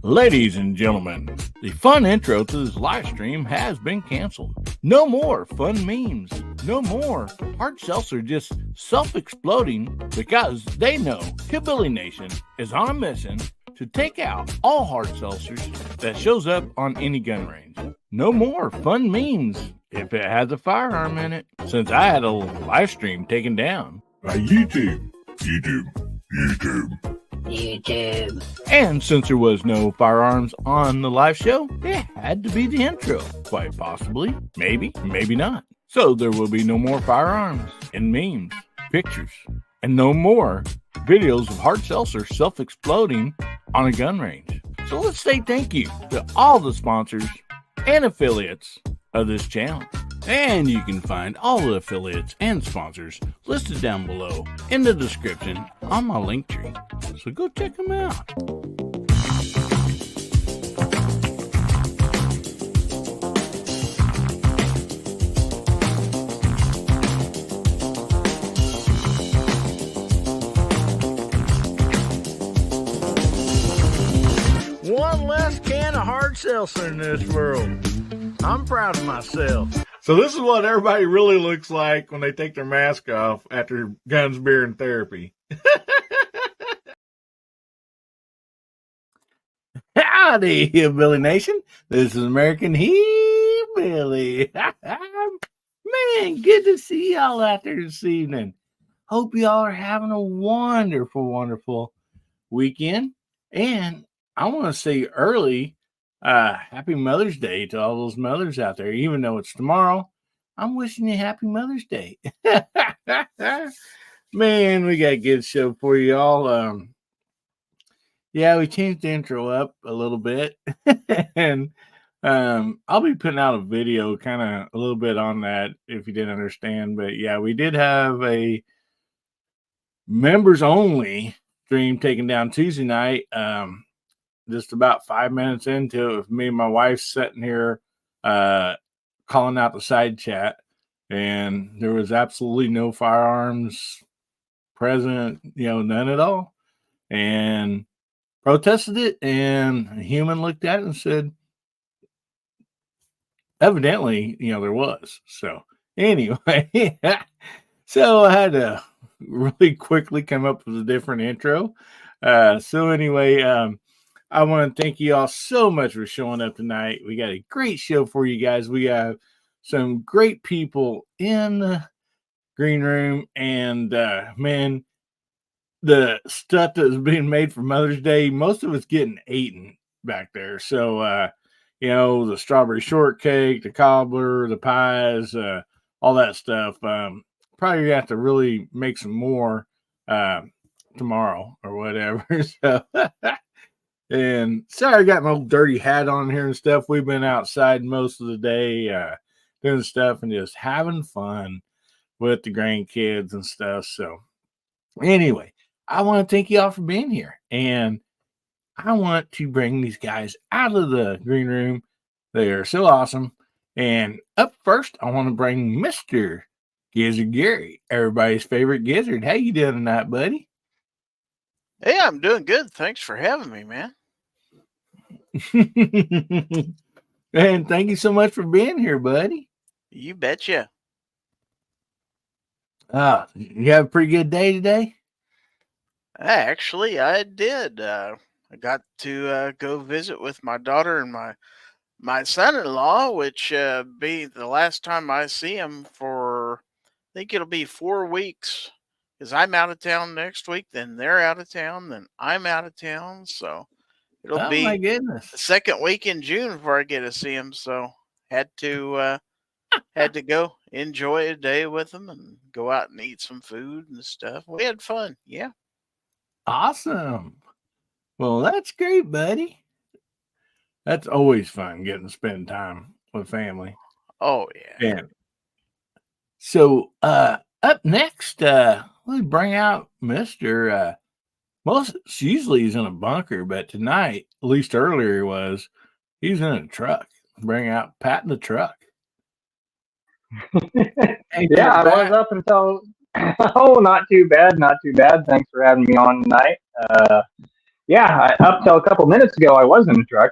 Ladies and gentlemen, the fun intro to this live stream has been canceled. No more fun memes. No more hard seltzer just self-exploding because they know Hillbilly Nation is on a mission to take out all hard seltzers that shows up on any gun range. No more fun memes if it has a firearm in it, since I had a live stream taken down by YouTube. And since there was no firearms on the live show, it had to be the intro. Quite possibly, maybe not. So there will be no more firearms and memes, pictures, and no more videos of hard seltzer self-exploding on a gun range. So let's say thank you to all the sponsors and affiliates of this channel. And you can find all the affiliates and sponsors listed down below in the description on my link tree. So go check them out. One less can of hard seltzer in this world. I'm proud of myself. So this is what everybody really looks like when they take their mask off after guns, beer, and therapy. Howdy, Hillbilly Nation. This is American Hillbilly. Man, good to see y'all out there this evening. Hope y'all are having a wonderful, wonderful weekend. And I want to say early, happy Mother's Day to all those mothers out there. Even though it's tomorrow, I'm wishing you happy Mother's Day. Man, we got a good show for you all. Yeah, we changed the intro up a little bit. And I'll be putting out a video kind of a little bit on that if you didn't understand. But yeah, we did have a members only stream taken down Tuesday night. Just about 5 minutes into it with me and my wife sitting here calling out the side chat, and there was absolutely no firearms present, none at all, and protested it, and a human looked at it and said, evidently, there was. So anyway, so I had to really quickly come up with a different intro. So anyway, I want to thank you all so much for showing up tonight. We got a great show for you guys. We have some great people in the green room, and man, the stuff that's being made for Mother's Day, most of it's getting eaten back there. So, the strawberry shortcake, the cobbler, the pies, all that stuff. Probably gonna have to really make some more tomorrow or whatever. So. And sorry, I got my old dirty hat on here and stuff. We've been outside most of the day doing stuff and just having fun with the grandkids and stuff. So anyway, I want to thank you all for being here. And I want to bring these guys out of the green room. They are so awesome. And up first, I want to bring Mr. Gizzard Gary, everybody's favorite gizzard. How you doing tonight, buddy? Hey, I'm doing good. Thanks for having me, man. And thank you so much for being here, buddy. You betcha. You have a pretty good day today? Actually, I did. I got to go visit with my daughter and my son-in-law, which be the last time I see him for, I think it'll be 4 weeks. Because I'm out of town next week, then they're out of town, then I'm out of town. So it'll be my goodness. the second week in June before I get to see them. So had to go enjoy a day with them and go out and eat some food and stuff. We had fun. Yeah. Awesome. Well, that's great, buddy. That's always fun getting to spend time with family. Oh, yeah. And so up next, we bring out Mr. Usually he's in a bunker, but tonight, at least earlier he was, he's in a truck. Bring out Pat in the truck. Yeah, I was up until Oh, not too bad, not too bad. Thanks for having me on tonight. Up till a couple minutes ago, I was in a truck.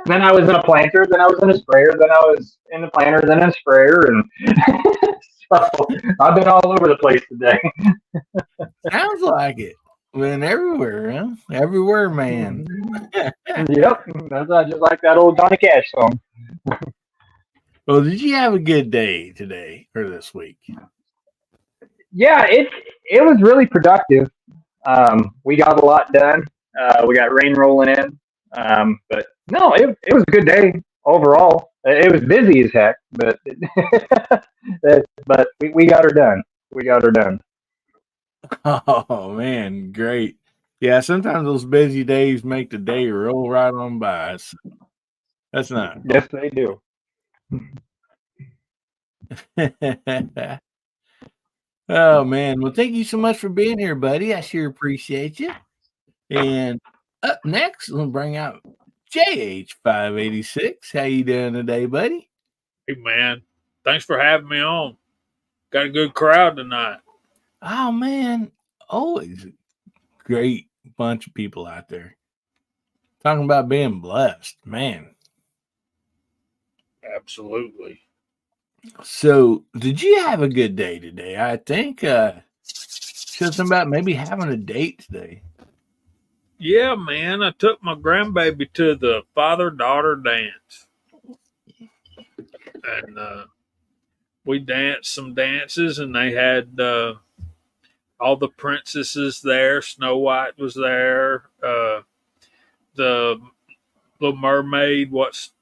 Then I was in a planter. Then I was in a sprayer. Then I was in a planter. Then in a sprayer, and so I've been all over the place today. Sounds like it. Been everywhere, huh? Everywhere, man. Yep, that's just like that old Johnny Cash song. Well, did you have a good day today or this week? Yeah, it was really productive. We got a lot done. We got rain rolling in. But no, it was a good day overall. It was busy as heck, but but we got her done. We got her done. Oh man, great. Yeah, sometimes those busy days make the day roll right on by. So that's not. Yes, they do. Oh man, well, thank you so much for being here, buddy. I sure appreciate you. And up next, we'll bring out JH586. How you doing today, buddy? Hey man, thanks for having me on. Got a good crowd tonight. Oh man, always a great bunch of people out there. Talking about being blessed, man. Absolutely. So, did you have a good day today? I think something about maybe having a date today. Yeah, man, I took my grandbaby to the father-daughter dance. And we danced some dances, and they had all the princesses there. Snow White was there. The Little Mermaid, what's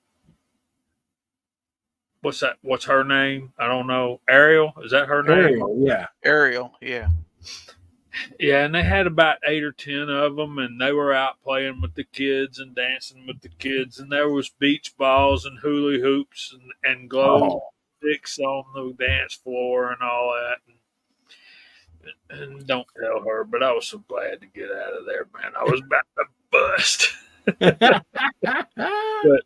that? What's her name? I don't know. Ariel, is that her name? Ariel, yeah. Ariel, yeah. Yeah, and they had about 8 or 10 of them, and they were out playing with the kids and dancing with the kids, and there was beach balls and hula hoops and glow sticks on the dance floor and all that. And don't tell her, but I was so glad to get out of there, man. I was about to bust. But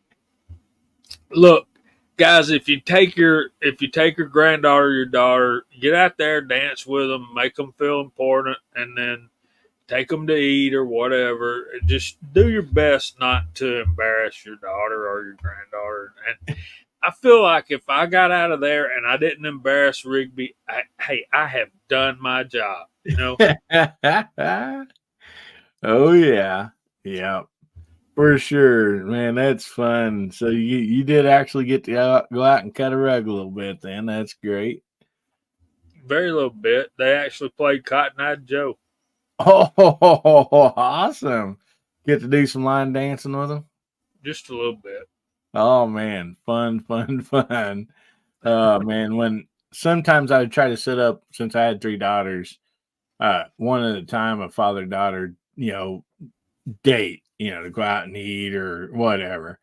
look, guys, if you take your granddaughter or your daughter, get out there, dance with them, make them feel important, and then take them to eat or whatever. Just do your best not to embarrass your daughter or your granddaughter. And I feel like if I got out of there and I didn't embarrass Rigby, I have done my job. You know. Oh yeah, yeah. For sure, man. That's fun. So you did actually get to go out and cut a rug a little bit. Then that's great. Very little bit. They actually played Cotton Eye Joe. Oh, awesome! Get to do some line dancing with them. Just a little bit. Oh man, fun. Man, when sometimes I would try to set up, since I had 3 daughters, one at a time, a father-daughter, date, to go out and eat or whatever.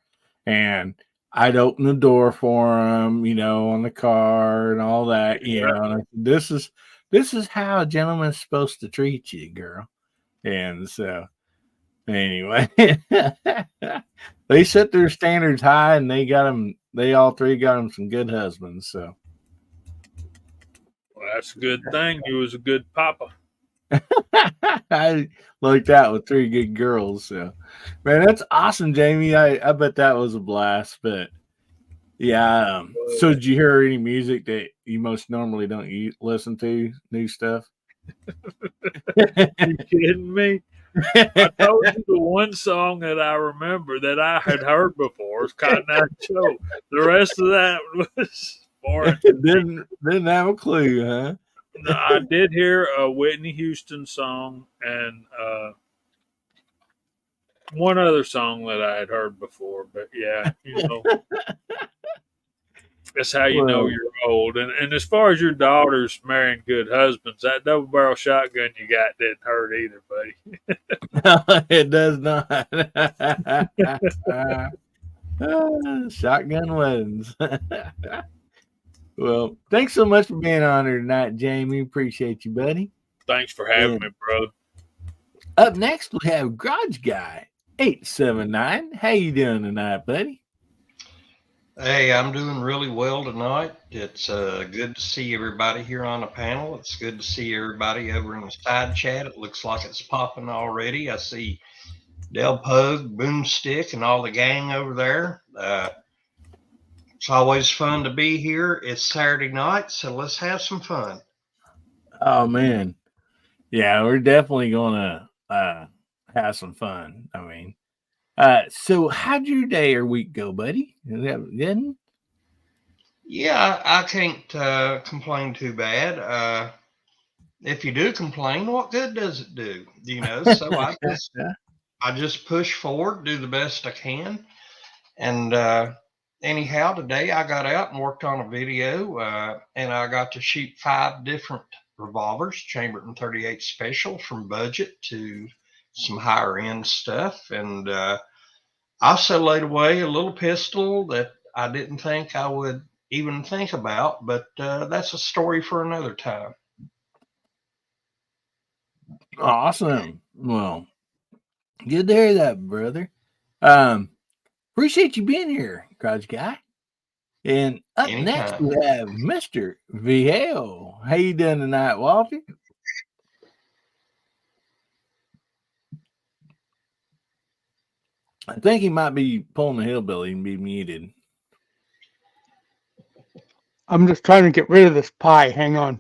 And I'd open the door for them, on the car and all that, And I said, this is how a gentleman's supposed to treat you, girl. And so, anyway, they set their standards high, and they all 3 got them some good husbands. So, well, that's a good thing. He was a good papa. I looked out with 3 good girls. So, man, that's awesome, Jamie. I bet that was a blast. But yeah, so did you hear any music that you most normally don't listen to? New stuff? You kidding me? I told you the one song that I remember that I had heard before was Cotton Eye Joe. The rest of that was boring. Didn't have a clue, huh? No, I did hear a Whitney Houston song and one other song that I had heard before, but yeah, that's how you know you're old. And as far as your daughters marrying good husbands, that double barrel shotgun you got didn't hurt either, buddy. No, it does not. Shotgun weddings. Well, thanks so much for being on here tonight, Jamie. Appreciate you, buddy. Thanks for having me, brother. Up next, we have Garage Guy 879. How you doing tonight, buddy? Hey, I'm doing really well tonight. It's good to see everybody here on the panel. It's good to see everybody over in the side chat. It looks like it's popping already. I see Del Pug, Boomstick, and all the gang over there. It's always fun to be here. It's Saturday night, so let's have some fun. Oh man, yeah, we're definitely gonna have some fun. I mean, so how'd your day or week go, buddy? Is that good? Yeah, I can't complain too bad. If you do complain, what good does it do? So I just push forward, do the best I can. And anyhow, today I got out and worked on a video, and I got to shoot 5 different revolvers, chambered in 38 special, from budget to some higher end stuff. And I also laid away a little pistol that I didn't think I would even think about, but that's a story for another time. Awesome. Well, good to hear that, brother. Um, appreciate you being here, Garage Guy. And up next Anytime. we have Mr. VO. How you doing tonight, Walter? I think he might be pulling the hillbilly and be muted. I'm just trying to get rid of this pie. Hang on.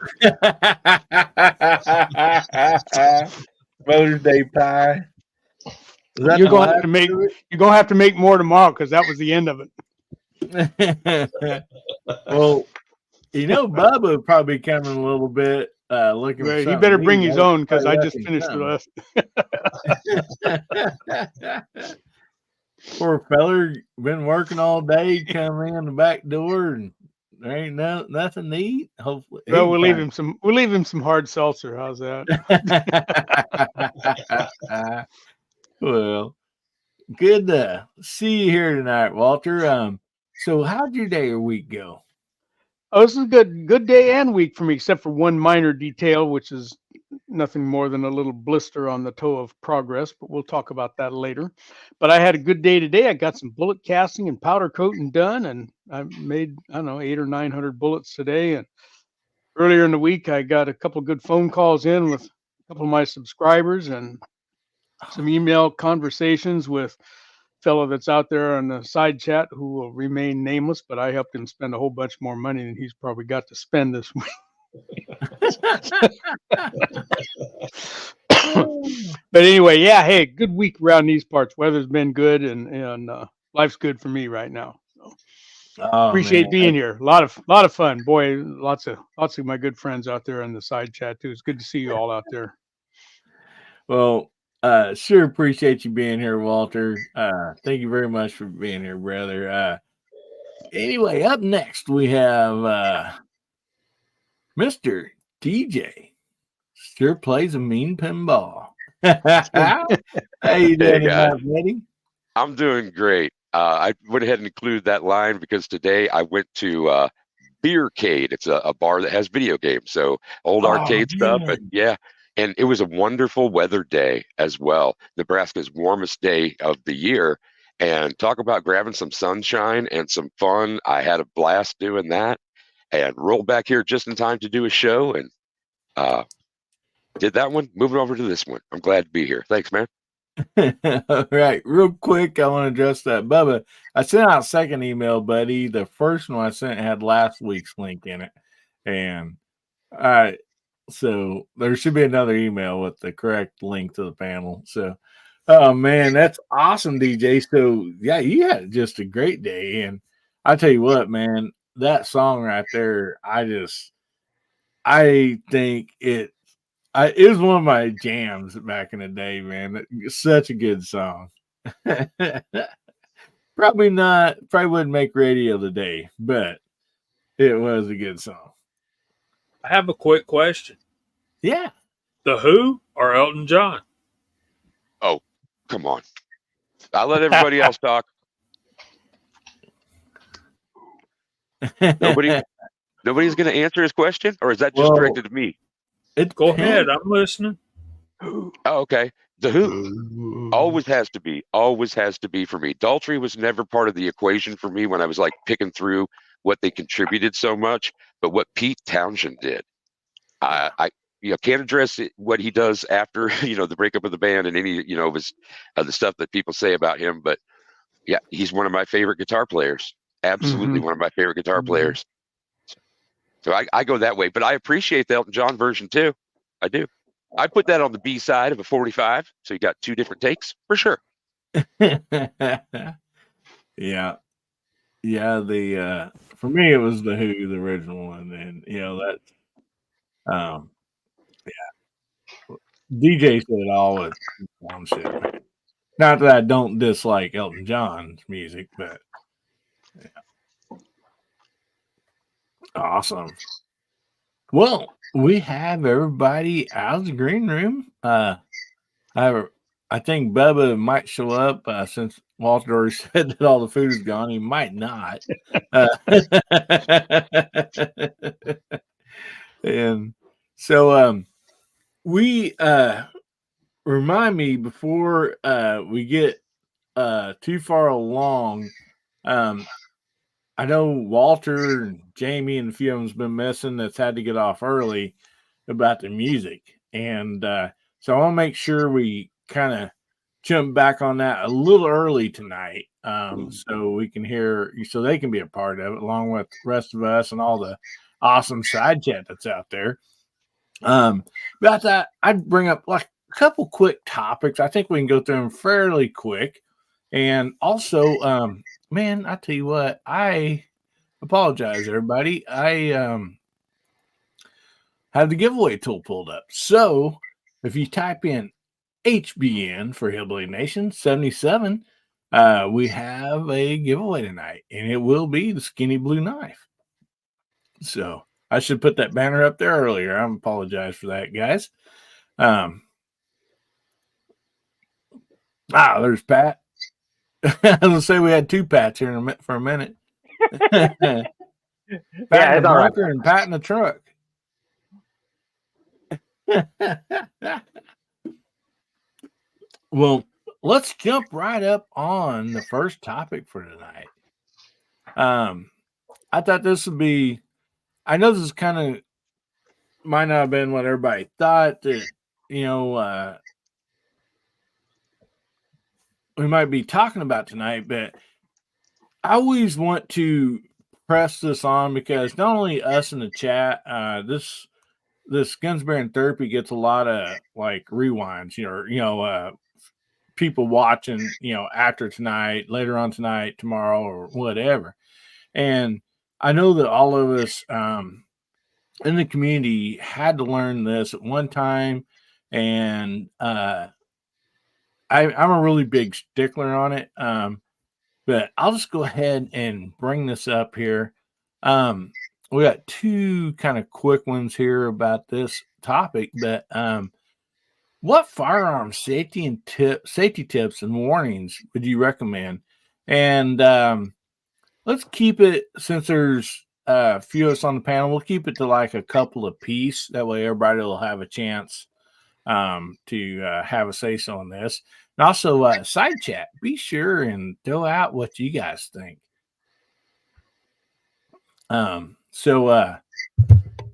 Mother's Day pie. You're going to have to make more tomorrow because that was the end of it. Well, Bubba will probably coming a little bit looking for He something. better bring his own because I just finished the rest. Poor feller been working all day, come in the back door, and there ain't nothing to eat. Hopefully, well, we'll leave him some hard seltzer. How's that? Well, good to see you here tonight, Walter. So how'd your day or week go? Oh, this is a good day and week for me, except for one minor detail, which is nothing more than a little blister on the toe of progress, but we'll talk about that later. But I had a good day today. I got some bullet casting and powder coating done, and I made, 800 or 900 bullets today. And earlier in the week, I got a couple of good phone calls in with a couple of my subscribers and some email conversations with a fellow that's out there on the side chat who will remain nameless, but I helped him spend a whole bunch more money than he's probably got to spend this week. But anyway, yeah, hey, good week around these parts. Weather's been good, and life's good for me right now. So appreciate being here. A lot of fun, boy. Lots of my good friends out there in the side chat too. It's good to see you all out there. Well, sure appreciate you being here, Walter. Thank you very much for being here, brother. Anyway, up next we have Mr. DJ. Sure plays a mean pinball. How you doing tonight, buddy? I'm doing great. I went ahead and included that line because today I went to Beercade. It's a bar that has video games, so old arcade stuff. And and it was a wonderful weather day as well. Nebraska's warmest day of the year. And talk about grabbing some sunshine and some fun. I had a blast doing that and rolled back here just in time to do a show and did that one. Moving over to this one. I'm glad to be here. Thanks, man. All right, real quick, I want to address that. Bubba, I sent out a second email, buddy. The first one I sent had last week's link in it. And so there should be another email with the correct link to the panel. So, oh man, that's awesome, DJ. So yeah, you had just a great day. And I tell you what, man, that song right there, I think it was one of my jams back in the day, man. It's such a good song. Probably wouldn't make radio today, but it was a good song. I have a quick question. Yeah. The Who or Elton John? Oh, come on. I'll let everybody else talk. Nobody's going to answer his question, or is that just directed to me? Go ahead. I'm listening. Oh, okay. The Who always has to be for me. Daltrey was never part of the equation for me when I was like picking through what they contributed so much, but what Pete Townshend did, I can't address what he does after the breakup of the band and any of his the stuff that people say about him, but yeah, he's one of my favorite guitar players. Absolutely one of my favorite guitar players. So I go that way, but I appreciate the Elton John version too. I do. I put that on the B side of a 45, so you got two different takes for sure. Yeah. The for me it was the Who, the original one, and that DJ said it all with John shit, man. Not that I don't dislike Elton John's music, but awesome. Well, we have everybody out of the green room. I think Bubba might show up since Walter already said that all the food is gone. He might not. And so we remind me before we get too far along. I know Walter and Jamie and a few of them's been missing that's had to get off early about the music. And so I want to make sure we kind of jump back on that a little early tonight so we can hear, so they can be a part of it along with the rest of us and all the awesome side chat that's out there. About that, I'd bring up like a couple quick topics. I think we can go through them fairly quick. And also, man, I tell you what, I apologize, everybody. I have the giveaway tool pulled up. So if you type in HBN for Hillbilly Nation 77, we have a giveaway tonight, and it will be the skinny blue knife. So I should put that banner up there earlier. I apologize for that, guys. There's Pat. I was gonna say we had two Pats here for a minute. Pat in the bunker and Pat in the truck. Well, let's jump right up on the first topic for tonight. I thought this would be, I know this is kind of might not have been what everybody thought that, we might be talking about tonight, but I always want to press this on because not only us in the chat, this Gunsberry and Therapy gets a lot of like rewinds, people watching, after tonight, later on tonight, tomorrow, or whatever. And I know that all of us in the community had to learn this at one time. And I'm a really big stickler on it. But I'll just go ahead and bring this up here. We got two kind of quick ones here about this topic, but what firearm safety tips and warnings would you recommend? And let's keep it, since there's a few of us on the panel, we'll keep it to like a couple of piece. That way everybody will have a chance to have a say so on this. And also side chat, be sure and throw out what you guys think.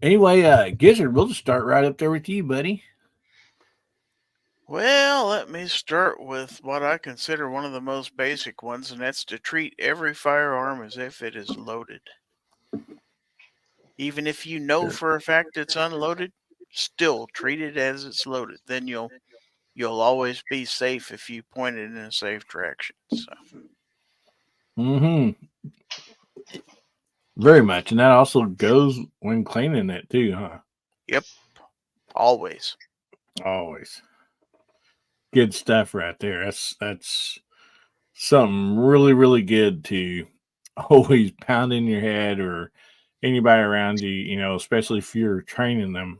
Anyway, Gizzard, we'll just start right up there with you, buddy. Well, let me start with what I consider one of the most basic ones, and that's to treat every firearm as if it is loaded. Even if you know for a fact it's unloaded, still treat it as it's loaded. Then you'll always be safe if you point it in a safe direction. So. Very much, and that also goes when cleaning it too, huh? Yep, always. Good stuff right there. That's something really, really good to always pound in your head or anybody around you, especially if you're training them,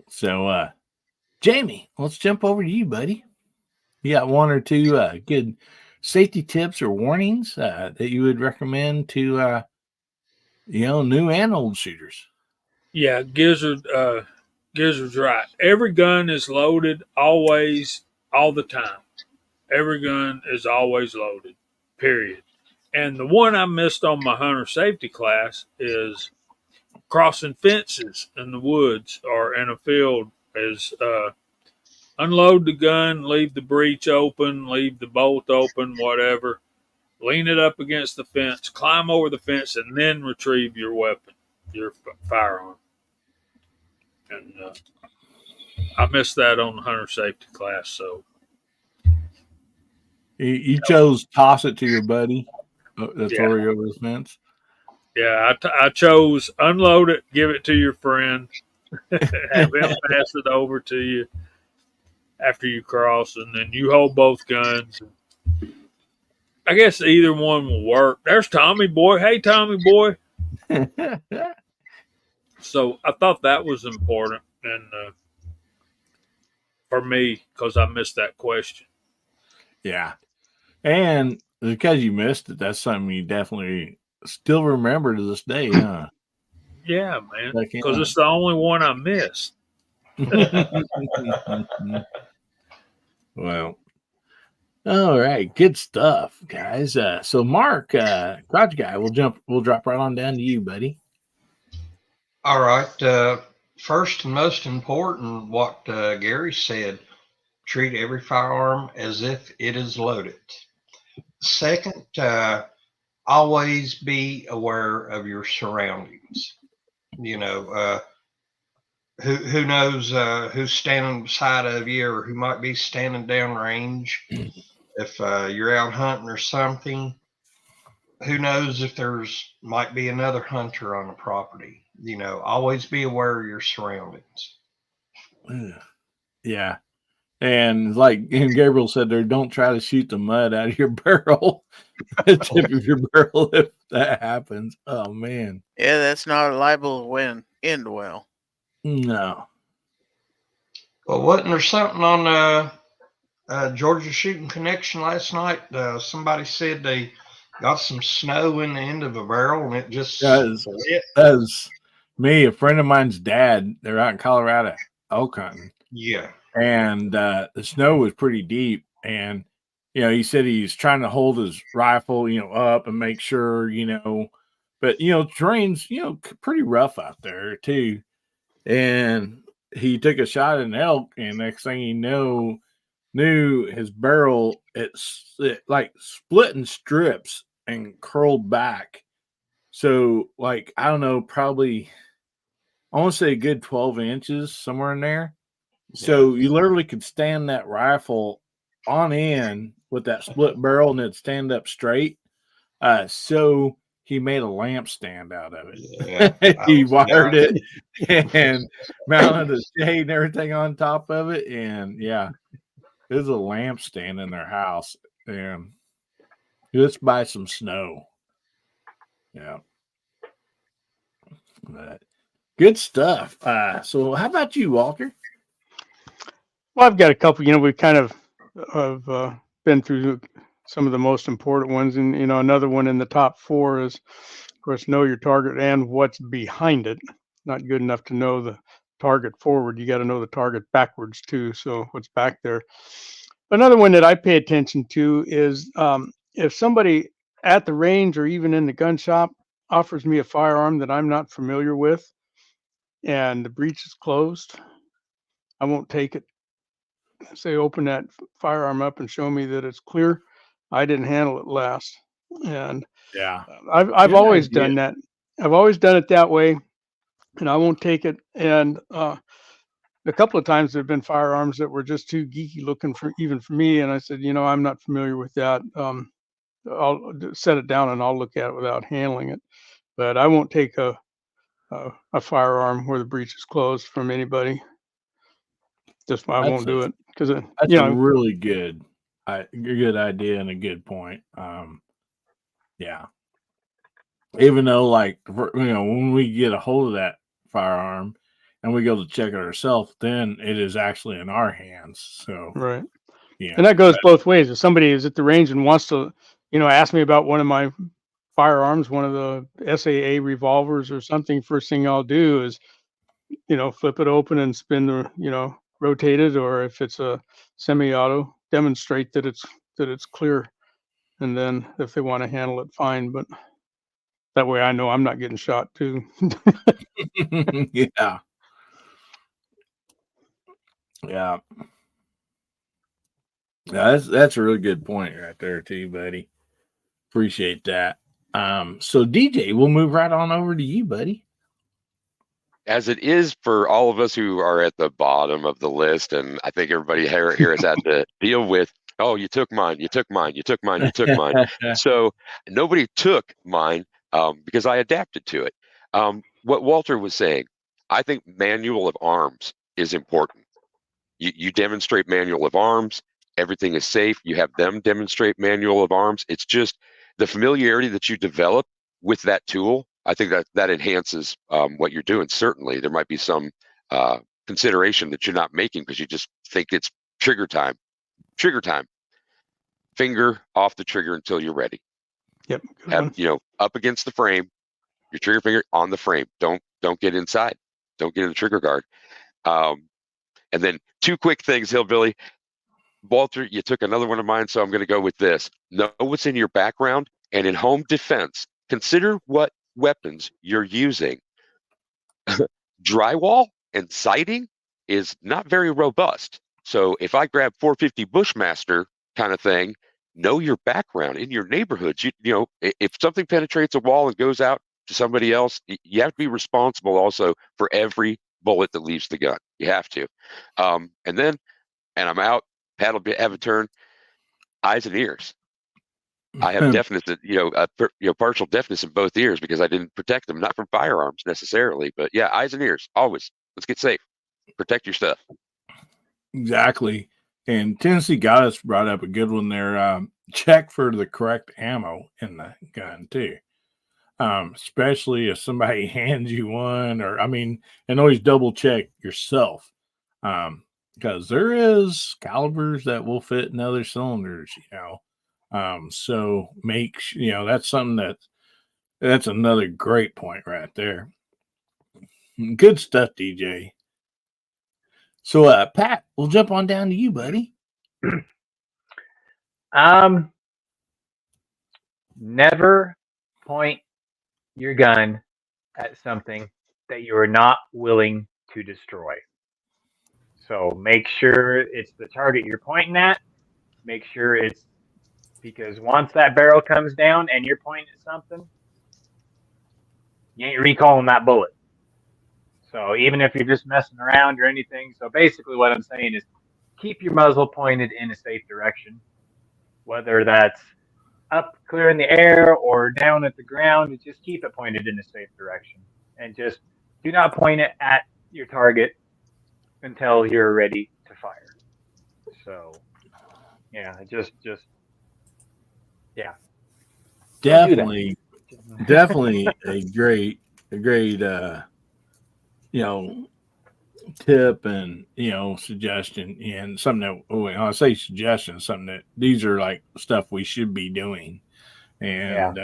So, Jamie, let's jump over to you, buddy. You got one or two good safety tips or warnings that you would recommend to, new and old shooters? Yeah, Gizzard, Gizzard's right. Every gun is loaded always, all the time. Every gun is always loaded, period. And the one I missed on my hunter safety class is crossing fences in the woods or in a field is unload the gun, leave the breech open, leave the bolt open, whatever. Lean it up against the fence, climb over the fence, and then retrieve your weapon, your firearm. And I missed that on the hunter safety class. So You chose toss it to your buddy that's yeah, already over the fence. yeah, I chose unload it, give it to your friend, have him pass it over to you after you cross, and then you hold both guns. I guess either one will work. There's Tommy boy. Hey, Tommy boy. So I thought that was important, and for me, because I missed that question. Yeah. And because you missed it, that's something you definitely still remember to this day, huh? Yeah, man. Like, Because it's the only one I missed. Well, all right, good stuff, guys. So Mark, Garage Guy, we'll drop right on down to you, buddy. All right. First and most important, what Gary said, treat every firearm as if it is loaded. Second, always be aware of your surroundings. You know, who knows who's standing beside of you or who might be standing downrange. If you're out hunting or something, who knows if there's might be another hunter on the property. You know, always be aware of your surroundings. Yeah. And like Gabriel said there, don't try to shoot the mud out of your barrel. The tip of your barrel if that happens. Oh man. Yeah, that's not liable to end well. No. Well, wasn't there something on Georgia Shooting Connection last night? Somebody said they got some snow in the end of a barrel and it just that's me, a friend of mine's dad. They're out in Colorado elk hunting. Yeah. And the snow was pretty deep. And, he said he's trying to hold his rifle, up and make sure, but, terrain's, pretty rough out there too. And he took a shot at an elk, and next thing you knew his barrel, it like split in strips and curled back. So, like, I don't know, probably, I want to say a good 12 inches, somewhere in there. So you literally could stand that rifle on end with that split barrel and it'd stand up straight. So he made a lamp stand out of it. Yeah, he wired it and mounted a shade and everything on top of it. And yeah, there's a lamp stand in their house and just by some snow. Yeah. But good stuff. So how about you, Walter? Well, I've got a couple. We kind of have been through some of the most important ones, and another one in the top 4 is, of course, know your target and what's behind it. Not good enough to know the target forward; you got to know the target backwards too. So what's back there. Another one that I pay attention to is if somebody at the range or even in the gun shop offers me a firearm that I'm not familiar with, and the breech is closed, I won't take it. Say open that firearm up and show me that it's clear. I didn't handle it last, and yeah, I've always done that. I've always done it that way, and I won't take it. And a couple of times there've been firearms that were just too geeky looking for me, and I said, I'm not familiar with that. I'll set it down and I'll look at it without handling it. But I won't take a firearm where the breech is closed from anybody. Just I won't do it because that's a really good idea and a good point. Yeah. Even though, like, when we get a hold of that firearm and we go to check it ourselves, then it is actually in our hands. So right. Yeah. And that goes both ways. If somebody is at the range and wants to, ask me about one of my firearms, one of the SAA revolvers or something, first thing I'll do is, flip it open and spin the, rotate it, or if it's a semi-auto, demonstrate that it's clear. And then if they want to handle it, fine. But that way I know I'm not getting shot too. Yeah. Yeah. That's a really good point right there too, buddy. Appreciate that. So DJ, we'll move right on over to you, buddy. As it is for all of us who are at the bottom of the list, and I think everybody here has had to deal with, oh, you took mine, you took mine, you took mine, you took mine. So nobody took mine because I adapted to it. What Walter was saying, I think manual of arms is important. You demonstrate manual of arms, everything is safe. You have them demonstrate manual of arms. It's just the familiarity that you develop with that tool. I think that enhances what you're doing. Certainly, there might be some consideration that you're not making because you just think it's trigger time. Trigger time. Finger off the trigger until you're ready. Yep. Have up against the frame, your trigger finger on the frame. Don't get inside. Don't get in the trigger guard. And then 2 quick things, Hillbilly. Walter, you took another one of mine, so I'm going to go with this. Know what's in your background, and in home defense, consider what weapons you're using. Drywall and siding is not very robust. So if I grab 450 Bushmaster kind of thing, know your background in your neighborhoods. If something penetrates a wall and goes out to somebody else, you have to be responsible also for every bullet that leaves the gun. You have to. And I'm out. Pat will have a turn. Eyes and ears. I have deafness, partial deafness in both ears because I didn't protect them, not from firearms necessarily, but yeah, eyes and ears, always. Let's get safe. Protect your stuff. Exactly. And Tennessee Goddess brought up a good one there. Check for the correct ammo in the gun too. Especially if somebody hands you one, and always double check yourself. Because there is calibers that will fit in other cylinders, so that's something that's another great point right there. Good stuff, DJ. So, Pat, we'll jump on down to you, buddy. Never point your gun at something that you are not willing to destroy. So make sure it's the target you're pointing at. Make sure it's because once that barrel comes down and you're pointing at something, you ain't recalling that bullet. So even if you're just messing around or anything, so basically what I'm saying is keep your muzzle pointed in a safe direction, whether that's up clear in the air or down at the ground, just keep it pointed in a safe direction. And just do not point it at your target until you're ready to fire. So, yeah, just yeah. Definitely a great tip and suggestion, and something that when I say suggestion, something that these are like stuff we should be doing. And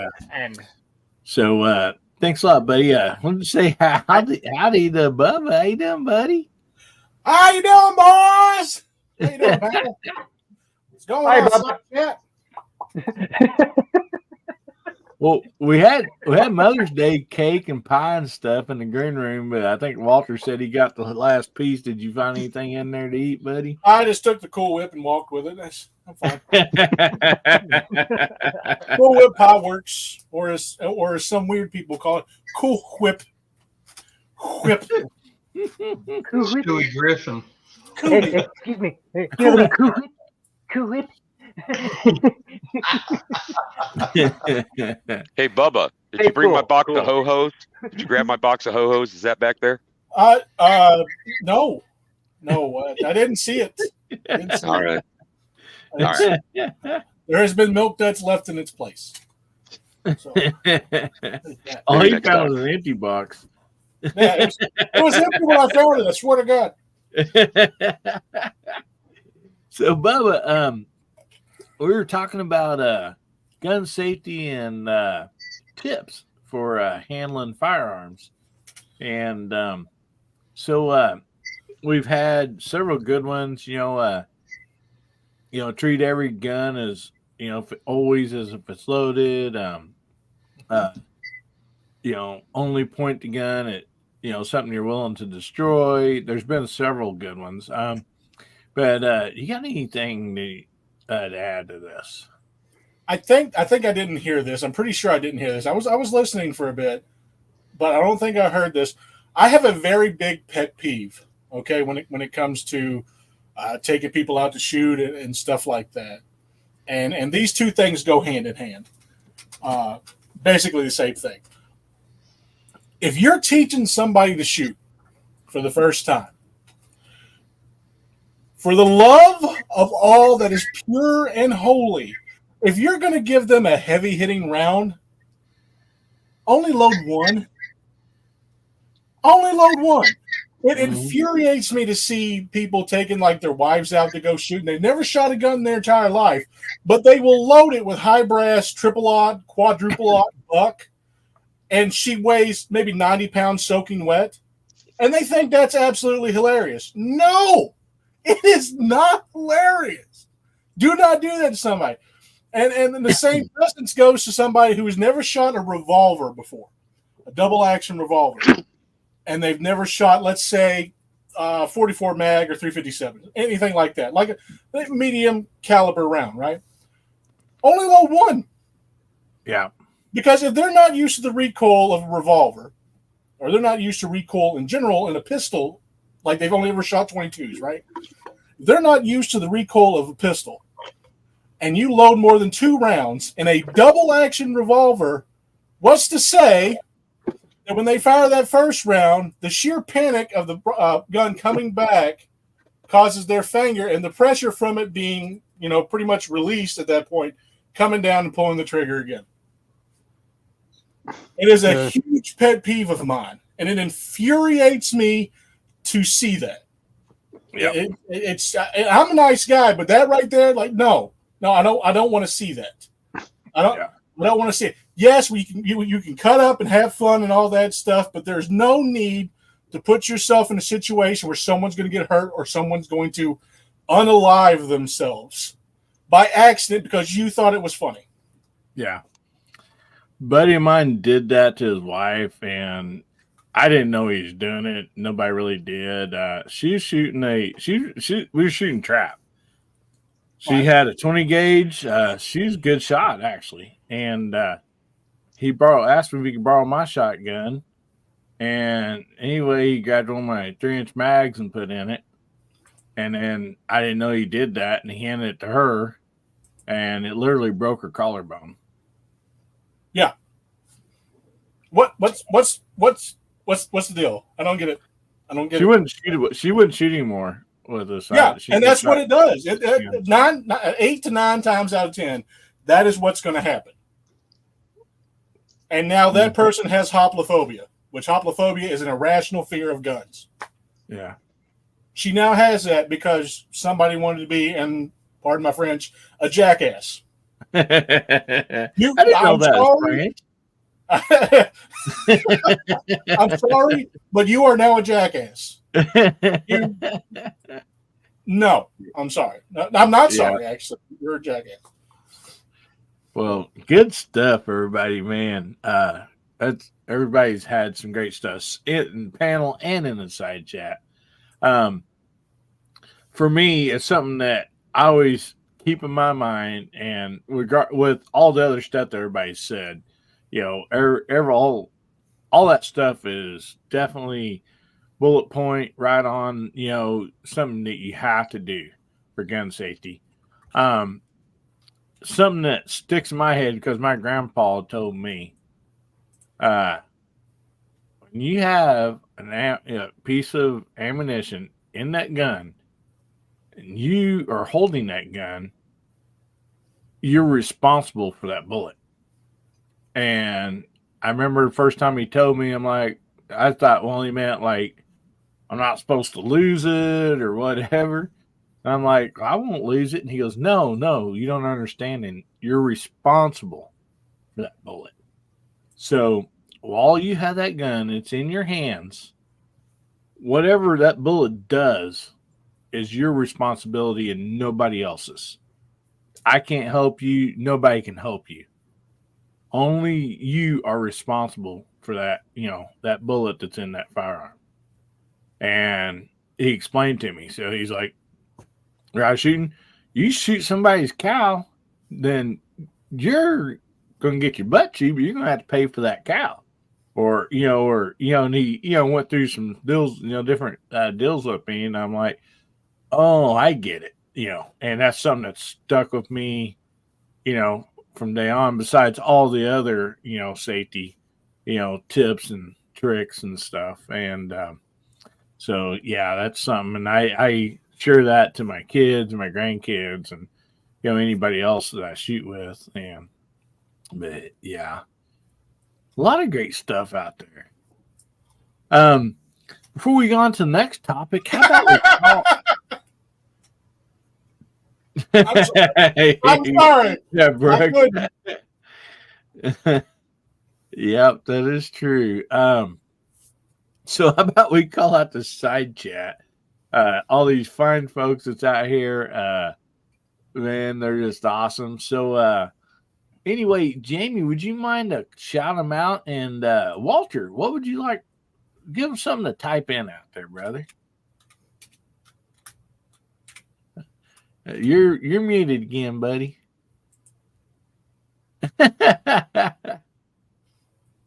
so thanks a lot, buddy. I wanted to say howdy to Bubba. How you doing, buddy? How you doing, boys? How you doing, man? What's going on, Snapchat? Well, we had Mother's Day cake and pie and stuff in the green room, but I think Walter said he got the last piece. Did you find anything in there to eat, buddy? I just took the Cool Whip and walked with it. I'm fine. Cool Whip pie works, or as some weird people call it, Cool Whip. Whip. Stewie Griffin. Excuse me. Cool Whip. Cool Whip. Hey, Bubba, did you bring my box of ho-hos? Did you grab my box of ho-hos? Is that back there? No, I didn't see it. All right. There has been milk that's left in its place. So, all he found was an empty box. Yeah, it was empty when I found it. I swear to God. So, Bubba, we were talking about gun safety and tips for handling firearms, and So we've had several good ones. Treat every gun as always as if it's loaded. Uh, only point the gun at something you're willing to destroy. There's been several good ones. But you got anything to add to this? I think I didn't hear this. I'm pretty sure I didn't hear this. I was listening for a bit, but I don't think I heard this. I have a very big pet peeve. Okay, when it comes to taking people out to shoot and stuff like that, and these two things go hand in hand. Basically the same thing. If you're teaching somebody to shoot for the first time, for the love of all that is pure and holy, if you're going to give them a heavy hitting round, only load one. Only load one. It infuriates me to see people taking like their wives out to go shoot. And they've never shot a gun in their entire life, but they will load it with high brass, triple-aught, quadruple-aught buck, and she weighs maybe 90 pounds soaking wet, and they think that's absolutely hilarious. No, it is not hilarious. Do not do that to somebody. And the same distance goes to somebody who has never shot a revolver before, a double action revolver, and they've never shot, let's say, 44 mag or 357, anything like that, like a medium caliber round, right? Only load one. Yeah. Because if they're not used to the recoil of a revolver, or they're not used to recoil in general in a pistol, like they've only ever shot 22s, right? If they're not used to the recoil of a pistol, and you load more than 2 rounds in a double action revolver, what's to say that when they fire that first round, the sheer panic of the gun coming back causes their finger, and the pressure from it being, pretty much released at that point, coming down and pulling the trigger again. It is a huge pet peeve of mine, and it infuriates me to see that. Yeah, I'm a nice guy, but that right there, like, no, I don't want to see that. I don't want to see it. Yes, you can cut up and have fun and all that stuff, but there's no need to put yourself in a situation where someone's going to get hurt or someone's going to unalive themselves by accident because you thought it was funny. Yeah. Buddy of mine did that to his wife, and I didn't know he was doing it. Nobody really did. She was shooting we were shooting trap. She had a 20 gauge. She's a good shot, actually. And he asked me if he could borrow my shotgun. And anyway, he grabbed one of my 3-inch mags and put in it. And then I didn't know he did that, and he handed it to her, and it literally broke her collarbone. Yeah. What's the deal? I don't get it. She wouldn't shoot. She wouldn't shoot anymore with us. Yeah, and that's what it does. 8 to 9 times out of 10, that is what's going to happen. And now that person has hoplophobia, which hoplophobia is an irrational fear of guns. Yeah. She now has that because somebody wanted to be, and pardon my French, a jackass. I didn't know that. I'm sorry, but you are now a jackass. No, I'm sorry. No, I'm not sorry, actually. You're a jackass. Well, good stuff, everybody, man. Everybody's had some great stuff in the panel and in the side chat. For me, it's something that I always keep in my mind, and with all the other stuff that everybody said, all that stuff is definitely bullet point right on, something that you have to do for gun safety. Something that sticks in my head because my grandpa told me, when you have a piece of ammunition in that gun and you are holding that gun, you're responsible for that bullet. And I remember the first time he told me, I thought, well, he meant like, I'm not supposed to lose it or whatever. And I'm like, I won't lose it. And he goes, no, you don't understand. And you're responsible for that bullet. So while you have that gun, it's in your hands. whatever that bullet does is your responsibility and nobody else's. I can't help you. Nobody can help you. Only you are responsible for that, that bullet that's in that firearm. And he explained to me. So he's like, right, shooting, you shoot somebody's cow, then you're going to get your butt chewed, but you're going to have to pay for that cow. And he, went through some deals, different deals with me. And I'm like, oh, I get it, and that's something that stuck with me, from day on, besides all the other, safety, tips and tricks and stuff. And so, yeah, that's something. And I share that to my kids and my grandkids and, anybody else that I shoot with. But yeah, a lot of great stuff out there. Before we go on to the next topic, how about we talk? I'm sorry. Yeah, Brooke. Yep, that is true. So how about we call out the side chat? All these fine folks that's out here, man, they're just awesome. So anyway, Jamie, would you mind to shout them out? And Walter, what would you like? Give them something to type in out there, brother. You're muted again, buddy.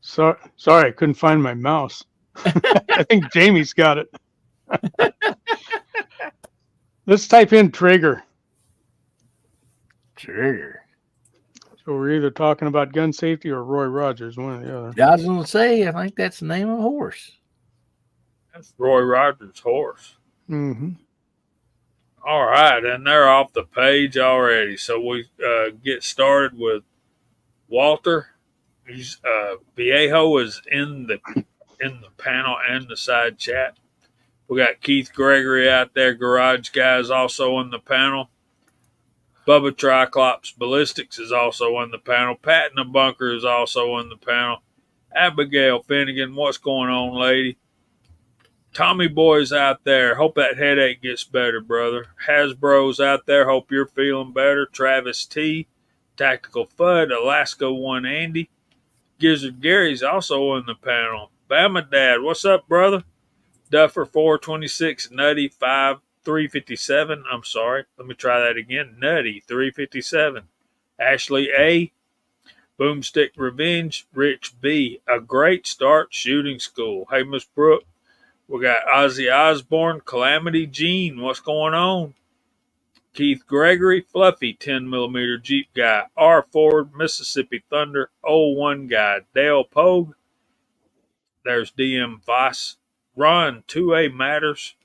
Sorry, I couldn't find my mouse. I think Jamie's got it. Let's type in trigger. Trigger. So we're either talking about gun safety or Roy Rogers, one or the other. I was going to say, I think that's the name of a horse. That's Roy Rogers' horse. Mm-hmm. All right, and they're off the page already. So we get started with Walter. He's Viejo is in the panel and the side chat. We got Keith Gregory out there. Garage Guys also on the panel. Bubba Triclops Ballistics is also on the panel. Pat in the Bunker is also on the panel. Abigail Finnegan, what's going on, lady? Tommy Boy's out there. Hope that headache gets better, brother. Hasbro's out there. Hope you're feeling better. Travis T. Tactical Fudd. Alaska One Andy. Gizzard Gary's also on the panel. Bama Dad, what's up, brother? Duffer 426. Nutty 357. I'm sorry. Let me try that again. Nutty 357. Ashley A. Boomstick Revenge. Rich B. A great start shooting school. Hey, Miss Brooke. We got Ozzy Osbourne, Calamity Gene, what's going on? Keith Gregory, Fluffy 10mm Jeep Guy, R. Ford, Mississippi Thunder, 01 Guy, Dale Pogue. There's DM Voss, Ron 2A Matters,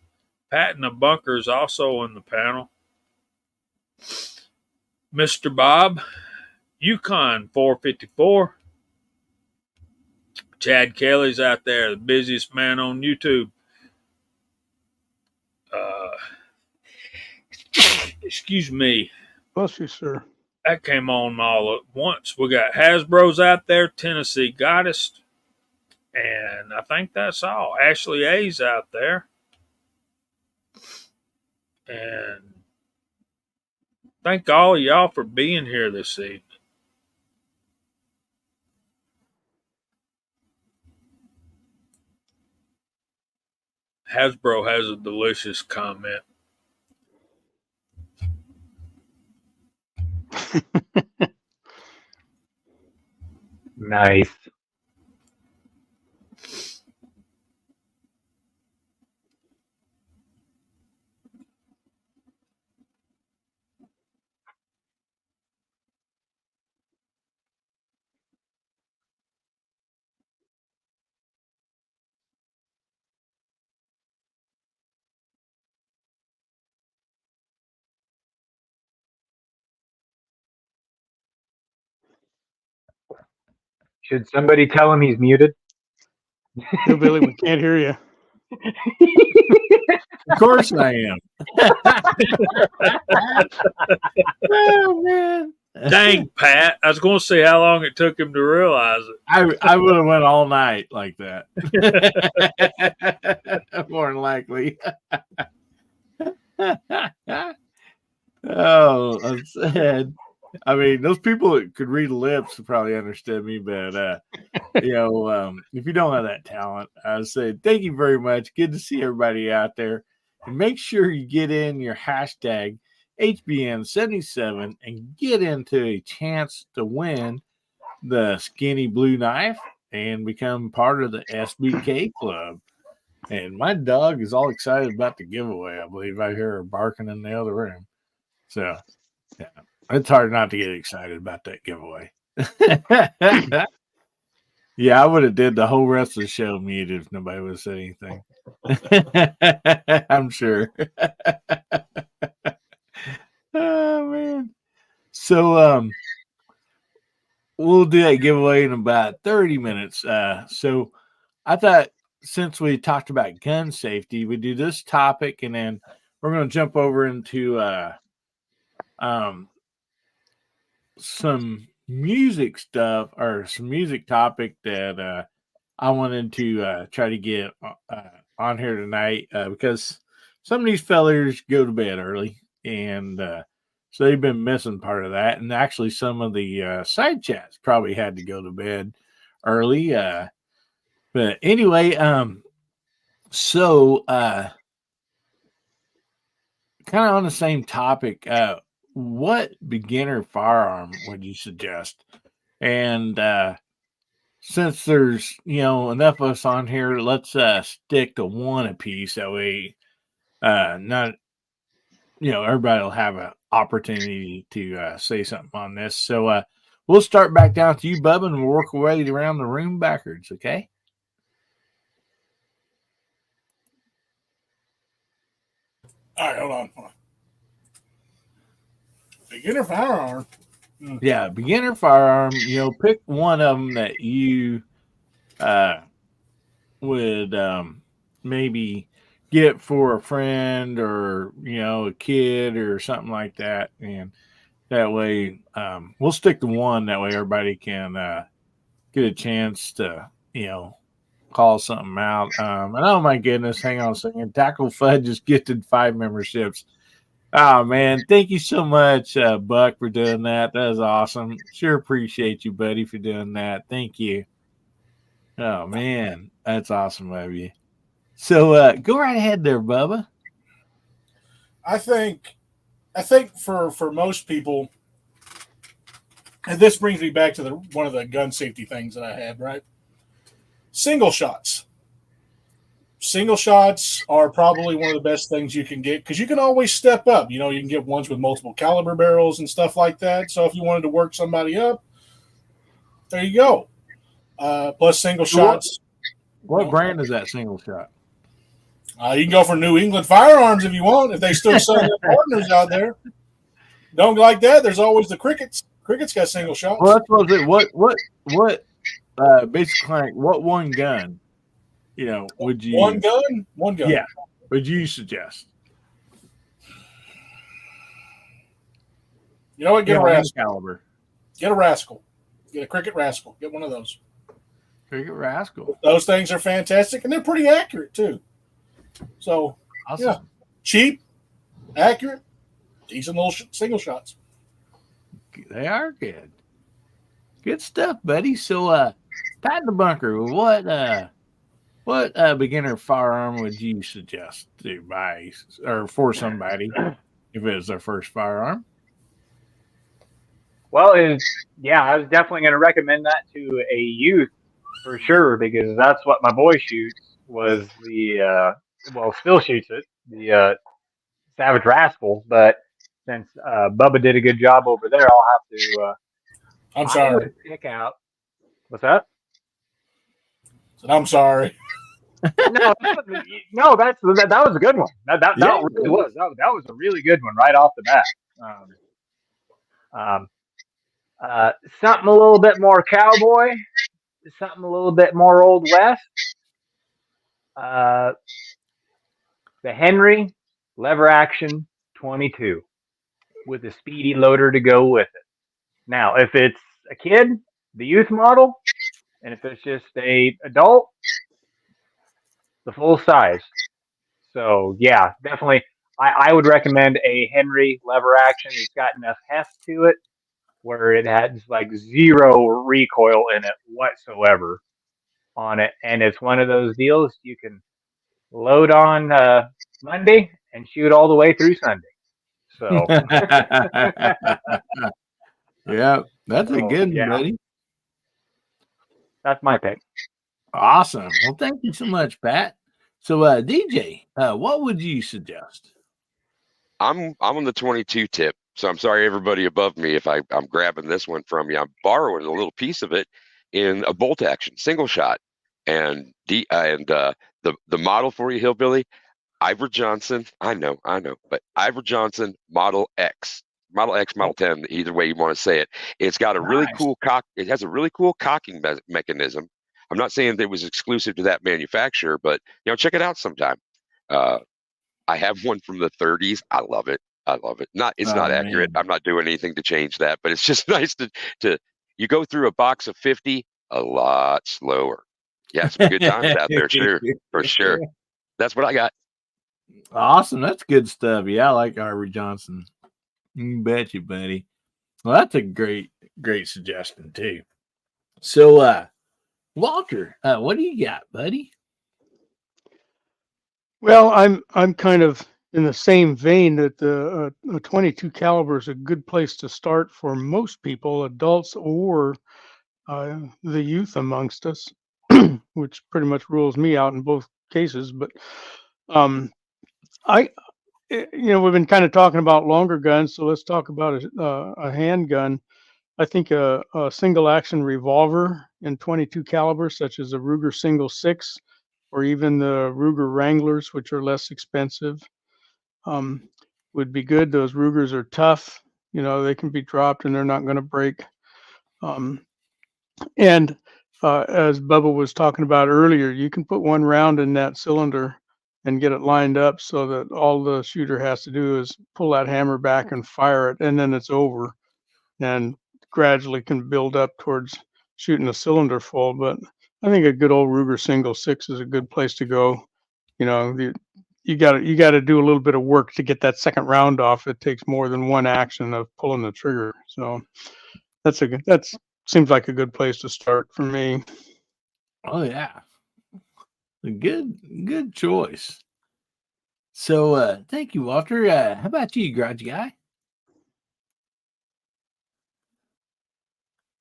Pat in the Bunker is also in the panel. Mr. Bob, Yukon 454. Chad Kelly's out there, the busiest man on YouTube. Excuse me. Bless you, sir. That came on all at once. We got Hasbro's out there, Tennessee Goddess. And I think that's all. Ashley A's out there. And thank all of y'all for being here this evening. Hasbro has a delicious comment. Nice. Should somebody tell him he's muted? Hillbilly, we can't hear you. Of course I am. Oh, man. Dang, Pat. I was going to say how long it took him to realize it. I would have went all night like that. More than likely. Oh, I'm sad. I mean, those people that could read lips probably understood me, but if you don't have that talent, I would say thank you very much. Good to see everybody out there. And make sure you get in your hashtag HBN77 and get into a chance to win the skinny blue knife and become part of the SBK club. And my dog is all excited about the giveaway. I believe I hear her barking in the other room. So, yeah, it's hard not to get excited about that giveaway. Yeah, I would have did the whole rest of the show muted if nobody would have said anything. I'm sure. Oh man. So we'll do that giveaway in about 30 minutes. So I thought since we talked about gun safety, we do this topic and then we're gonna jump over into some music stuff or some music topic that I wanted to try to get on here tonight because some of these fellers go to bed early, and so they've been missing part of that. And actually, some of the side chats probably had to go to bed early. But anyway, so kind of on the same topic, what beginner firearm would you suggest? And since there's enough of us on here, let's stick to one apiece. That way, not everybody will have an opportunity to say something on this. So we'll start back down to you, Bubba, and we'll work our way around the room backwards. Okay. All right, hold on. Beginner firearm. Yeah, beginner firearm. Pick one of them that you would maybe get for a friend or a kid or something like that, and that way we'll stick to one. That way everybody can get a chance to call something out. And oh my goodness, hang on a second. Tackle Fud just gifted 5 memberships. Oh man, thank you so much, Buck, for doing that. That was awesome. Sure appreciate you, buddy, for doing that. Thank you. Oh man, that's awesome of you. So go right ahead there, Bubba. I think for most people, and this brings me back to one of the gun safety things that I had, right? Single shots. Single shots are probably one of the best things you can get because you can always step up. You can get ones with multiple caliber barrels and stuff like that. So if you wanted to work somebody up, there you go. Plus single shots. What brand is that single shot? You can go for New England Firearms if you want, if they still sell their partners out there. Don't like that. There's always the Crickets. Crickets got single shots. Well, that's what what basically like, what one gun, would you one gun? One gun. Yeah. Would you suggest? You know what? Get a rascal. Caliber. Get a rascal. Get a Cricket rascal. Get one of those. Cricket rascal. Those things are fantastic, and they're pretty accurate too. So, awesome. Yeah, cheap, accurate, decent little single shots. They are good. Good stuff, buddy. So, Pat in the bunker, what beginner firearm would you suggest to buy or for somebody if it was their first firearm? Well, I was definitely going to recommend that to a youth for sure because that's what my boy shoots. Was still shoots it, the Savage Rascal. But since Bubba did a good job over there, I'll have to. I'm sorry. Pick out. What's that? I'm sorry. No, that was a good one. That really was. That was a really good one right off the bat. Something a little bit more cowboy, something a little bit more old west. The Henry lever action 22 with a speedy loader to go with it. Now, if it's a kid, the youth model, and if it's just a adult, the full size. So yeah, definitely, I would recommend a Henry lever action. It's got enough heft to it where it has like zero recoil in it whatsoever on it, and it's one of those deals you can load on Monday and shoot all the way through Sunday. So, Yeah, that's a so good one, yeah, buddy. that's my pick. Awesome. Well, thank you so much, Pat. So, DJ, what would you suggest? I'm on the 22 tip, so I'm sorry everybody above me if I'm grabbing this one from you. I'm borrowing a little piece of it in a bolt action single shot, and the model for you, Hillbilly, Ivor Johnson. I know, but Ivor Johnson Model X. Model X, Model 10, either way you want to say it. It's got a really Nice. cool It has a really cool cocking mechanism. I'm not saying that it was exclusive to that manufacturer, but check it out sometime. I have one from the 30s. I love it. It's Oh, not accurate. man. I'm not doing anything to change that, but it's just nice to you go through a box of 50 a lot slower. Yeah, some good times out there, sure, for sure. That's what I got. Awesome. That's good stuff. Yeah, I like Ivor Johnson. You bet you, buddy. Well, that's a great suggestion too. So, Walter, what do you got, buddy? Well, I'm kind of in the same vein that the 22 caliber is a good place to start for most people, adults or the youth amongst us, which pretty much rules me out in both cases. But um, we've been kind of talking about longer guns, so let's talk about a handgun. I think a single action revolver in 22 caliber, such as a Ruger Single 6, or even the Ruger Wranglers, which are less expensive, would be good. Those Rugers are tough. They can be dropped and they're not going to break. And as Bubba was talking about earlier, you can put one round in that cylinder and get it lined up so that all the shooter has to do is pull that hammer back and fire it, and then it's over, and gradually can build up towards shooting a cylinder full. But I think a good old Ruger Single 6 is a good place to go. You got to do a little bit of work to get that second round off. It takes more than one action of pulling the trigger. So that seems like a good place to start for me. Oh yeah, a good choice. So, thank you, Walter. How about you, garage guy?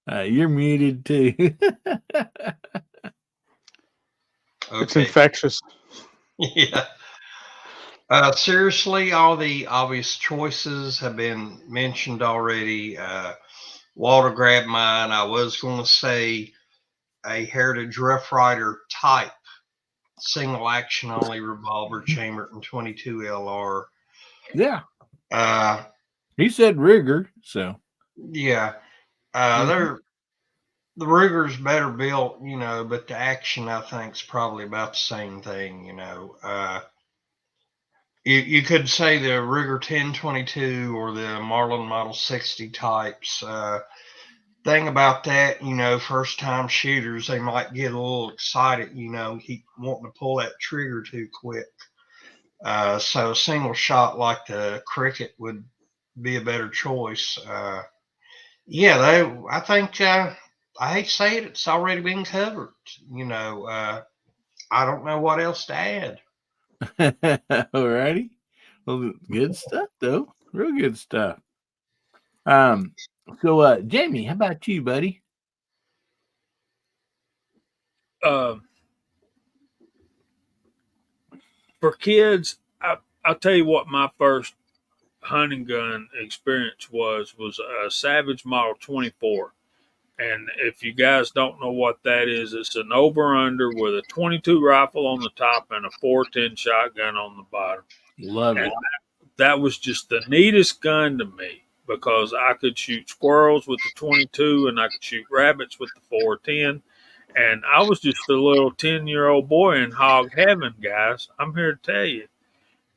You're muted too. It's Okay. infectious. Yeah. Seriously, all the obvious choices have been mentioned already. Walter grabbed mine. I was going to say a Heritage Rough Rider type single action only revolver chambered in 22 LR. Yeah, Uh, he said rigor. So yeah, Mhm. they're the Ruger's better built, but the action I think is probably about the same thing. You could say the Ruger 1022 or the Marlin Model 60 types. Thing about that, first time shooters, they might get a little excited, keep wanting to pull that trigger too quick. So a single shot like the Cricket would be a better choice. I think, I hate to say it, it's already been covered. I don't know what else to add. Alrighty. Well, good stuff though. Real good stuff. So, Jamie, how about you, buddy? For kids, I'll tell you what my first hunting gun experience was a Savage Model 24. And if you guys don't know what that is, it's an over under with a 22 rifle on the top and a 410 shotgun on the bottom. Love And it. that was just the neatest gun to me because I could shoot squirrels with the 22 and I could shoot rabbits with the 410. And I was just a little 10-year-old boy in hog heaven, guys. I'm here to tell you.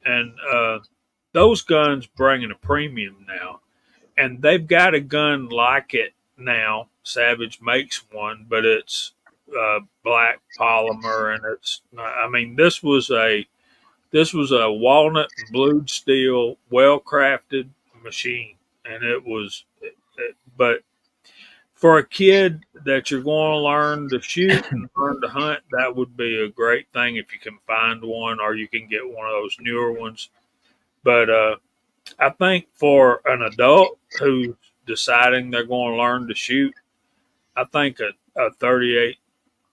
And those guns bringing a premium now. and they've got a gun like it now. Savage makes one, but it's black polymer, and it's. I mean, this was a walnut and blued steel, well crafted machine, and it was. But for a kid that you're going to learn to shoot and learn to hunt, that would be a great thing if you can find one, or you can get one of those newer ones. But I think for an adult who's deciding they're going to learn to shoot, I think a 38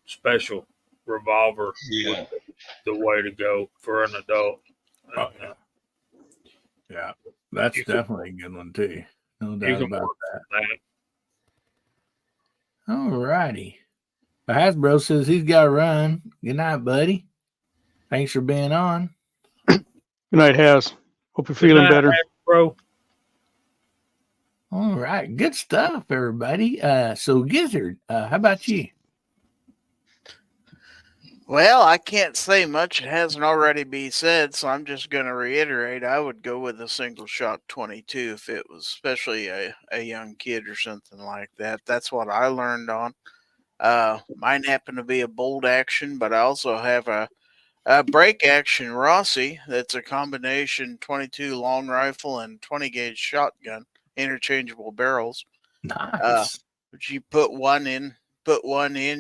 special revolver Yeah. would be the way to go for an adult. Oh, yeah. Yeah, that's definitely a good one too. No doubt about that. All righty. Hasbro says he's got to run. Good night, buddy. Thanks for being on. Good night, Has. Hope you're feeling better, bro. All right, good stuff, everybody. So Gizzard, how about you? Well, I can't say much. It hasn't already been said, so I'm just going to reiterate. I would go with a single shot 22 if it was especially a young kid or something like that. That's what I learned on. Mine happened to be a bolt action, but I also have a break action Rossi that's a combination 22 long rifle and 20 gauge shotgun, interchangeable barrels. Nice. But you put one in,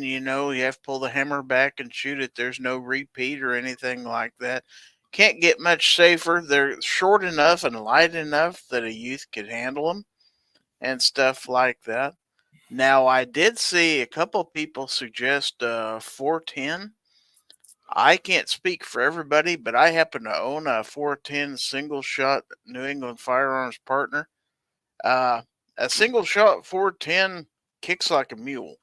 you know, you have to pull the hammer back and shoot it. There's no repeat or anything like that. Can't get much safer. They're short enough and light enough that a youth could handle them and stuff like that. Now, I did see a couple people suggest 410. I can't speak for everybody, but I happen to own a 410 single shot New England Firearms partner. A single shot 410 kicks like a mule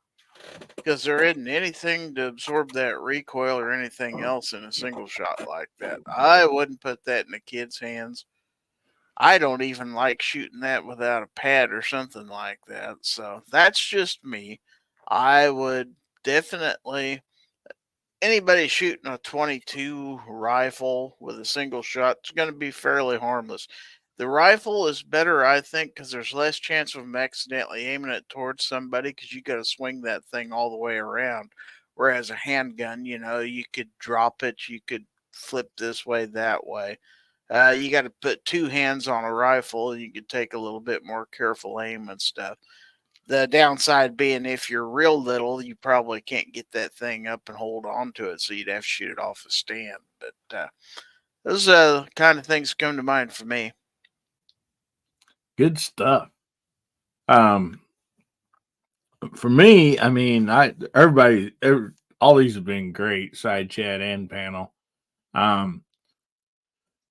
because there isn't anything to absorb that recoil or anything else in a single shot like that. I wouldn't put that in a kid's hands. I don't even like shooting that without a pad or something like that. So that's just me. I would definitely, anybody shooting a 22 rifle with a single shot is going to be fairly harmless. The rifle is better, I think, because there's less chance of them accidentally aiming it towards somebody because you got to swing that thing all the way around. Whereas a handgun, you know, you could drop it, you could flip this way, that way. You got to put two hands on a rifle. You could take a little bit more careful aim and stuff. The downside being if you're real little, you probably can't get that thing up and hold on to it, so you'd have to shoot it off a stand. But those are the kind of things that come to mind for me. Good stuff. For me, I mean, all these have been great, side chat and panel. The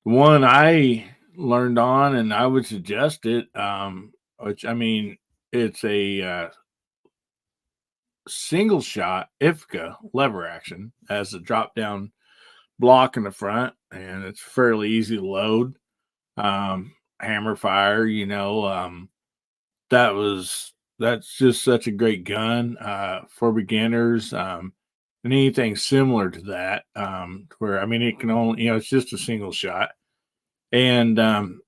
one I learned on, and I would suggest it, which, I mean, it's a single shot IFCA lever action, has a drop down block in the front, and it's fairly easy to load. Hammer fire, you know, that's just such a great gun for beginners. And anything similar to that, where, I mean, it can only, you know, it's just a single shot. And other,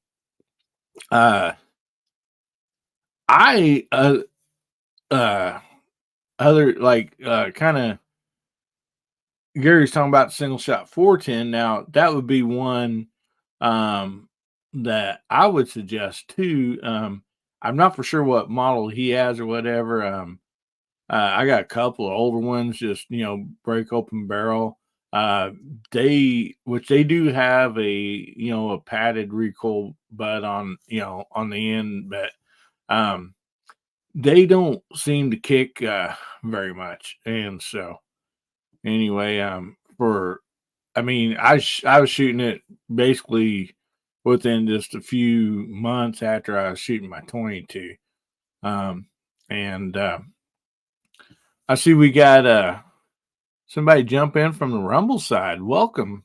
like, kind of, Gary's talking about single shot 410. Now that would be one that I would suggest too. I'm not for sure what model he has or whatever. I got a couple of older ones, just, you know, break open barrel. Which they do have a, you know, a padded recoil butt on, you know, on the end, but they don't seem to kick very much. And so anyway, I mean, I was shooting it basically within just a few months after I was shooting my 22. And I see we got somebody jump in from the Rumble side. Welcome.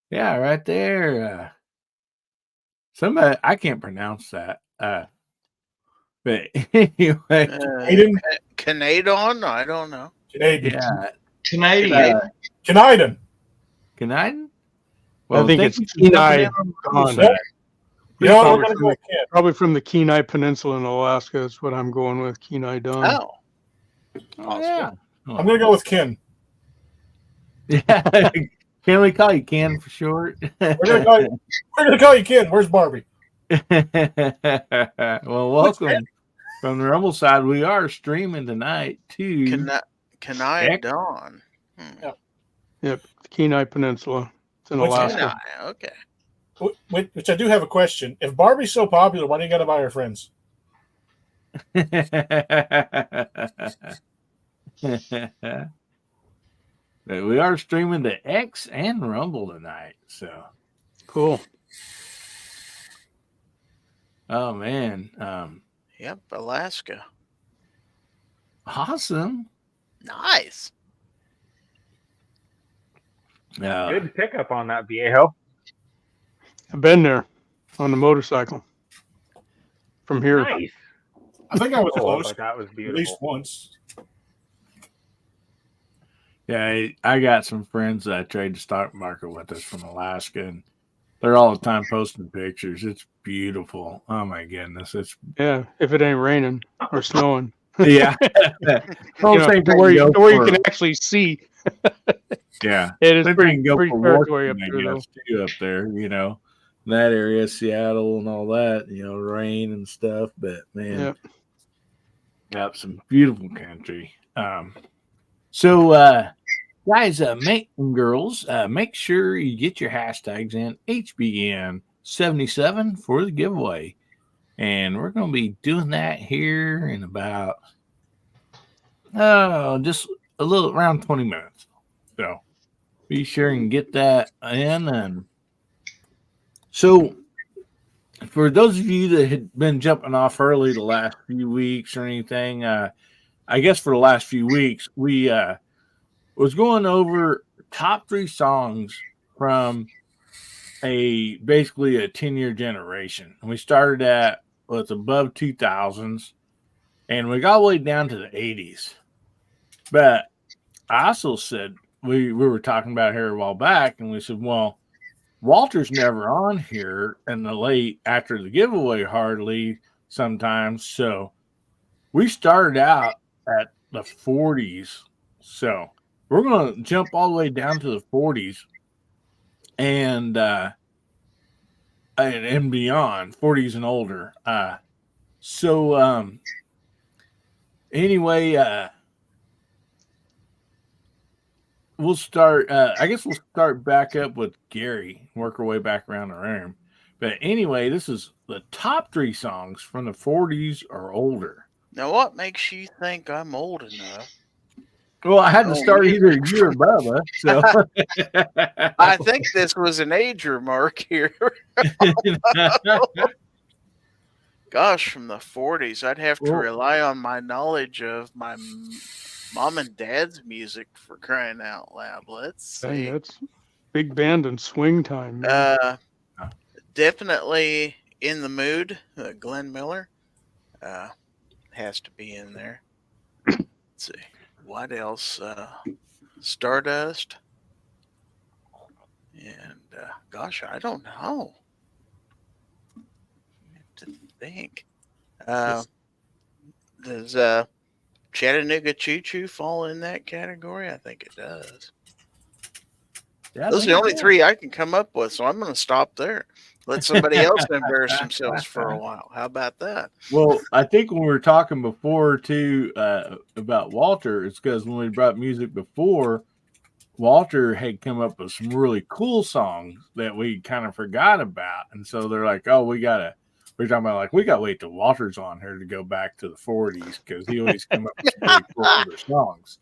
Yeah, right there. Somebody, I can't pronounce that. But anyway. Canadon? I don't know. Canadian. Yeah. Canadian. Canadian. Canadian? Well, I think it's Kenai. You know what? We're going to go with Ken. Probably from the Kenai Peninsula in Alaska. That's what I'm going with. Kenai Don. Oh, Oh, yeah. I'm going to go with Ken. Yeah. Can we call you Ken for short? We're going to call you Ken. Where's Barbie? Well, welcome from the Rumble side. We are streaming tonight too. Kenai Dawn. Yep, Kenai Peninsula. It's in Alaska. Kenai, okay. Which I do have a question. If Barbie's so popular, why do you got to buy her friends? But we are streaming to X and Rumble tonight. So cool. Oh man. Yep, Alaska. Awesome. Nice. Good pickup on that, Viejo. I've been there on the motorcycle from here. Nice. I think I was close. But that was beautiful. At least once. Yeah, I got some friends that I trade the stock market with us from Alaska, and they're all the time posting pictures. It's beautiful. Oh my goodness. Yeah, if it ain't raining or snowing. Yeah. Where you can actually see. Yeah. It is they pretty territory up there, up there, that area, Seattle and all that, rain and stuff. But man, got some beautiful country. So guys, and girls, make sure you get your hashtags in HBN77 for the giveaway. And we're going to be doing that here in about just a little around 20 minutes. So be sure and get that in. And so for those of you that had been jumping off early the last few weeks or anything, I guess for the last few weeks, we was going over top 3 songs from basically a 10-year generation. And we started at above 2000s, and we got all the way down to the 80s. But I also said, we were talking about here a while back, and we said, well, Walter's never on here in the late after the giveaway hardly sometimes. So we started out at the 40s. So we're going to jump all the way down to the 40s and beyond, 40s and older. Anyway, we'll start. I guess we'll start back up with Gary, work our way back around the room. But anyway, this is the top 3 songs from the 40s or older. Now, what makes you think I'm old enough? Well, I had to start either you or Bubba. So I think this was an age remark here. Gosh, from the 40s, I'd have to rely on my knowledge of my mom and dad's music for crying out loud. Let's see. That's big band and swing time. Definitely In the Mood, Glenn Miller. Has to be in there. Let's see. What else? Stardust. And gosh, I don't know. I have to think. Does Chattanooga Choo Choo fall in that category? I think it does. Yeah, those are the only 3 I can come up with, so I'm going to stop there. Let somebody else embarrass themselves for a while. How about that? Well, I think when we were talking before, too, about Walter, it's because when we brought music before, Walter had come up with some really cool songs that we kind of forgot about. And so they're like, oh, we're talking about we got to wait till Walter's on here to go back to the 40s because he always come up with some really cool older songs.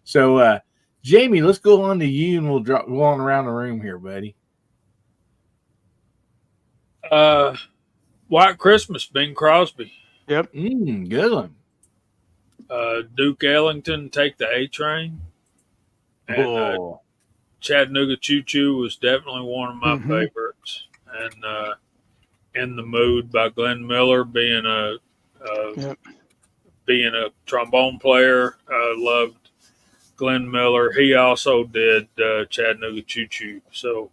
So, Jamie, let's go on to you and we'll go on around the room here, buddy. White Christmas, Bing Crosby. Yep. Good one. Duke Ellington, Take the A Train. And Chattanooga Choo Choo was definitely one of my favorites. And In the Mood by Glenn Miller, being a trombone player, loved Glenn Miller. He also did Chattanooga Choo Choo. So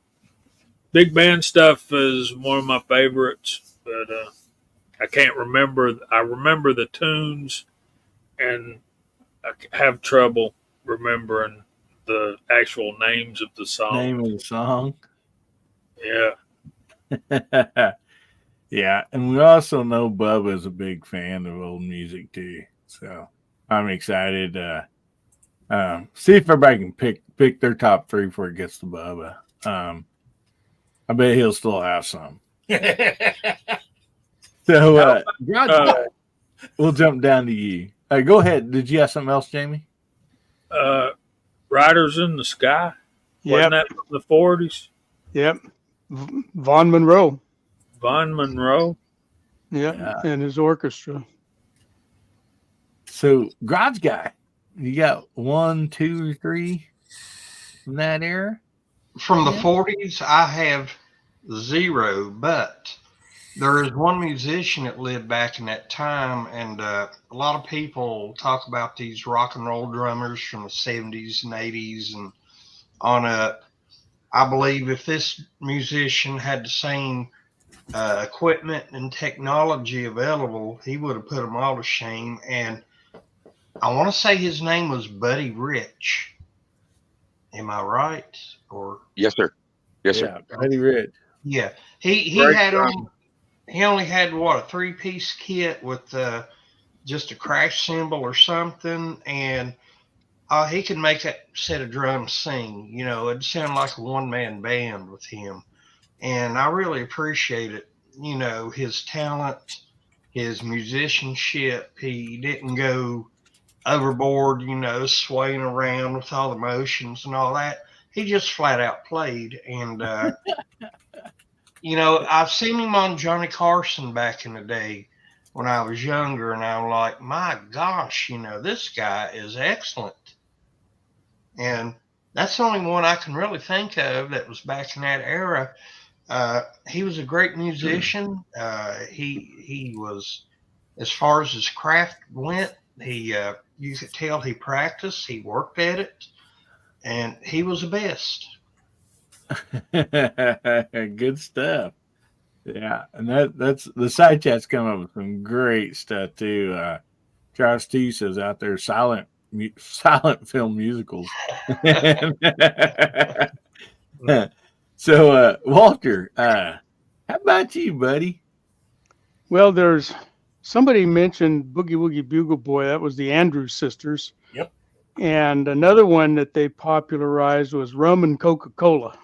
Big band stuff is one of my favorites, but I can't remember. I remember the tunes, and I have trouble remembering the actual names of the song. Name of the song. Yeah. Yeah, and we also know Bubba's a big fan of old music too. So I'm excited. See if everybody can pick their top 3 before it gets to Bubba. I bet he'll still have some. So, we'll jump down to you. Go ahead. Did you have something else, Jamie? Riders in the Sky. Wasn't that from the 40s? Yep. Vaughn Monroe. Vaughn Monroe. Yep. Yeah. And his orchestra. So, Garage Guy, you got 1, 2, or 3 from that era? From the 40s, I have 0, but there is one musician that lived back in that time, and a lot of people talk about these rock and roll drummers from the 70s and 80s and on up. I believe if this musician had the same equipment and technology available, he would have put them all to shame. And I want to say his name was Buddy Rich. Am I right? Or yes, sir. Yes, sir. Buddy Rich. Yeah, he only had what, a 3-piece kit with just a crash cymbal or something, and he could make that set of drums sing. You know, it'd sound like a one-man band with him, and I really appreciate it. You know, his talent, his musicianship. He didn't go overboard, you know, swaying around with all the motions and all that. He just flat out played. And, you know, I've seen him on Johnny Carson back in the day when I was younger, and I'm like, my gosh, you know, this guy is excellent. And that's the only one I can really think of that was back in that era. He was a great musician. He was, as far as his craft went, you could tell he practiced, he worked at it, and he was the best. Good stuff. Yeah, and that's the side chat's come up with some great stuff too. Charles T says out there silent film musicals. So Walter, how about you, buddy? Well, there's somebody mentioned Boogie Woogie Bugle Boy. That was the Andrews Sisters. Yep. And another one that they popularized was Rum and Coca-Cola.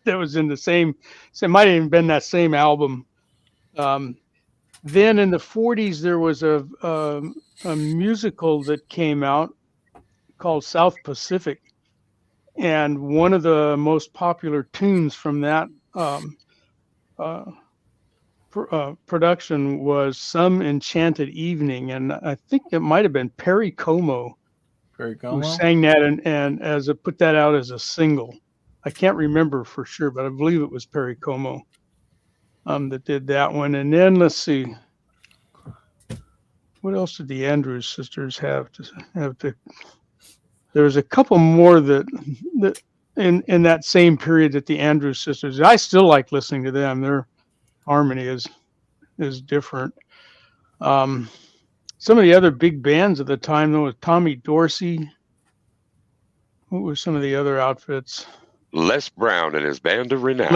That was in the same, so it might have even been that same album. Then in the 40s, there was a musical that came out called South Pacific. And one of the most popular tunes from that production was Some Enchanted Evening. And I think it might have been Perry Como who sang that and put that out as a single. I can't remember for sure, but I believe it was Perry Como that did that one. And then let's see, what else did the Andrews Sisters have to? There was a couple more that in that same period that the Andrews Sisters. I still like listening to them. Their harmony is different. Some of the other big bands at the time, though, was Tommy Dorsey. What were some of the other outfits? Les Brown and his band of renown.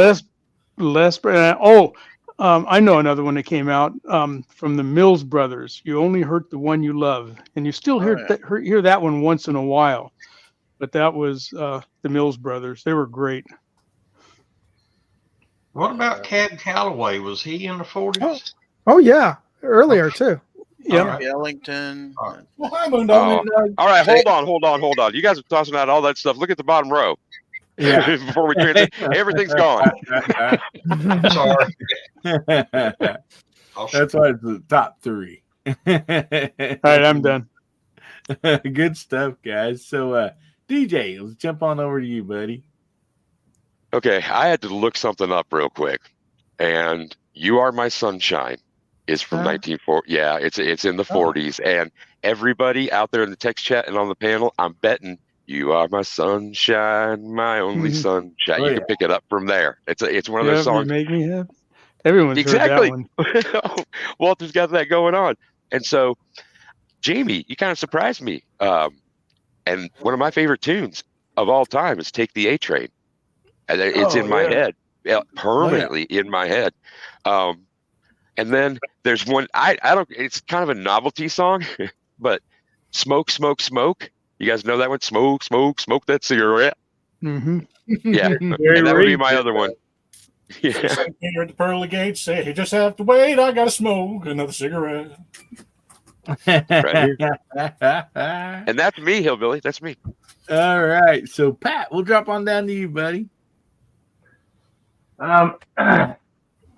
Les Brown. Oh, I know another one that came out from the Mills Brothers. You Only Hurt the One You Love, and you still hear that one once in a while. But that was the Mills Brothers. They were great. What about Cab Calloway? Was he in the 40s? Oh yeah, earlier too. Yeah, right. Ellington. Well, hi, Moondog. All right, hold on. You guys are tossing out all that stuff. Look at the bottom row. Yeah. Before we transition, everything's gone. Sorry. That's why it's the top 3. All right, I'm done. Good stuff, guys. So, DJ, let's jump on over to you, buddy. Okay, I had to look something up real quick, and "You Are My Sunshine" is from 1940. Yeah, it's in the 40s, and everybody out there in the text chat and on the panel, I'm betting You are my sunshine, my only sunshine. Oh, You yeah. can pick it up from there. It's one of Yeah, those you songs. make me happy. Everyone's Exactly. heard that one. Walter's got that going on. And so, Jamie, you kind of surprised me. And one of my favorite tunes of all time is Take the A Train. And it's in my head, permanently in my head. And then there's one, I don't, it's kind of a novelty song, but Smoke, Smoke, Smoke. You guys know that one? Smoke, Smoke, Smoke that cigarette. Mm-hmm. Yeah. Gary And that would be Reed my did other one. Yeah. Sitting here at the pearly gates, say, "You just have to wait. I gotta smoke another cigarette." Right here. And that's me, Hillbilly. That's me. All right. So, Pat, we'll drop on down to you, buddy.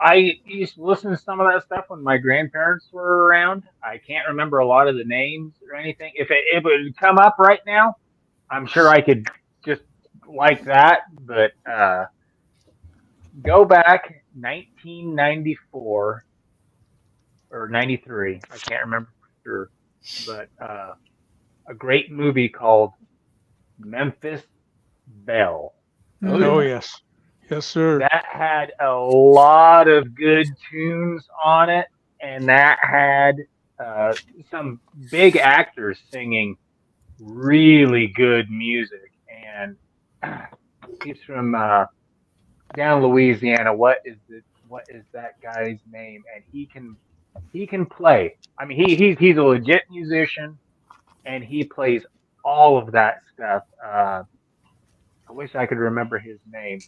I used to listen to some of that stuff when my grandparents were around. I can't remember a lot of the names or anything. If it would come up right now, I'm sure I could just like that. But go back 1994 or 93. I can't remember for sure. But a great movie called Memphis Belle. Oh, yes. Yes, sir. That had a lot of good tunes on it, and that had some big actors singing really good music. And he's from down Louisiana. What is that guy's name? And he can play. I mean, he's a legit musician, and he plays all of that stuff. I wish I could remember his name.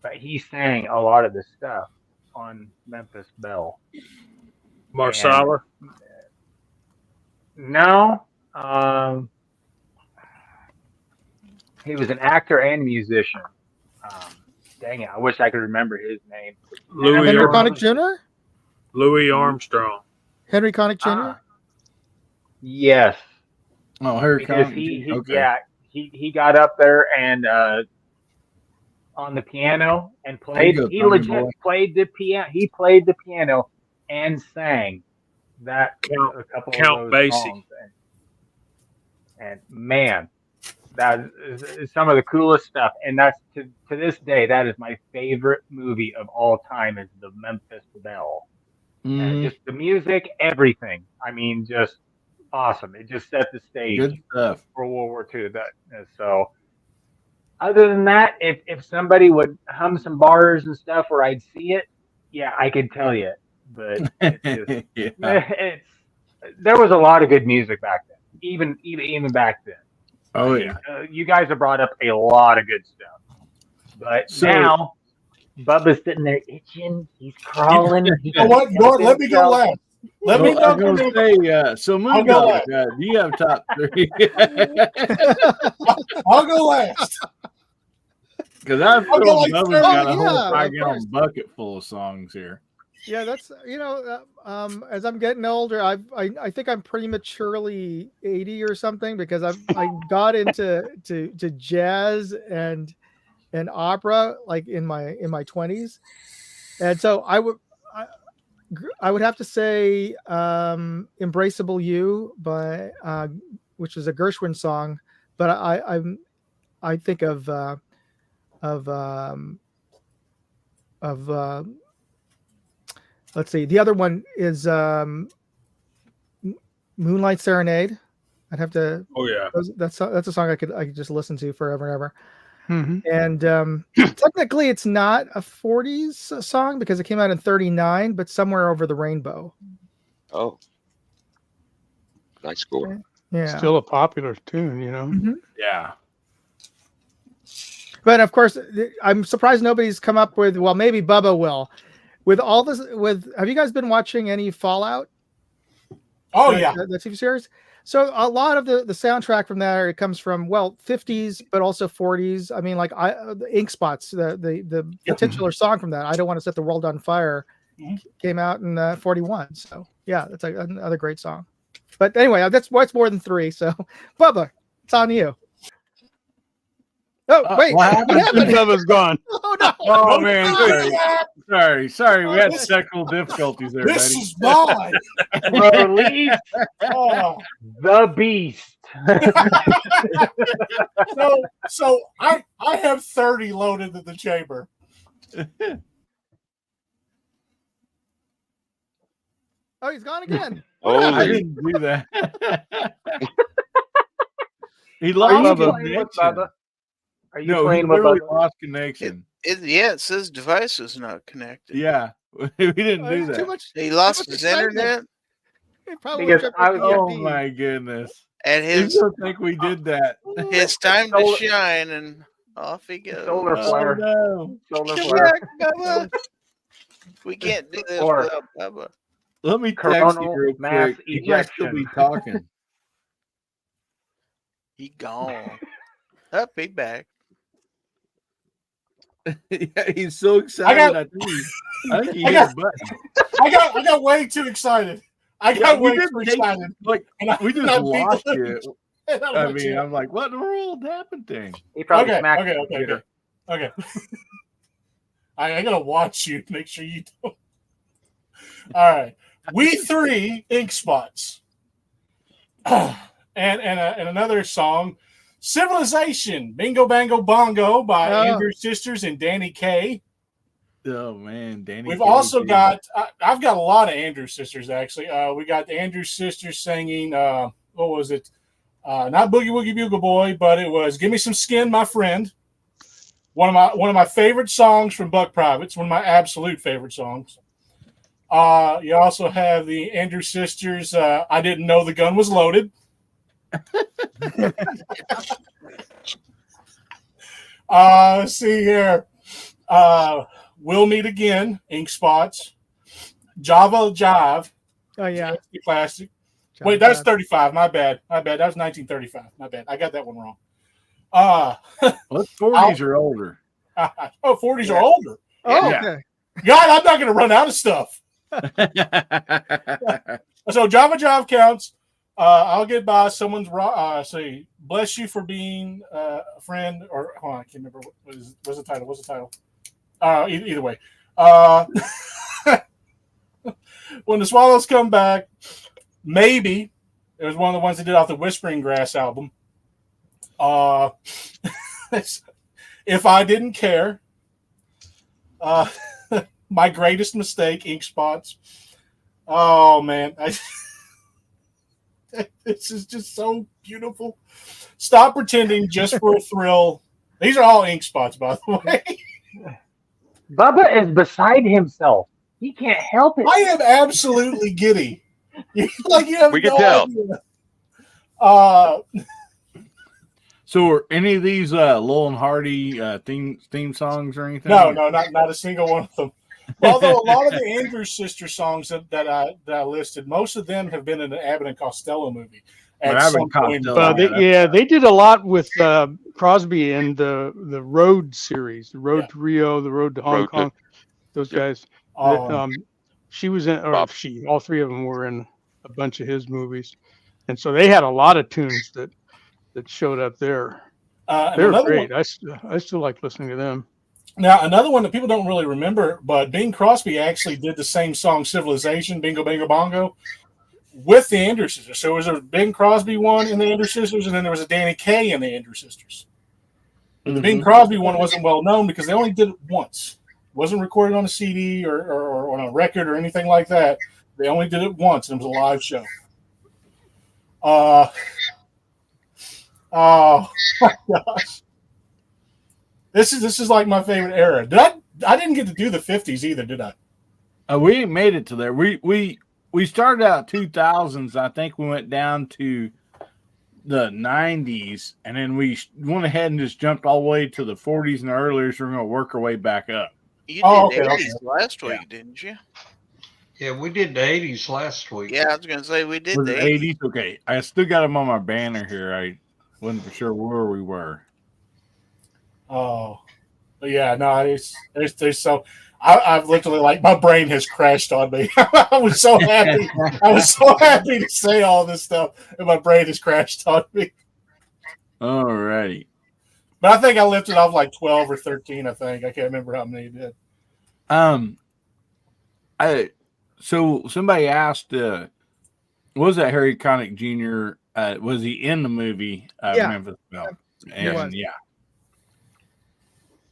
But he sang a lot of the stuff on Memphis Belle. Marsala? No. He was an actor and musician. Dang it, I wish I could remember his name. Louis Henry Armstrong. Connick Jr.? Louis Armstrong. Henry Connick Jr.? Yes. Oh, Harry Because Connick. he got up there and on the piano and played. He legit played the piano. He played the piano and sang that a couple of those songs. And man, that is some of the coolest stuff. And that's to this day, that is my favorite movie of all time. Is the Memphis Belle. Just the music, everything. I mean, just awesome. It just set the stage Good stuff for World War II. So. Other than that, if somebody would hum some bars and stuff where I'd see it, yeah, I could tell you. But it's just, there was a lot of good music back then, even back then. Oh, I mean, you guys have brought up a lot of good stuff. But now, Bubba's sitting there itching. He's crawling. You know what? Let me go last. Let me go. So, Moondog, do you have top 3? I'll go last. Because I've got a whole 5-gallon bucket full of songs here. Yeah, that's as I'm getting older, I think I'm prematurely 80 or something because I got into to jazz and opera like in my 20s, and so I would have to say "Embraceable You" by which is a Gershwin song, but I think of let's see. The other one is Moonlight Serenade. I'd have to. Oh yeah, that's a song I could just listen to forever and ever. Mm-hmm. And technically, it's not a 40s song because it came out in 39, but Somewhere Over the Rainbow. Oh, nice score. Yeah, still a popular tune, you know. Mm-hmm. Yeah. But of course, I'm surprised nobody's come up with. Well, maybe Bubba will. With all this, have you guys been watching any Fallout? Oh yeah, the TV series. So a lot of the soundtrack from that it comes from 50s, but also 40s. I mean, like the Ink Spots, the titular song from that. I Don't Want to Set the World on Fire came out in 41. So yeah, that's another great song. But anyway, that's what's more than 3. So Bubba, it's on you. Oh, wait. What happened? Bubba's gone. Oh, no. Oh Don't man, do sorry. that. Sorry. We had technical difficulties there, This buddy. is mine. Release Oh. the beast. So I have 30 loaded in the chamber. Oh, he's gone again. I Holy. didn't do that. He Are lost you Bubba. playing with connection. Bubba? Are you No, he playing with literally Bubba? lost connection. Yeah, it says device is not connected. Yeah, we didn't do Too that. much. He lost much his excitement. internet, He probably Because tripped I with was- Oh DMD. my goodness! and You his don't think we did that? his time to Solar- shine, and off he goes. Solar Oh flare. no! Solar Come flare. back, Bubba. We can't do this Or- without Bubba. Let me text you Coronal real mass quick. You guys still be ejection. talking. He gone. Up, he back. Yeah, he's so excited. I think he I hit got- a button. I got way too excited. I Yeah, got we way didn't too take- excited. Like And I we just I beat lost the you. living- I mean, I'm like, what in the world happened to him? He probably Okay, smacked okay, the okay, computer. okay. I gotta watch you to make sure you don't. All right, we three ink spots, and another song, "Civilization," "Bingo Bango Bongo" by Oh. Andrew Sisters and Danny Kaye. Oh man, Danny. We've Kaye, also dude. got. I've got a lot of Andrew Sisters actually. We got the Andrew Sisters singing. What was it? Not Boogie Woogie Bugle Boy, but it was "Give Me Some Skin, My Friend." One of my favorite songs from Buck Privates. One of my absolute favorite songs. You also have the Andrew Sisters. I didn't know the gun was loaded. Let's see here. We'll Meet Again, Ink Spots. Java Jive, Oh yeah. classic. Wait, that's 35. My bad. That was 1935. My bad. I got that one wrong. Well, 40s or older. 40s are older. Oh, Yeah. okay. God, I'm not going to run out of stuff. So Java Jive counts. I'll get by. Someone's say, "Bless you for being a friend," or hold on, I can't remember what's the title. What's the title? Either way. When the Swallows Come Back, maybe it was one of the ones they did off the Whispering Grass album. If I Didn't Care, My Greatest Mistake, Ink Spots. Oh man, this is just so beautiful. Stop Pretending, Just for a Thrill. These are all ink spots, by the way. Bubba is beside himself. He can't help it. I am absolutely giddy. Like you have We can no tell. idea. So, are any of these Lowell and Hardy theme songs or anything? No, not a single one of them. Although a lot of the Andrews Sister songs that I listed, most of them have been in an Abbott and Costello movie. Well, At Abbott some and point. Costello. They did a lot with Crosby and the Road series, the Road to Rio, the Road to Hong Road to- Kong. Those guys. Oh, She was in, or Bob. all three of them were in a bunch of his movies, and so they had a lot of tunes that showed up there. and They're another great. one- I still like listening to them. Now, another one that people don't really remember, but Bing Crosby actually did the same song, Civilization, Bingo Bingo Bongo, with the Andrews Sisters. So there was a Bing Crosby one in the Andrews Sisters, and then there was a Danny Kaye in the Andrews Sisters. But the Bing Crosby one wasn't well known because they only did it once. It wasn't recorded on a CD or on a record or anything like that. They only did it once, and it was a live show. Oh my gosh. This is like my favorite era. I didn't get to do the 50s either, did I? We ain't made it to there. We started out 2000s. I think we went down to the 90s, and then we went ahead and just jumped all the way to the 40s and the earlier. So we're going to work our way back up. You Oh, did okay, 80s last week, didn't you? Yeah, we did the 80s last week. Yeah, I was going to say we did Was the it 80s? Okay, I still got them on my banner here. I wasn't for sure where we were. Oh, but yeah, no, there's so I've literally like my brain has crashed on me. I was so happy. I was so happy to say all this stuff, and my brain has crashed on me. All righty. But I think I lifted off like 12 or 13. I think I can't remember how many I did. So somebody asked, was that Harry Connick Jr.? Was he in the movie Yeah. Memphis Belle? He was. And yeah,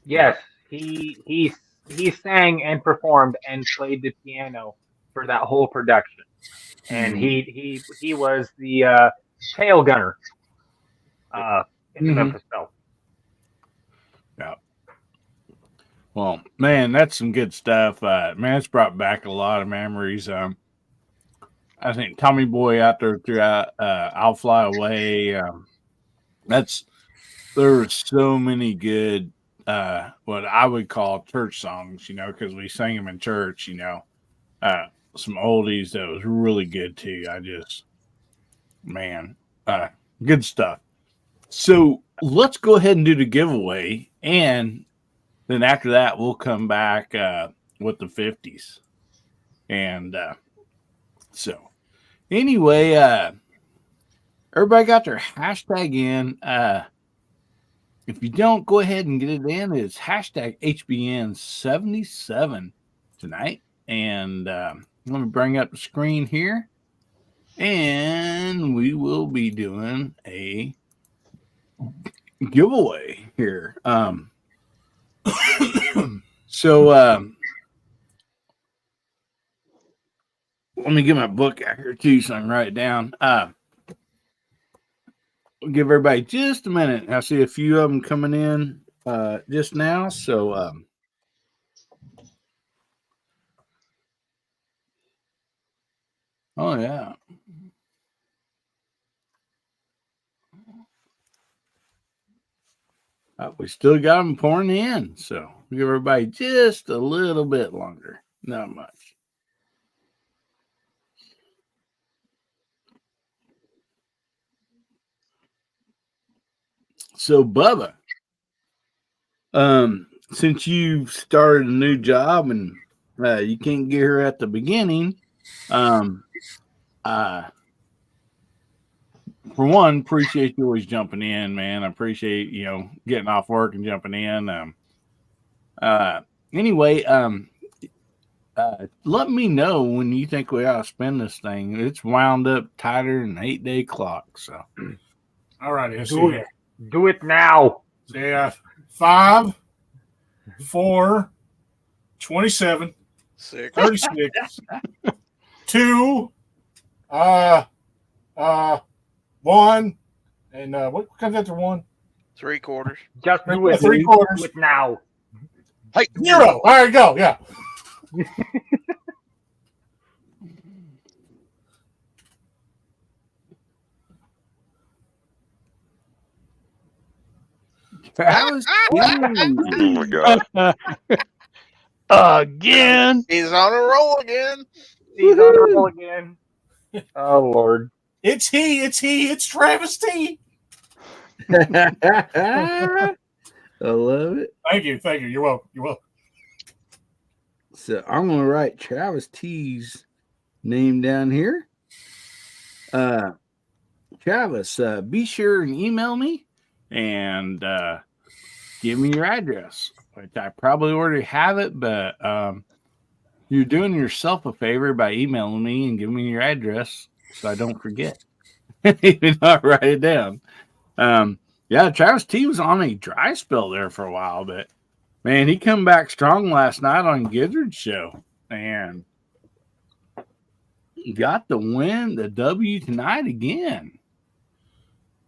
Yes, he sang and performed and played the piano for that whole production, and he was the tail gunner in the Memphis Belle. yeah. Well, man, that's some good stuff. Man, it's brought back a lot of memories. I think Tommy Boy out there throughout I'll Fly Away. There were so many good what I would call church songs, because we sang them in church, some oldies that was really good too. Good stuff. So let's go ahead and do the giveaway, and then after that we'll come back with the 50s. And so anyway, everybody got their hashtag in. If you don't, go ahead and get it in. It's hashtag HBN77 tonight. And let me bring up the screen here. And we will be doing a giveaway here. So let me get my book out here too so I can write it down. We'll give everybody just a minute. I see a few of them coming in just now. So oh yeah. We still got them pouring in. So we'll give everybody just a little bit longer. Not much. So Bubba, since you started a new job and you can't get here at the beginning, for one, appreciate you always jumping in, man. I appreciate getting off work and jumping in. Anyway, let me know when you think we ought to spend this thing. It's wound up tighter than an 8-day clock. So, All righty, let's Do see. it. Do it now. Yeah, 5, 4, 27, 6. 36, 2, 1, and what comes after 1? 3/4. Just do it. 3/4. Do it now. Hey, 0. All right, go. Yeah. oh my God. Again. He's on a roll again. He's on a roll again. Oh Lord. It's It's Travis T. I love it. Thank you. You're welcome. So I'm going to write Travis T's name down here. Travis, be sure and email me and give me your address. Which I probably already have it, but you're doing yourself a favor by emailing me and giving me your address so I don't forget. Even though I write it down. Yeah, Travis T was on a dry spell there for a while, but man, he come back strong last night on Gizzard's show and got the win, the W tonight again.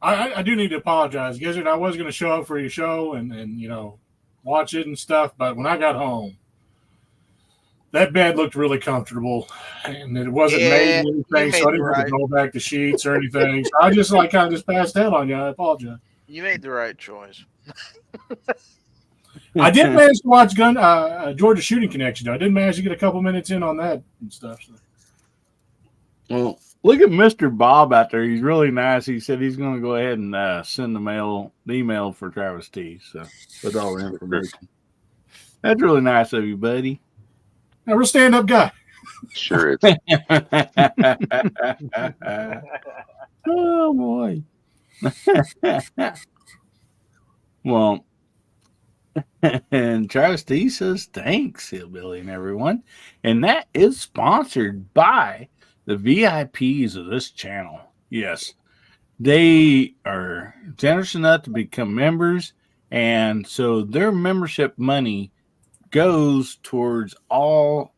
I do need to apologize, Gizzard. I was going to show up for your show and watch it and stuff, but when I got home, that bed looked really comfortable, and it wasn't made anything, so I didn't have to go back to sheets or anything. So I just kind of just passed out on you. I apologize. You made the right choice. I did manage to watch Georgia Shooting Connection, though. I did manage to get a couple minutes in on that and stuff. So. Well, look at Mr. Bob out there. He's really nice. He said he's going to go ahead and send the email for Travis T. So with all the information. That's really nice of you, buddy. Now, we're a stand-up guy. Sure is. Oh boy. Well, and Travis D says, thanks, Hillbilly and everyone. And that is sponsored by the VIPs of this channel. Yes, they are generous enough to become members. And so their membership money goes towards all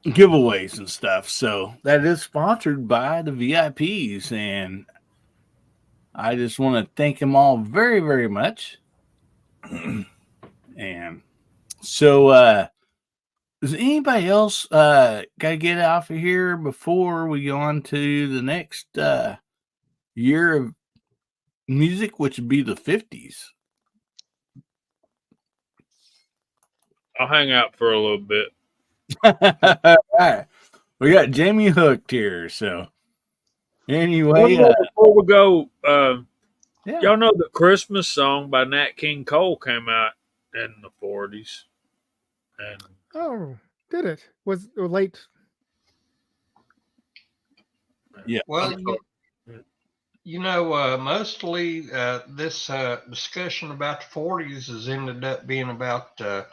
giveaways and stuff. So that is sponsored by the VIPs. And I just want to thank them all very, very much. And so, does anybody else got to get off of here before we go on to the next year of music, which would be the 50s? I'll hang out for a little bit. All right. We got Jamie hooked here. So, anyway, before we go, yeah. y'all know the Christmas song by Nat King Cole came out in the 40s. And Oh, did it? Was it late? Yeah. Well, mostly this discussion about the 40s has ended up being about the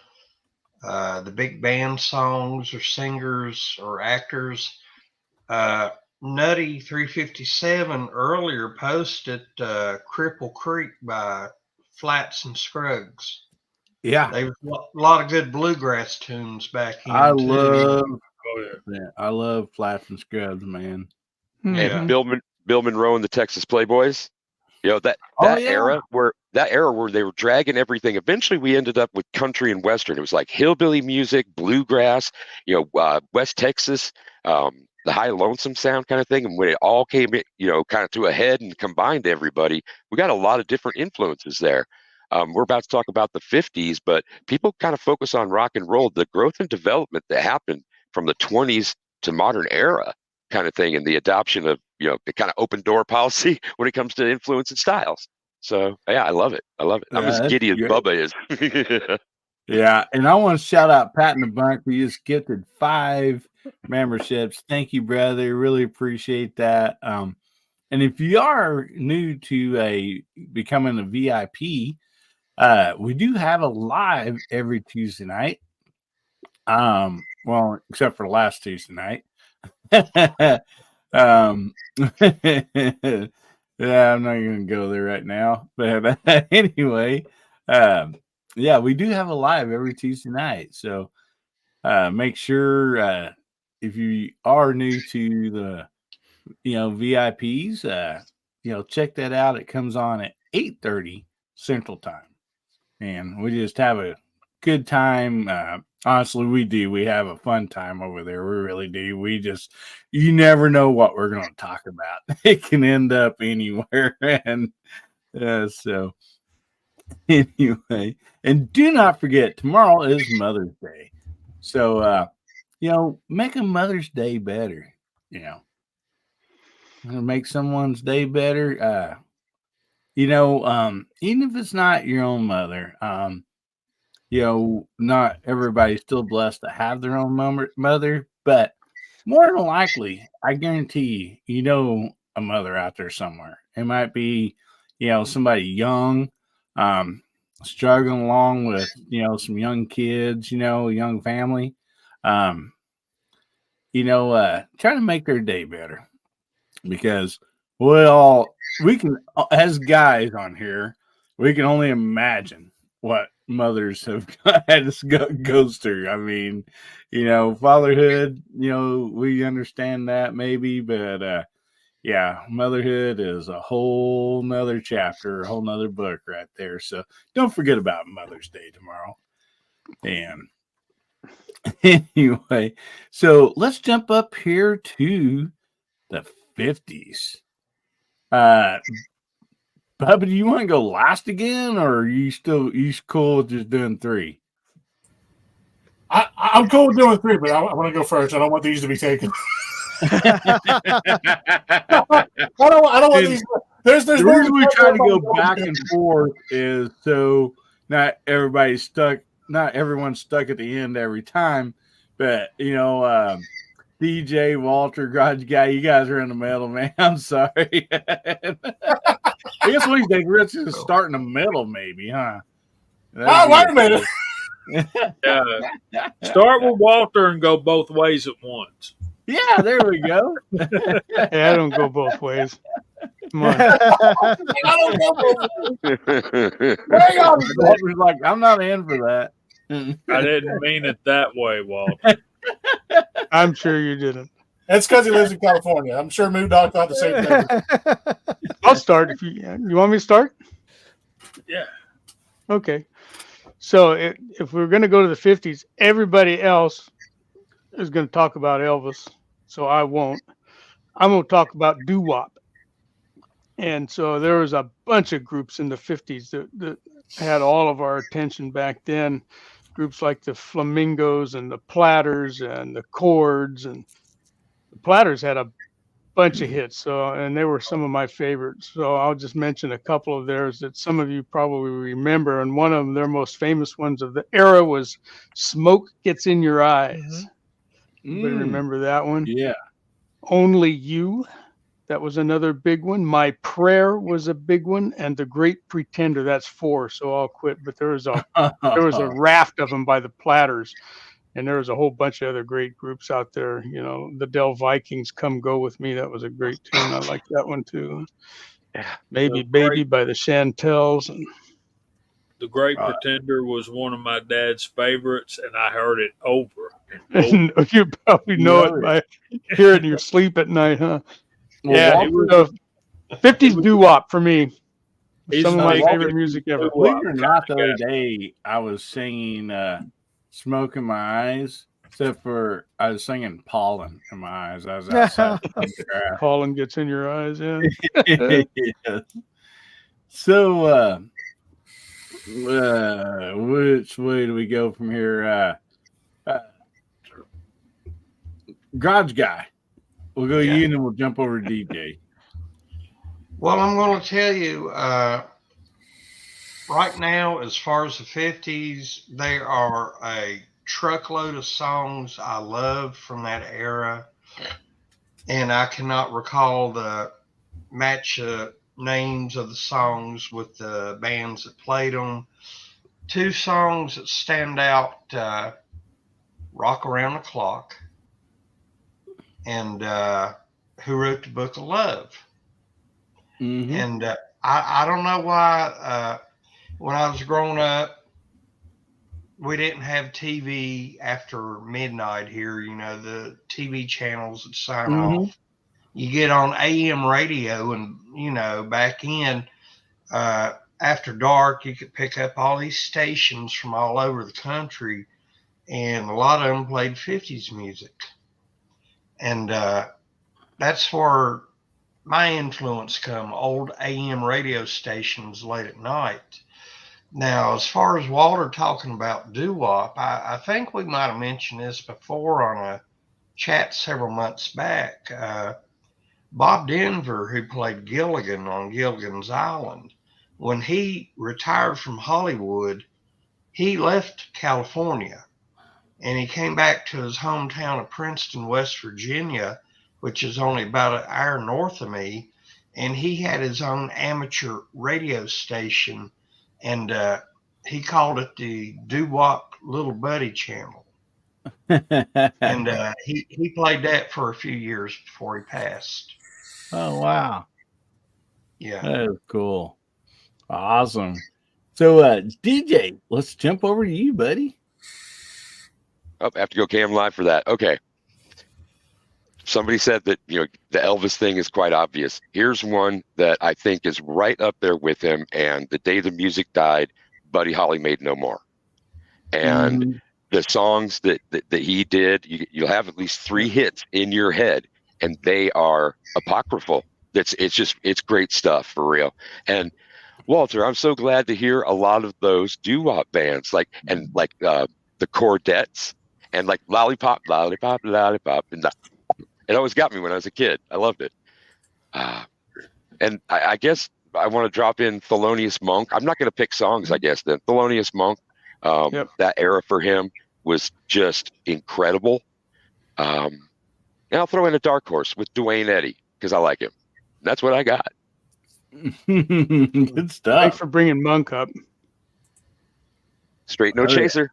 big band songs or singers or actors. Nutty 357 earlier posted Cripple Creek by Flats and Scruggs. Yeah. There was a lot of good bluegrass tunes back then. I love Flats and Scrubs, man. Yeah. And Bill Monroe and the Texas Playboys. That era where they were dragging everything. Eventually, we ended up with country and western. It was like hillbilly music, bluegrass, West Texas, the high lonesome sound kind of thing. And when it all came, kind of to a head and combined everybody, we got a lot of different influences there. We're about to talk about the 50s, but people kind of focus on rock and roll, the growth and development that happened from the 20s to modern era kind of thing, and the adoption of the kind of open door policy when it comes to influence and styles. So yeah, I love it. I'm as giddy as Bubba is. Yeah, and I want to shout out Pat in the Bunk. We just gifted 5 memberships. Thank you, brother. Really appreciate that. And if you are new to becoming a VIP, we do have a live every Tuesday night. Well, except for last Tuesday night. Yeah, I'm not gonna go there right now. But anyway, yeah, we do have a live every Tuesday night. So make sure if you are new to the VIPs, check that out. It comes on at 8:30 Central Time. And we just have a good time. Honestly, we do. We have a fun time over there. We really do. You never know what we're going to talk about. It can end up anywhere. And so, anyway, and do not forget, tomorrow is Mother's Day. So, make a Mother's Day better. Make someone's day better. Even if it's not your own mother, not everybody's still blessed to have their own mother, but more than likely, I guarantee a mother out there somewhere. It might be, somebody young, struggling along with, some young kids, a young family, trying to make their day better, because we can, as guys on here, we can only imagine what mothers have had to goes through. I mean, fatherhood, we understand that maybe, but yeah, motherhood is a whole nother chapter, a whole nother book right there. So don't forget about Mother's Day tomorrow. And anyway, so let's jump up here to the 50s. Bubba, do you want to go last again, or are you cool with just doing 3? I'm cool with doing 3, but I want to go first. I don't want these to be taken. I don't want these. There's the reason we try to go back and forth is so not everybody's stuck. Not everyone's stuck at the end every time, but DJ, Walter, Garage Guy, you guys are in the middle, man. I'm sorry. I guess one of these days we're just start in the middle, maybe, huh? Oh, wait a minute. Start with Walter and go both ways at once. Yeah, there we go. Hey, I don't go both ways. Come on. I don't know. Hang on. Walter's like, I'm not in for that. I didn't mean it that way, Walter. I'm sure you didn't. That's because he lives in California. I'm sure Moon Dog thought the same thing. I'll start if you want me to start. Yeah. Okay. So if we're going to go to the 50s, everybody else is going to talk about Elvis, so I won't. I'm going to talk about doo-wop. And so there was a bunch of groups in the 50s that had all of our attention back then. Groups like the Flamingos and the Platters and the Chords, and the Platters had a bunch of hits. So, and they were some of my favorites. So I'll just mention a couple of theirs that some of you probably remember. And one of them, their most famous ones of the era, was "Smoke Gets in Your Eyes." Anybody remember that one? Yeah. "Only You." That was another big one. "My Prayer" was a big one, and "The Great Pretender." That's 4, so I'll quit. But there was a raft of them by the Platters, and there was a whole bunch of other great groups out there. You know, the Del Vikings, "Come Go With Me." That was a great tune. I like that one too. Maybe "Baby" by the Chantels. And The Great Pretender was one of my dad's favorites, and I heard it over. and you probably know it by hearing it in your sleep at night, huh? Well, Yeah, it was 50s doo-wop for me. He's Some of my making favorite music ever. Believe it or not, the other day I was singing "Smoke in My Eyes," except for I was singing "Pollen in My Eyes." I was outside. Pollen gets in your eyes, yeah. Yeah. So, which way do we go from here? Garage Guy. We'll go you, and then we'll jump over to DJ. Well, I'm going to tell you, right now, as far as the 50s, there are a truckload of songs I love from that era, and I cannot recall the match names of the songs with the bands that played them. 2 songs that stand out, "Rock Around the Clock" and "Who Wrote the Book of Love." Mm-hmm. And I don't know why, when I was growing up, we didn't have TV after midnight here. You know, the TV channels would sign off. You get on AM radio, and, you know, back in, after dark, you could pick up all these stations from all over the country, and a lot of them played 50s music. And that's where my influence come, old AM radio stations late at night. Now, as far as Walter talking about doo-wop, I think we might have mentioned this before on a chat several months back. Bob Denver, who played Gilligan on Gilligan's Island, when he retired from Hollywood, he left California and he came back to his hometown of Princeton, West Virginia, which is only about an hour north of me. And he had his own amateur radio station, and he called it the Doo-Wop Little Buddy Channel. And he played that for a few years before he passed. Oh, wow. Yeah. That is cool. Awesome. So, DJ, let's jump over to you, buddy. Oh, I have to go cam live for that. Okay. Somebody said that, you know, the Elvis thing is quite obvious. Here's one that I think is right up there with him. And the day the music died, Buddy Holly made no more. And the songs that he did, you'll have at least 3 hits in your head, and they are apocryphal. It's great stuff for real. And Walter, I'm so glad to hear a lot of those doo-wop bands, like the Chordettes and like Lollipop, Lollipop, Lollipop, and it always got me when I was a kid. I loved it. And I guess I want to drop in Thelonious Monk. I'm not going to pick songs, I guess, then. Thelonious Monk, that era for him was just incredible. And I'll throw in a dark horse with Duane Eddy because I like him. That's what I got. Good stuff. Thanks for bringing Monk up. Straight no Oh, yeah. chaser.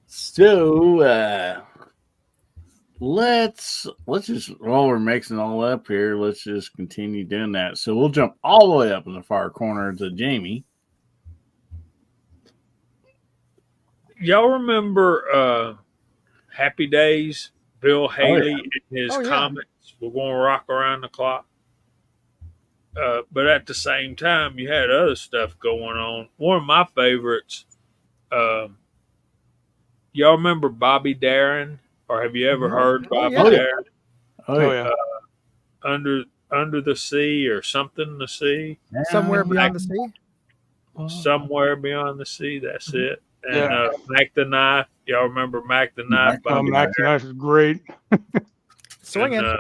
So let's just, while we're mixing all up here, let's just continue doing that. So we'll jump all the way up in the far corner to Jamie. Y'all remember Happy Days? Bill Haley and his comments, we're going to rock around the clock. But at the same time, you had other stuff going on. One of my favorites, y'all remember Bobby Darin? Or have you ever heard Bobby Darin? Oh, yeah. Under the Sea or something in the sea? Somewhere Beyond the Sea? Somewhere Beyond the Sea, that's it. And Mac the Knife. Y'all remember Mac the Knife? Mac the Knife is great. Swinging.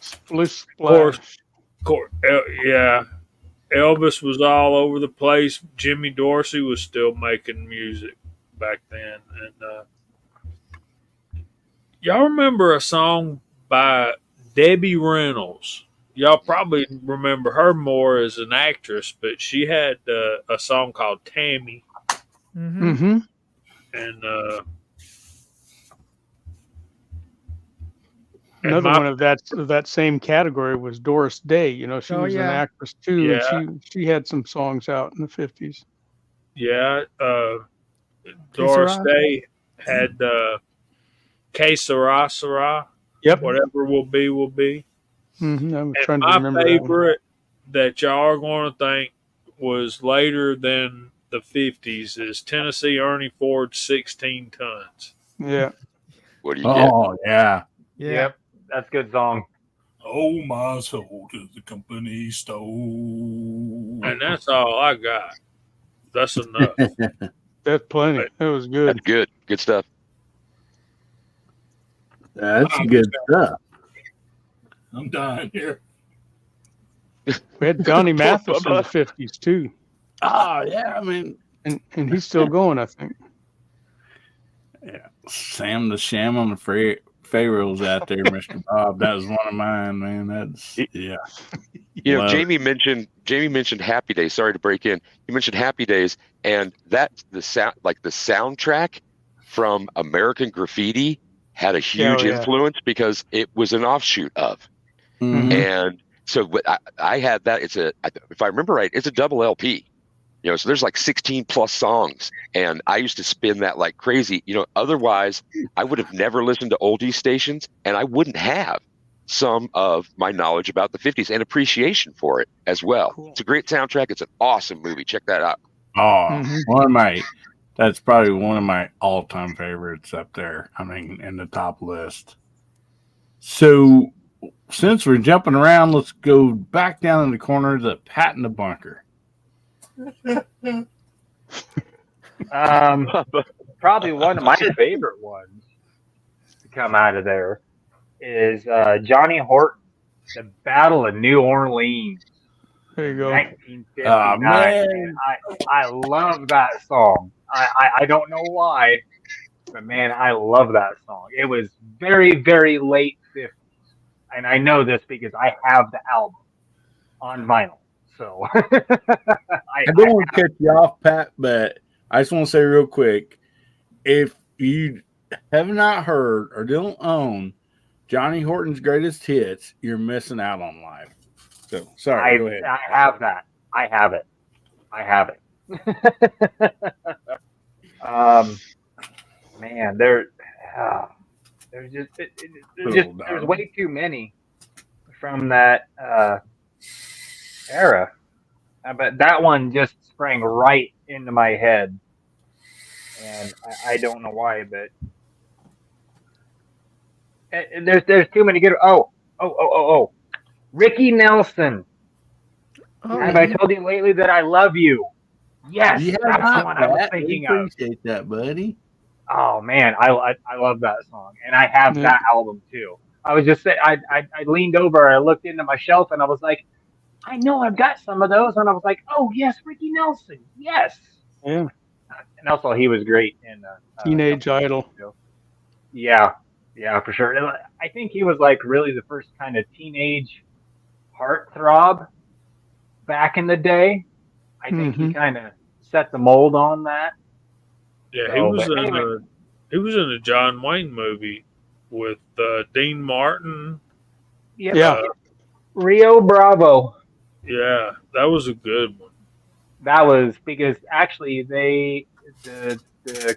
Splish Splash. Yeah. Elvis was all over the place. Jimmy Dorsey was still making music back then. And y'all remember a song by Debbie Reynolds? Y'all probably remember her more as an actress, but she had a song called Tammy. Mm-hmm. And another one of that same category was Doris Day. You know, she was an actress too, and she had some songs out in the 50s. Yeah, Doris Day had Que Sera Sera. Yep. Whatever will be, will be. Mm-hmm. I'm trying to my remember favorite that y'all are going to think was later than the 50s is Tennessee Ernie Ford's 16 Tons. Yeah. What do you get? Oh, yeah. Yep. That's a good song. Oh, my soul to the company store. And that's all I got. That's enough. That's plenty. That was good. That's good. Good stuff. That's good stuff. I'm dying here. We had Johnny Mathis in the 50s too. Oh, yeah. I mean, and he's still going, I think. Yeah. Sam the Sham on the Pharaohs out there, Mr. Bob. That was one of mine, man. That's, yeah. You know, Jamie mentioned Happy Days. Sorry to break in. You mentioned Happy Days, and that's the sound, like the soundtrack from American Graffiti had a huge influence because it was an offshoot of. Mm-hmm. And so I had that. If I remember right, it's a double LP. You know, so there's like 16 plus songs, and I used to spin that like crazy. You know, otherwise I would have never listened to oldie stations, and I wouldn't have some of my knowledge about the 50s and appreciation for it as well. Cool. It's a great soundtrack. It's an awesome movie. Check that out. Oh, that's probably one of my all-time favorites up there. I mean, in the top list. So, since we're jumping around, let's go back down in the corner to Pat in the Bunker. Probably one of my favorite ones to come out of there is Johnny Horton, The Battle of New Orleans. There you go. 1959. Man. I love that song. I don't know why, but man, I love that song. It was very, very late 50s. And I know this because I have the album on vinyl. So I don't want to cut you off, Pat, but I just want to say real quick, if you have not heard or don't own Johnny Horton's greatest hits, you're missing out on life. So sorry, go ahead. I have that. I have it. Man, there's way too many from that era, but that one just sprang right into my head, and I don't know why, but there's too many good. Oh, Ricky Nelson. Have I told you lately that I love you? Yes, that's the one I was thinking of. Appreciate that, buddy. Oh man, I love that song, and I have that album too. I was just saying, I leaned over, I looked into my shelf, and I was like, I know I've got some of those, and I was like, oh yes, Ricky Nelson, yes. Yeah. And also, he was great in Teenage Idol. Yeah, Yeah, for sure. I think he was like really the first kind of teenage heartthrob back in the day. I think he Hmm. kind of set the mold on that. Yeah, So, but anyway, he was in a John Wayne movie with Dean Martin. yep, Yeah. Rio Bravo. Yeah, that was a good one. That was because actually the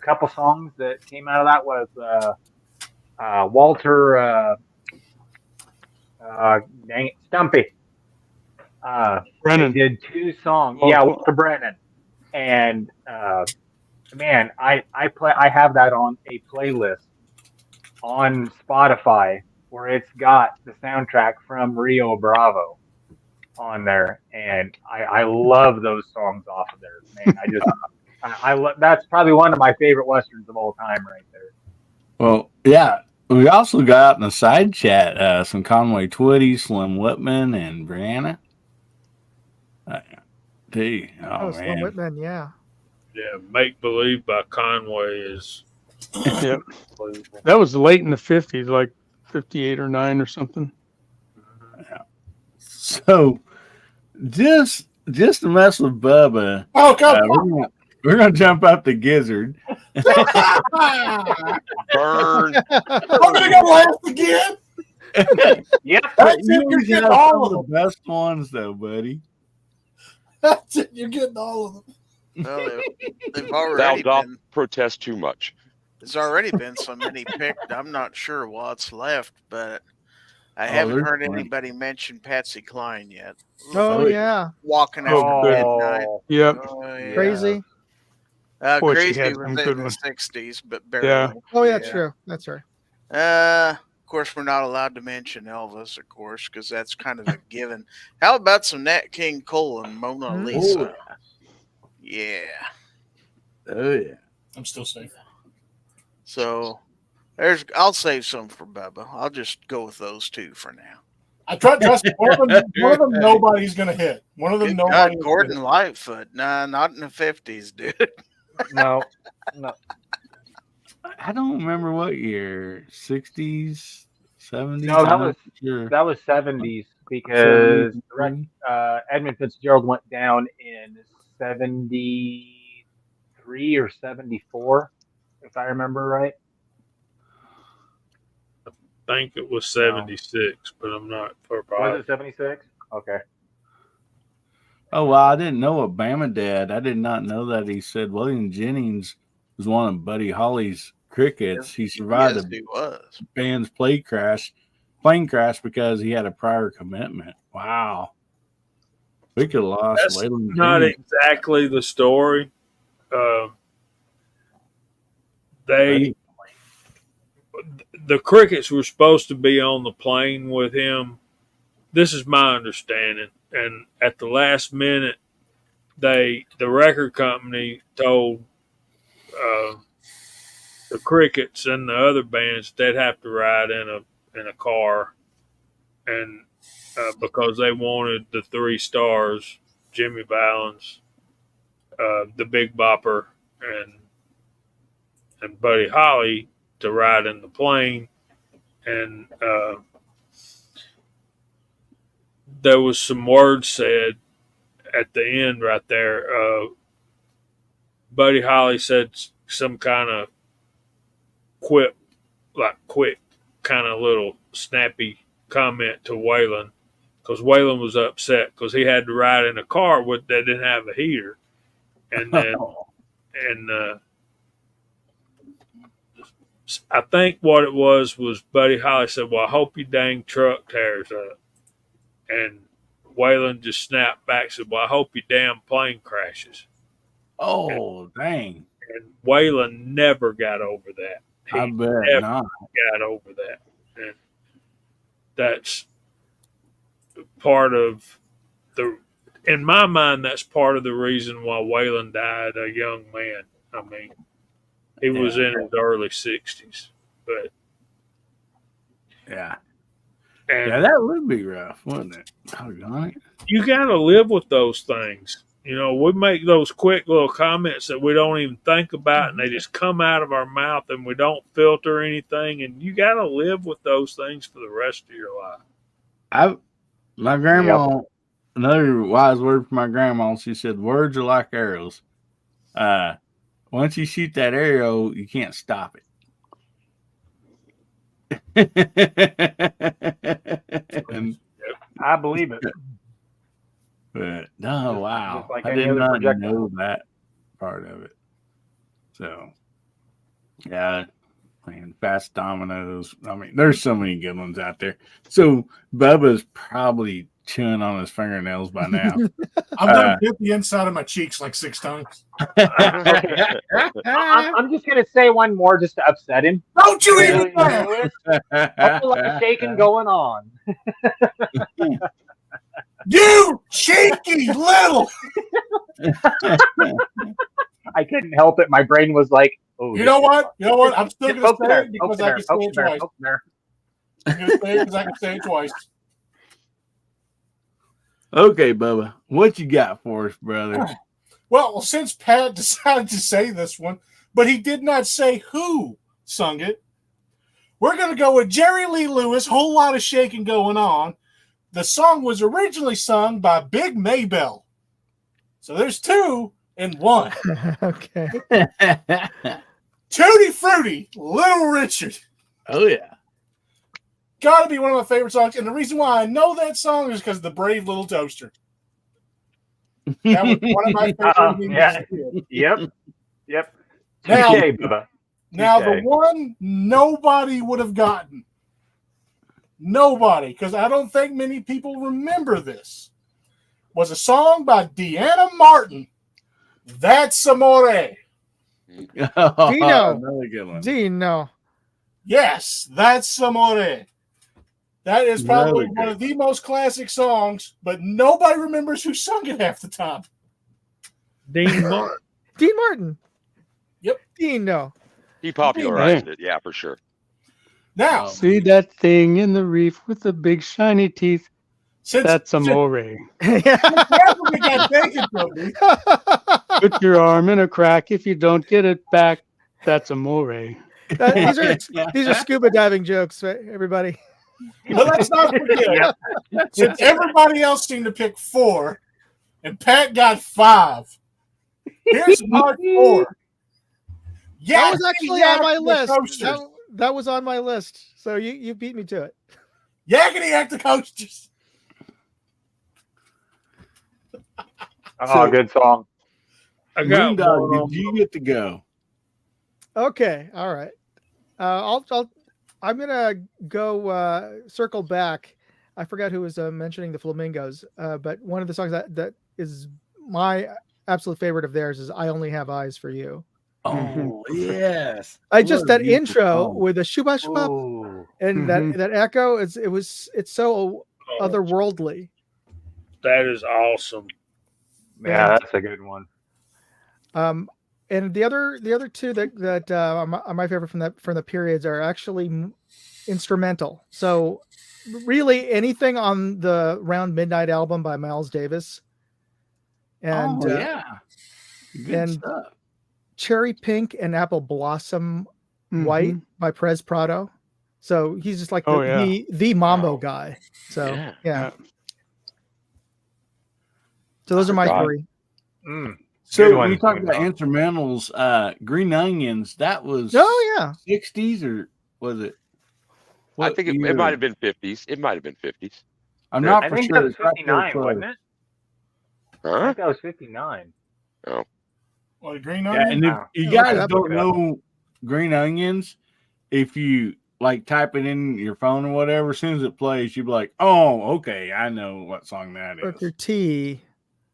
couple songs that came out of that was Walter dang it, Stumpy. They Brennan. did two songs. Oh, Yeah, Walter Brennan. And man, I have that on a playlist on Spotify where it's got the soundtrack from Rio Bravo on there, and I love those songs off of there. Man, I love that's probably one of my favorite westerns of all time, right there. Well, yeah. We also got out in the side chat some Conway Twitty, Slim Whitman, and Brianna. Dude, Oh, oh Slim man. Whitman, yeah. Yeah, Make Believe by Conway is yeah. unbelievable. That was late in the 50s, like 58 or 9 or something. So just to mess with Bubba, Oh, come we're gonna jump up to Gizzard. on. Burn. I'm gonna go last again. Yep. That's You it. You're always getting have all some of of the them. best ones, though, buddy. That's it. You're getting all of them. Well, they've Thou already doth been. protest too much. There's already been so many picked. I'm not sure what's left, but I Oh, haven't there's heard plenty. anybody mention Patsy Cline yet. Oh Oh, yeah, Walking Oh, after good. midnight. Yep. Oh, yeah. crazy. Boy, she Crazy had was some in good the ones. '60s, but Yeah. barely. Oh yeah, Yeah. true. That's right. Of course, we're not allowed to mention Elvis, of course, because that's kind of a given. How about some Nat King Cole and Mona Mm. Lisa? Yeah. Oh yeah. I'm still safe. So I'll save some for Bubba. I'll just go with those two for now. I trust me, one of them nobody's gonna hit. One of them Good nobody. God, Gordon Lightfoot. Nah, not in the 50s, dude. No. I don't remember what year. 60s, 70s. No, I'm that not was sure. 70s because 73? Edmund Fitzgerald went down in 73 or 74, if I remember right. I think it was No. 76, but I'm not for Was positive. it 76? Okay. Oh well, I didn't know Obama dad. I did not know that he said William Jennings was one of Buddy Holly's crickets. He survived Yes, a he was. band's plane crash because he had a prior commitment. Wow. We could have lost That's Waylon not Jennings. exactly the story. They the crickets were supposed to be on the plane with him. This is my understanding. And at the last minute, the record company told the crickets and the other bands they'd have to ride in a car, and because they wanted the three stars, Jimmy Valens, the Big Bopper, and Buddy Holly, to ride in the plane. And there was some words said at the end right there. Buddy Holly said some kind of quip, like quick, kind of little snappy comment to Waylon, because Waylon was upset because he had to ride in a car that didn't have a heater. And then, and I think what it was Buddy Holly said, "Well, I hope your dang truck tears up." And Waylon just snapped back, said, "Well, I hope your damn plane crashes." Oh, dang. And Waylon never got over that. He I bet never not. got over that. And that's part of in my mind, that's part of the reason why Waylon died a young man. I mean, he was in his early 60s. But Yeah. and Yeah, that would be rough, wouldn't it? Doggone it. you got to live with those things. You know, we make those quick little comments that we don't even think about, and they just come out of our mouth, and we don't filter anything. And you got to live with those things for the rest of your life. My grandma, another wise word from my grandma, she said, words are like arrows. Once you shoot that arrow, you can't stop it. And, I believe it. but no, wow. Just like I any did other not projectile. know that part of it. So, yeah, playing fast dominoes. I mean, there's so many good ones out there. So, Bubba's probably chewing on his fingernails by now. I'm gonna hit the inside of my cheeks like 6 times. I'm just gonna say one more just to upset him. Don't you even Lewis, a lot of shaking going on. You cheeky little. I couldn't help it. My brain was like, "Oh, You know what? I'm still gonna say it because I can say it twice. I'm gonna say it because I can say it twice. Okay, Bubba, what you got for us, brother? Well, since Pat decided to say this one, but he did not say who sung it, we're going to go with Jerry Lee Lewis, Whole Lot of Shaking Going On. The song was originally sung by Big Maybell. So there's 2 in 1. Okay. Tutti Frutti, Little Richard. Oh, yeah. Got to be one of my favorite songs. And the reason why I know that song is because of the Brave Little Toaster. That was one of my favorite movies. Yep. Now, Bubba. Now, the one nobody would have gotten, nobody, because I don't think many people remember this, was a song by Deanna Martin, That's Amore. Oh, Dino. another good one. Dino. Yes, That's Amore. That is probably Really one of the most classic songs, but nobody remembers who sung it half the time. Dean Martin. Dean Martin. Yep. Dino. He popularized it, yeah, for sure. Now, See that thing in the reef with the big shiny teeth? That's amore. We got taken from me. Put your arm in a crack. If you don't get it back, that's amore. These are scuba diving jokes, right, everybody. But let's not forget, since everybody else seemed to pick 4, and Pat got 5, here's part 4. That was actually on my list. That was on my list. So you beat me to it. Yakety Yak the Coasters. Oh, good song. I got Moondog, did you get to go? Okay, all right. I'm gonna go circle back. I forgot who was mentioning the Flamingos, but one of the songs that is my absolute favorite of theirs is "I Only Have Eyes for You." Oh yes, I just that intro with the shuba shuba and Mhm. that echo. It's so otherworldly. That is awesome. Yeah, that's a good one. And the other 2 that are my favorite from the periods are actually instrumental. So really anything on the Round Midnight album by Miles Davis. And yeah, good stuff. Cherry Pink and Apple Blossom White by Prez Prado. So he's just like the mambo guy. So yeah. So those are my 3. So when you talk about instrumentals, Green Onions, that was 60s or was it? I think it might have been 50s. It might have been 50s. I'm not I for think sure. that was 59, wasn't it? Huh? I think that was 59. Oh. Well, Green Yeah, Onions? and if you guys don't know Green Onions, if you like type it in your phone or whatever, as soon as it plays, you'll be like, oh, okay, I know what song that is. Booker T.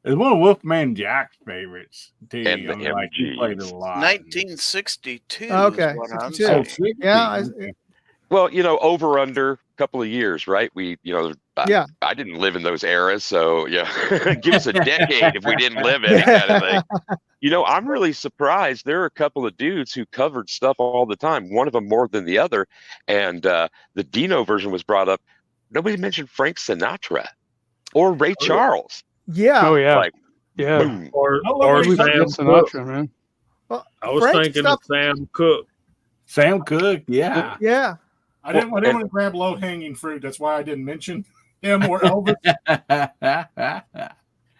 It's one of Wolfman Jack's favorites, too. And the like he played it a lot. 1962. Okay. Is what I'm 62. saying. Yeah. Well, over under a couple of years, right? We, I didn't live in those eras, so yeah, give us a decade if we didn't live in it, kind of thing. I'm really surprised. There are a couple of dudes who covered stuff all the time. One of them more than the other, and the Dino version was brought up. Nobody mentioned Frank Sinatra or Ray Charles. Yeah. Oh yeah. Like, Yeah. Boom. Or Nobody- Sam That's Cooke. Sinatra, man. Well, I was Frank thinking stopped- of Sam Cooke. Sam Cooke, yeah. Yeah. I didn't want to grab low hanging fruit. That's why I didn't mention him or Elvis.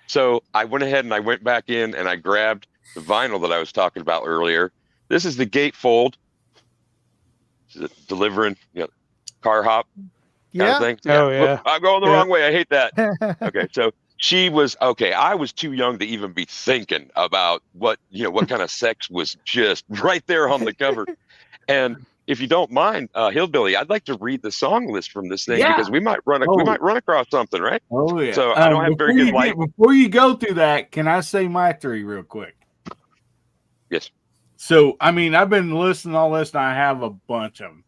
So I went ahead and I went back in and I grabbed the vinyl that I was talking about earlier. This is the gatefold. Delivering, car hop kind of thing. Oh, yeah. Whoop, I'm going the Yeah. wrong way. I hate that. Okay, so she was okay. I was too young to even be thinking about what kind of sex was just right there on the cover. And if you don't mind, Hillbilly, I'd like to read the song list from this thing because we might run across something, right? Oh yeah. So I don't have very good light. Before you go through that, can I say my three real quick? Yes. So I mean, I've been listening to all this, and I have a bunch of them,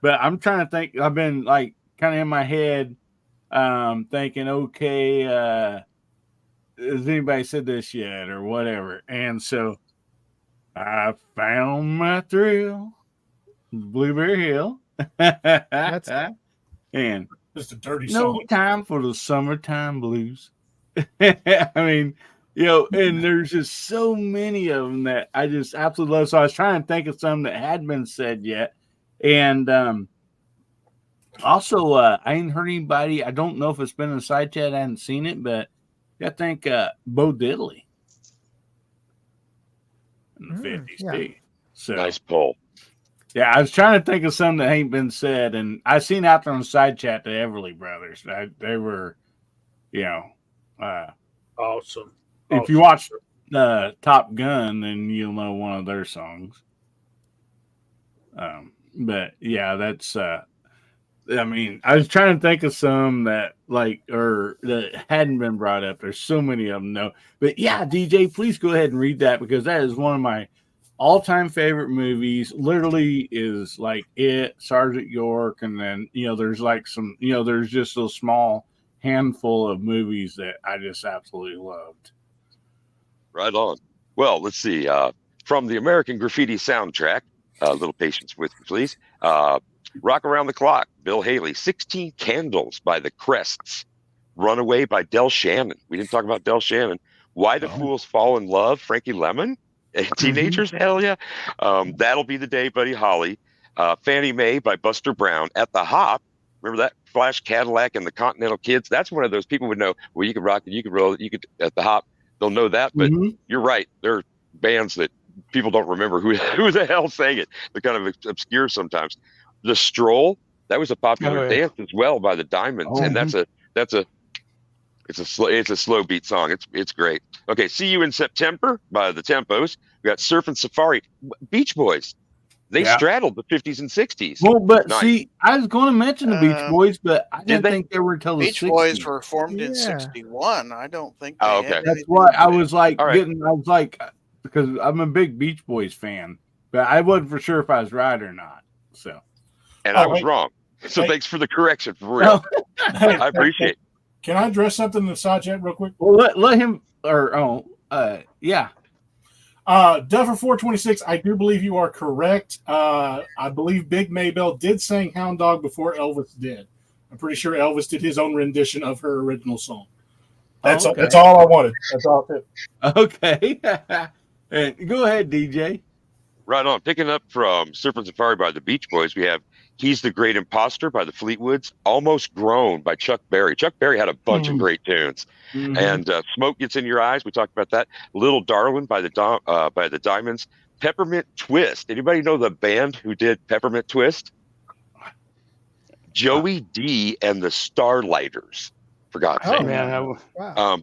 but I'm trying to think. I've been like kind of in my head, thinking, okay, has anybody said this yet or whatever? And so I found my thrill, Blueberry Hill. That's and Just a dirty no song. time for the summertime blues. I mean, and there's just so many of them that I just absolutely love. So I was trying to think of some that hadn't been said yet. And also, I ain't heard anybody. I don't know if it's been in the side chat. I haven't seen it, but I think Bo Diddley in the 50s. yeah. too. So Nice pull. yeah, I was trying to think of some that ain't been said, and I seen out there on the side chat the Everly Brothers. They were, Awesome. if you watch Top Gun, then you'll know one of their songs. But yeah, that's. I mean, I was trying to think of some that that hadn't been brought up. There's so many of them, though. But yeah, DJ, please go ahead and read that because that is one of my all-time favorite movies. Literally is like it, Sergeant York, and then there's like some there's just a small handful of movies that I just absolutely loved. Right on. Well, let's see. From the American Graffiti soundtrack, a little patience with me, please. Rock Around the Clock, Bill Haley. 16 Candles by the Crests. Runaway by Del Shannon. We didn't talk about Del Shannon. Why Do Fools Fall in Love? Frankie Lemon. Teenagers, hell yeah. That'll Be the Day, Buddy Holly. Fannie Mae by Buster Brown. At the Hop. Remember that Flash Cadillac and the Continental Kids? That's one of those people would know. Well, you could rock it, you could roll it, you could at the Hop. They'll know that, but you're right. There are bands that people don't remember who the hell sang it. They're kind of obscure sometimes. The Stroll, that was a popular dance as well by the Diamonds, and it's a slow beat song. It's great. Okay, See You in September by the Tempos. We got Surf and Safari. Beach Boys. They straddled the 50s and 60s. Well, but see, I was going to mention the Beach Boys, but I didn't think they were until the 60s. Beach Boys were formed in 61. I don't think they okay. had That's anything why to I do- was like because I'm a big Beach Boys fan, but I wasn't for sure if I was right or not. So, and I was wrong. So thanks for the correction, for real. I appreciate it. Can I address something in the side chat real quick? Well, let him yeah. Duffer 426, I do believe you are correct. I believe Big Maybell did sing Hound Dog before Elvis did. I'm pretty sure Elvis did his own rendition of her original song. That's all I wanted. That's all it. Okay. And go ahead, DJ. Right on. Picking up from Surf and Safari by the Beach Boys, we have He's the Great Imposter by the Fleetwoods, Almost Grown by Chuck Berry. Chuck Berry had a bunch of great tunes. And Smoke Gets in Your Eyes, we talked about that. Little Darlin' by the Diamonds. Peppermint Twist. Anybody know the band who did Peppermint Twist? Joey D and the Starlighters, for God's sake. Man, Wow.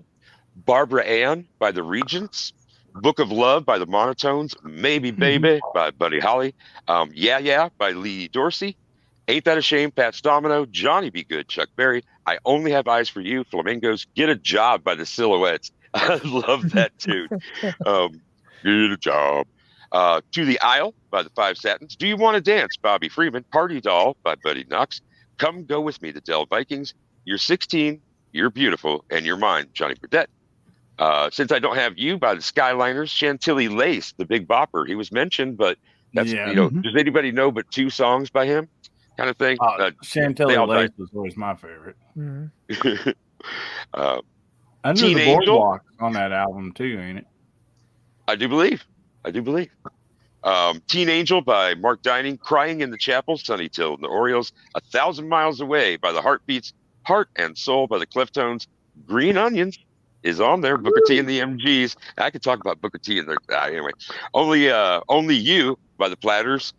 Barbara Ann by the Regents. Book of Love by the Monotones. Maybe Baby by Buddy Holly. Yeah Yeah by Lee Dorsey. Ain't That a Shame, Pat's Domino. Johnny Be Good, Chuck Berry. I Only Have Eyes for You, Flamingos. Get a Job by the Silhouettes. I love that tune. Get a Job. To the Aisle by the Five Satins. Do You Want to Dance, Bobby Freeman. Party Doll by Buddy Knox. Come Go With Me, the Dell Vikings. You're 16, You're Beautiful, and You're Mine, Johnny Burdette. Since I Don't Have You by the Skyliners. Chantilly Lace, the Big Bopper. He was mentioned, but that's does anybody know but 2 songs by him? Kind of thing. Chantilly Lace was always my favorite. Under Teen the Angel? Boardwalk on that album too, ain't it? I do believe. Teen Angel by Mark Dining, Crying in the Chapel, Sonny Till and the Orioles, 1,000 Miles Away by the Heartbeats, Heart and Soul by the Cliftones, Green Onions is on there, Booker T and the MGs. I could talk about Booker T and their anyway. Only You by the Platters,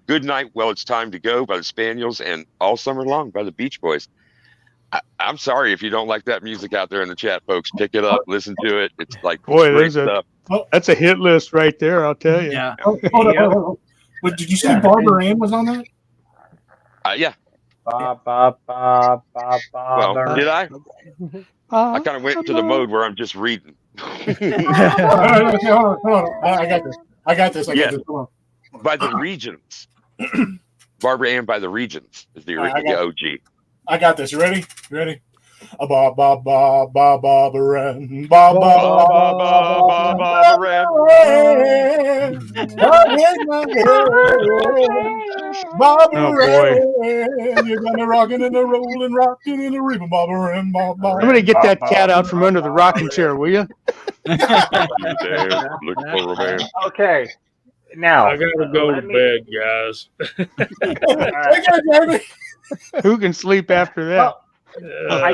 Good Night, Well It's Time to Go by the Spaniels, and All Summer Long by the Beach Boys. I'm sorry if you don't like that music out there in the chat, folks. Pick it up, listen to it. It's like Boy, great stuff. that's a hit list right there, I'll tell you. Yeah. Hold on. Wait, did you say Barbara Ann was on that? Yeah. Ba, ba, ba, ba, ba, Well, did I? I kind of went to the mode where I'm just reading. Hold on. I got this. Hold on. By the Regions. Barbara Ann by the Regions is the OG. I got this. You ready? Ba ba ba ba ba Barbara Ann. Ba ba ba ba Barbara Ann. Barbara Ann. You're gonna rockin' and a rollin', rockin' and a reapin', Barbara Ann. I'm gonna get that cat out from under the rocking chair, will you? Look for a man. Okay. Now I gotta go to bed, guys. Who can sleep after that? I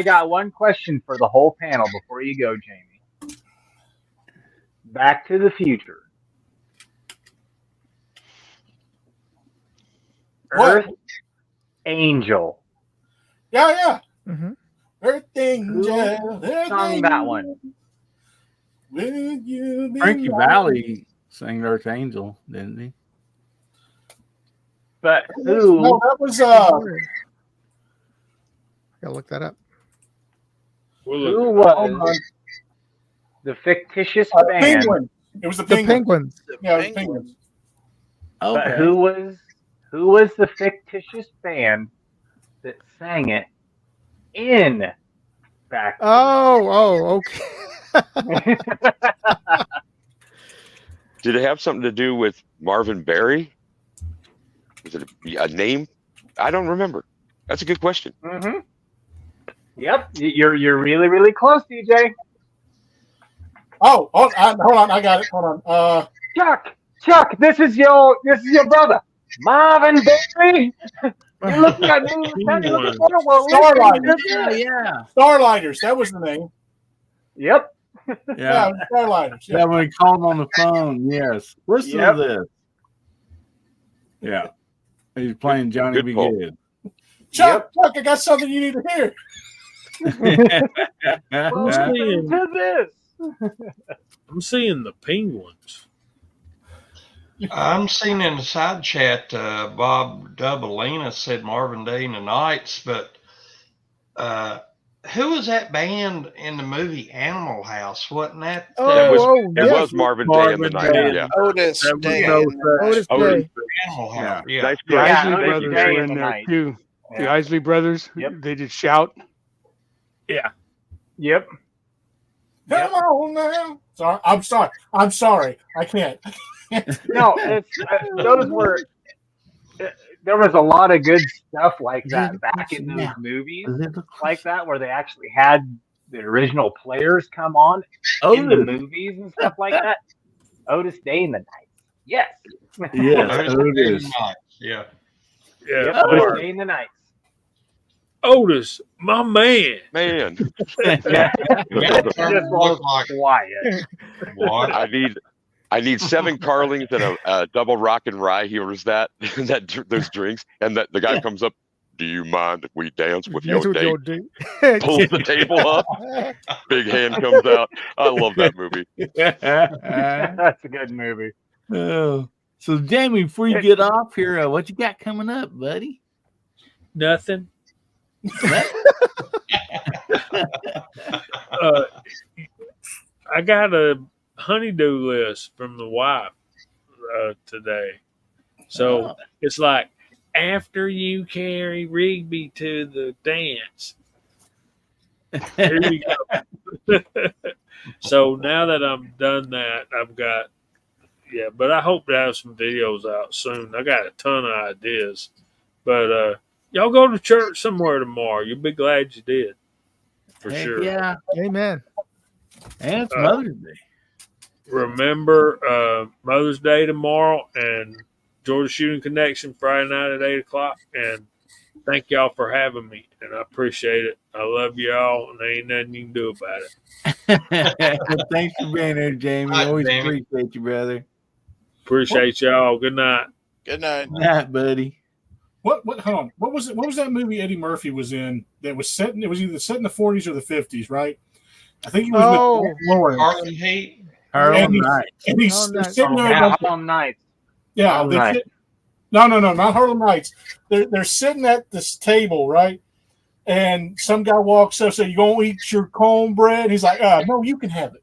got one question for the whole panel before you go, Jamie. Back to the Future. What? Earth Angel. Yeah. Mm-hmm. Earth Who Angel. sung that one? Will you be Frankie mine? Valli sang Earth Angel, didn't he? But who? No, that was Gotta look that up. Who was the fictitious band? Penguin. It was the The Penguin. Penguins. Yeah, it was Penguins. But who was the fictitious band that sang it in Back? Okay. Did it have something to do with Marvin Berry? Was it a name? I don't remember. That's a good question. Mm-hmm. Yep, you're really, really close, DJ. Oh, hold on, I got it. Hold on. Chuck, this is your brother, Marvin Berry. You're looking at me. Starlighters. Yeah. Starlighters. That was the name. Yep. Yeah, Starlighters. Yeah, when he called on the phone, yes. Listen to this. Yeah. He's playing Johnny Good B. call. Good. Chuck, I got something you need to hear. Listen to this. I'm seeing the Penguins. I'm seeing in the side chat, Bob Dubelina said Marvin Day and the Knights, but who was that band in the movie Animal House? Wasn't that? It was Marvin Day and the Knights. Yeah. Otis Day. Otis Day. Animal House. Yeah. Nice The play. Isley Otis brothers Day were and in the there Knights. too. The Yeah. Isley brothers, Yep. they did Shout. Yeah. Yep. Come on now. I'm sorry. I can't. No, it's those were. There was a lot of good stuff like that back in those movies, like that, where they actually had the original players come on in the movies and stuff like that. Otis Day and the Knights. Yes. Yes, Otis it Day and is. the Knights. Yeah. Yeah. Yep, Otis Day and the Knights. Otis, my man. Man. Yeah. Look Just like quiet. what? I need 7 Carlings and a double rock and rye. He orders that those drinks, and that the guy comes up. Do you mind if we dance with your date? Pulls the table up. Big hand comes out. I love that movie. That's a good movie. Oh. So, Jamie, before you get off here, what you got coming up, buddy? Nothing. I got a honeydew list from the wife today. So it's like, after you carry Rigby to the dance. Here you go. So now that I'm done that, I've got, but I hope to have some videos out soon. I got a ton of ideas. But y'all go to church somewhere tomorrow. You'll be glad you did. for Heck sure. yeah. Amen. And it's Mother's Day. Remember Mother's Day tomorrow and Georgia Shooting Connection Friday night at 8:00. And thank y'all for having me. And I appreciate it. I love y'all, and there ain't nothing you can do about it. Thanks for being here, Jamie. All right, Always Jamie. appreciate you, brother. Appreciate y'all. Good night. Good night. Night, buddy. What? Hold on. What was it? What was that movie Eddie Murphy was in that was set? It was either set in the 40s or the 50s, right? I think it was Oh. with Lawrence. Harlem Heat. Harlem he's- Nights. And he's Harlem they're Nights. sitting there. Yeah, Like, Harlem Nights. yeah, Harlem they Nights. sit- no, not Harlem Nights. They're sitting at this table, right? And some guy walks up, says, "You gonna eat your cornbread?" He's like, "No, you can have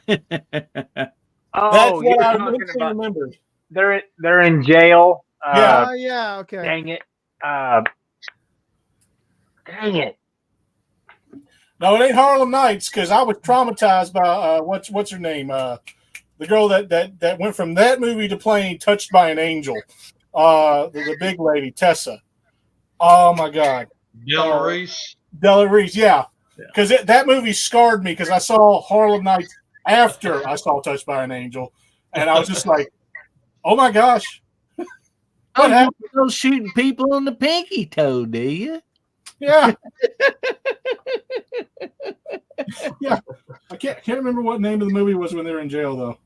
it." That's Oh, what you're I talking instantly about. remembered. They're in jail. Yeah. Yeah. Okay. Dang it. Dang it. No, it ain't Harlem Nights because I was traumatized by what's her name? The girl that went from that movie to playing Touched by an Angel. The big lady, Tessa. Oh my God. Della Reese. Della Reese, yeah. Because that movie scarred me because I saw Harlem Nights after I saw Touched by an Angel. And I was just like, oh my gosh. Oh, you still shooting people in the pinky toe, do you? Yeah. Yeah. I can't remember what name of the movie was when they were in jail though.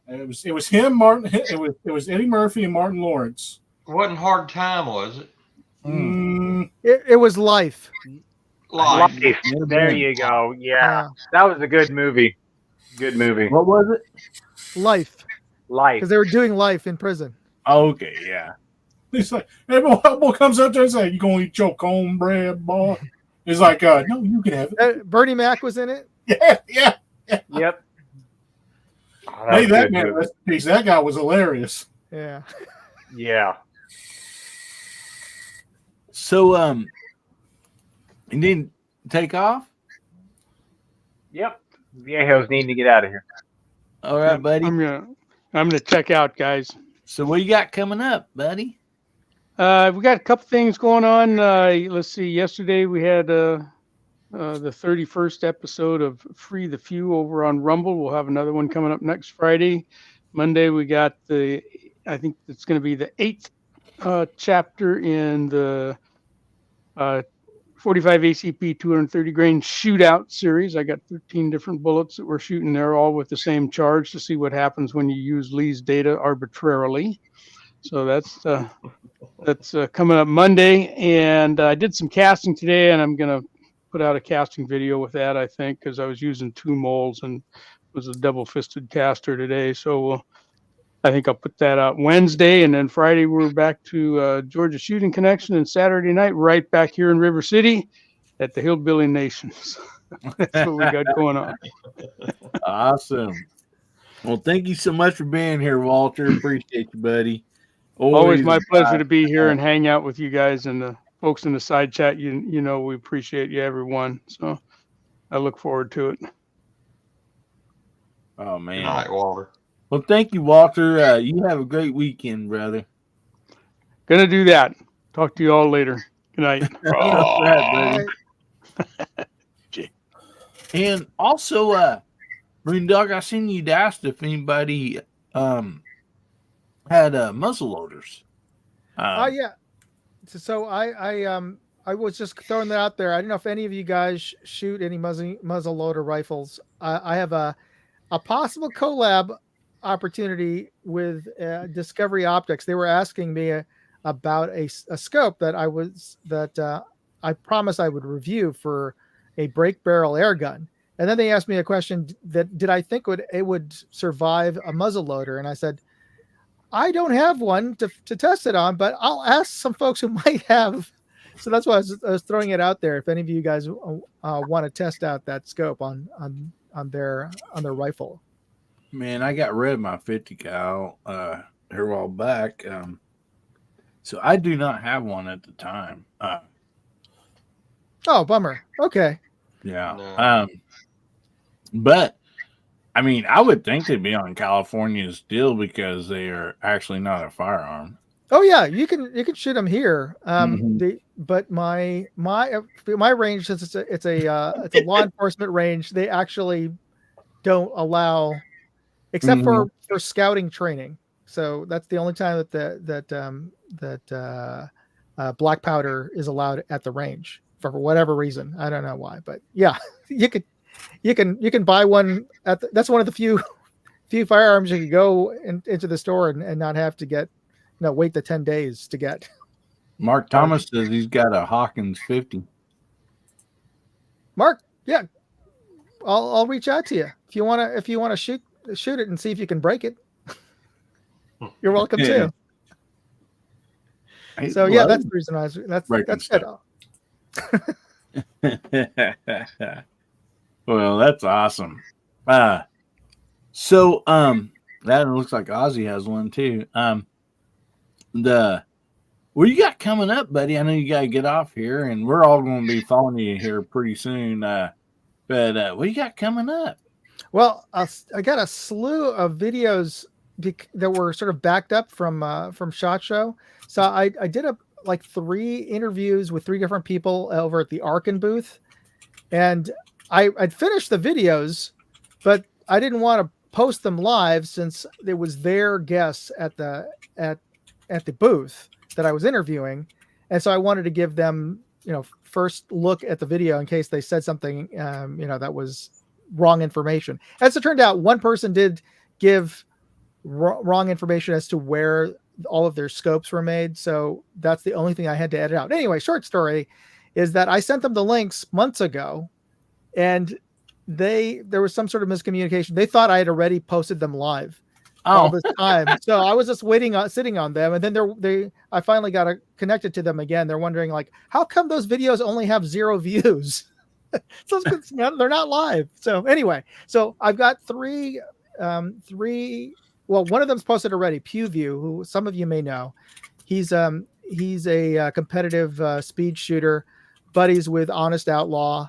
It was him, Martin. It was Eddie Murphy and Martin Lawrence. Wasn't Hard Time, was it? It was Life. Life. There you go. Yeah. That was a good movie. Good movie. What was it? Life. Life. Because they were doing life in prison. Okay, yeah. He's like, hey, boy comes up there and says, "You gonna eat your cornbread, boy?" He's like, "No, you can have it." Bernie Mac was in it. Yeah. Yep. Oh, Hey, that man, rest in peace. That guy was hilarious. Yeah. Yeah. So, you didn't take off? Yep. Viejos need to get out of here. All right, buddy. I'm gonna check out, guys. So, what you got coming up, buddy? We got a couple things going on. Let's see. Yesterday we had the 31st episode of Free the Few over on Rumble. We'll have another one coming up next Friday. Monday we got I think it's going to be the 8th chapter in the 45 ACP 230 grain shootout series. I got 13 different bullets that we're shooting there, all with the same charge, to see what happens when you use Lee's data arbitrarily. So that's coming up Monday. And I did some casting today, and I'm going to put out a casting video with that, I think, because I was using 2 molds and was a double-fisted caster today. So I think I'll put that out Wednesday, and then Friday we're back to Georgia Shooting Connection, and Saturday night right back here in River City at the Hillbilly Nation. That's what we got going on. Awesome. Well, thank you so much for being here, Walter. Appreciate you, buddy. Always my pleasure to be here and hang out with you guys and the folks in the side chat. You know we appreciate you, everyone. So I look forward to it. Oh, man. Good night, Walter. Well, thank you, Walter. You have a great weekend, brother. Gonna do that. Talk to you all later. Good night. All right, buddy. And also, Moondog, I seen you'd asked if anybody had muzzle loaders. Yeah. So I was just throwing that out there. I don't know if any of you guys shoot any muzzle loader rifles. I have a possible collab opportunity with Discovery Optics. They were asking me about a scope that I promised I would review for a break barrel air gun. And then they asked me a question that did I think it would survive a muzzle loader? And I said, I don't have one to test it on, but I'll ask some folks who might have. So that's why I was throwing it out there. If any of you guys want to test out that scope on their rifle. Man, I got rid of my 50 cal here a while back. So I do not have one at the time. Oh, bummer. Okay. Yeah. No. But I mean, I would think they'd be on California's deal because they are actually not a firearm. Oh yeah, you can shoot them here. Mhm. But my range, since it's a law enforcement range, they actually don't allow, except Mhm. for scouting training. So that's the only time black powder is allowed at the range for whatever reason. I don't know why, but yeah, you can buy one that's one of the few firearms you could go into the store and not have to get, wait the 10 days to get. Mark Thomas says he's got a Hawkins 50. Mark, yeah, I'll reach out to you if you wanna shoot it and see if you can break it. You're welcome Yeah. too. So yeah, that's the reason that's good. Well, that's awesome. So that looks like Ozzy has one too. What you got coming up, buddy? I know you got to get off here, and we're all going to be following you here pretty soon. But what you got coming up? Well, I got a slew of videos that were sort of backed up from SHOT Show. So I did like 3 interviews with 3 different people over at the Arkin booth, and I'd finished the videos, but I didn't want to post them live since it was their guests at the booth that I was interviewing, and so I wanted to give them first look at the video in case they said something that was wrong information. As it turned out, one person did give wrong information as to where all of their scopes were made, so that's the only thing I had to edit out. Anyway, short story is that I sent them the links months ago, and there was some sort of miscommunication. They thought I had already posted them live all this time, so I was just sitting on them, and then I finally got connected to them again. They're wondering, like, how come those videos only have 0 views? So they're not live. So anyway, so I've got 3. Well, one of them's posted already. PewView, who some of you may know, he's a competitive speed shooter, buddies with Honest Outlaw,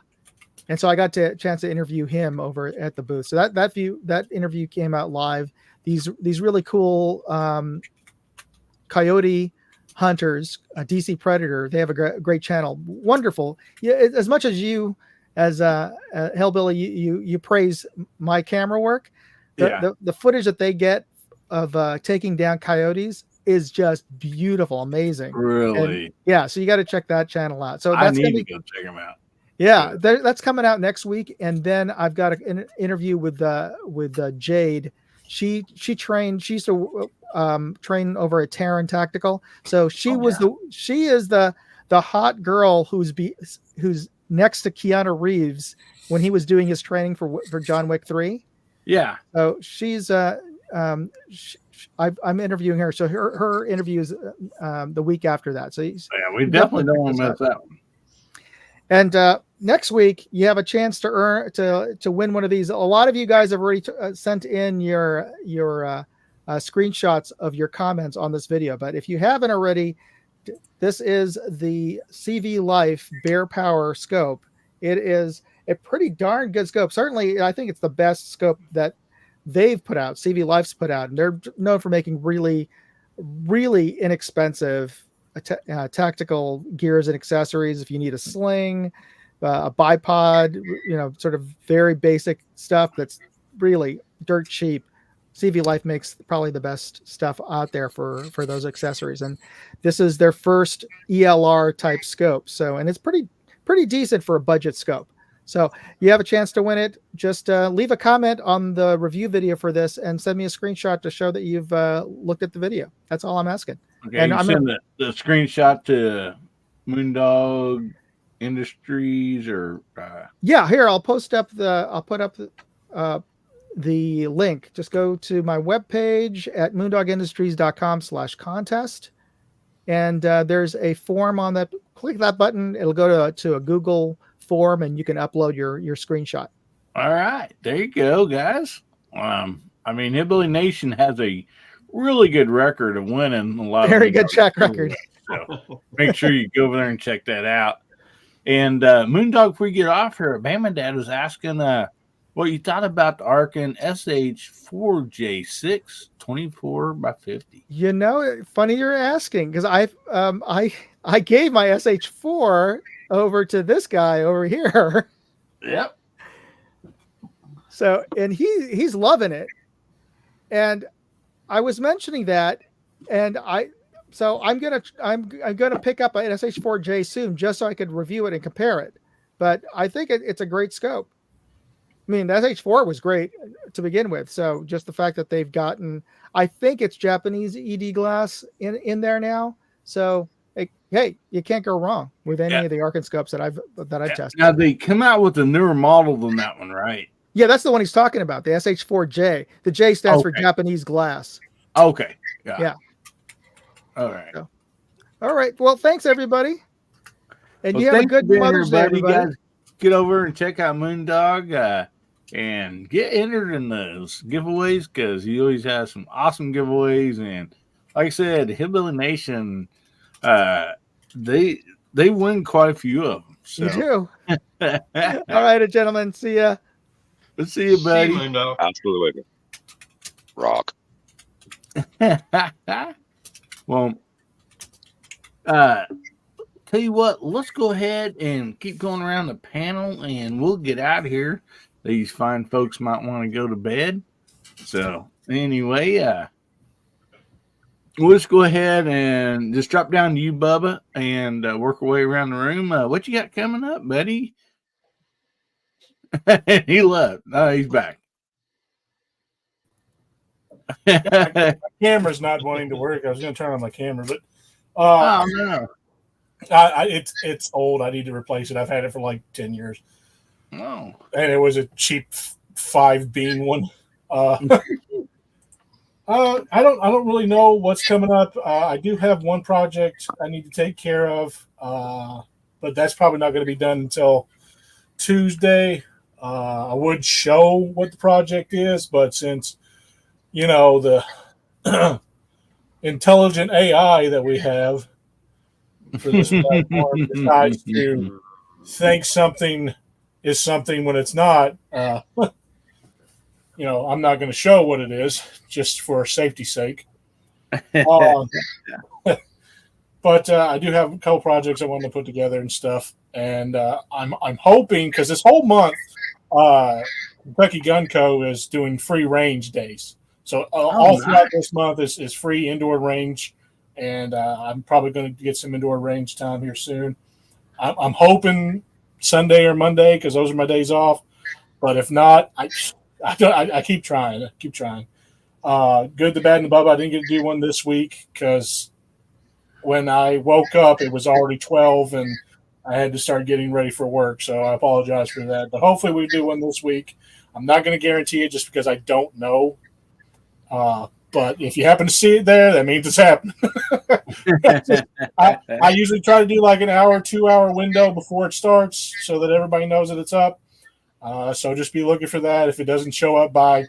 and so I got a chance to interview him over at the booth. So that interview came out live. These really cool coyote hunters, DC Predator. They have a great channel. Wonderful. Yeah, as much as you, as Hillbilly, you praise my camera work. The footage that they get of taking down coyotes is just beautiful, amazing. Really? And, yeah. So you got to check that channel out. So I need to go check them out. Yeah, that's coming out next week, and then I've got an interview with Jade. She used to train over at Terran Tactical, so she is the hot girl who's next to Keanu Reeves when he was doing his training for John Wick 3. Yeah. So she's I'm interviewing her. So her interview is the week after that. So we definitely don't want to miss that one. And next week, you have a chance to win one of these. A lot of you guys have already sent in your screenshots of your comments on this video. But if you haven't already, this is the CV Life Bear Power scope. It is a pretty darn good scope. Certainly, I think it's the best scope that they've put out, CV Life's put out. And they're known for making really, really inexpensive tactical gears and accessories. If you need a sling, a bipod, sort of very basic stuff that's really dirt cheap, CV Life makes probably the best stuff out there for those accessories. And this is their first ELR type scope. So, and it's pretty decent for a budget scope. So you have a chance to win it. Just leave a comment on the review video for this and send me a screenshot to show that you've looked at the video. That's all I'm asking. Okay, and I'm send the screenshot to Moondog Industries or yeah, here I'll put up the link. Just go to my webpage at moondogindustries.com/contest, and there's a form on that. Click that button. It'll go to a Google form, and you can upload your screenshot. All right, there you go, guys. I mean, Hillbilly Nation has a really good record of winning a lot. Very good track record. So make sure you go over there and check that out. And Moondog, before we get off here, Bama Dad was asking, what you thought about the Arkin SH4J6 24x50. You know, funny you're asking because I gave my SH4 over to this guy over here. Yep. So, and he's loving it. And I was mentioning that, and I'm gonna pick up an SH4J soon just so I could review it and compare it. But I think it's a great scope. I mean, the SH4 was great to begin with. So just the fact that they've gotten, I think it's Japanese ED glass in there now. So hey, you can't go wrong with any of the Arkin scopes that I've tested. Now they come out with a newer model than that one, right? Yeah, that's the one he's talking about, the SH4J. The J stands for Japanese glass. Okay. Yeah. All right. So, all right. Well, thanks everybody. And you have a good Mother's Day, everybody. Guys, get over and check out Moondog and get entered in those giveaways because he always has some awesome giveaways. And like I said, Hillbilly Nation, they win quite a few of them. So. You do. All right, gentlemen. See ya. Let's see you, buddy. See you, Absolutely. Rock. Well, tell you what, let's go ahead and keep going around the panel and we'll get out of here. These fine folks might want to go to bed. So anyway, we'll just go ahead and just drop down to you, Bubba, and work our way around the room. What you got coming up, buddy? He left. No, he's back. My camera's not wanting to work. I was going to turn on my camera, but oh no, it's old. I need to replace it. I've had it for like 10 years. Oh, and it was a cheap 5-bean one. I don't really know what's coming up. I do have one project I need to take care of, but that's probably not going to be done until Tuesday. I would show what the project is, but since the intelligent AI that we have for this platform decides to think something is something when it's not, I'm not going to show what it is just for safety's sake. But I do have a couple projects I want to put together and stuff, and I'm hoping because this whole month, Kentucky Gun Co. is doing free range days. So all throughout this month is free indoor range, and I'm probably going to get some indoor range time here soon. I'm hoping Sunday or Monday because those are my days off. But if not, I keep trying. Good, the bad, and the bubba. I didn't get to do one this week because when I woke up, it was already 12, and I had to start getting ready for work. So I apologize for that. But hopefully we do one this week. I'm not going to guarantee it just because I don't know. But if you happen to see it there, that means it's happening. I usually try to do like an hour, 2-hour window before it starts so that everybody knows that it's up. So just be looking for that. If it doesn't show up by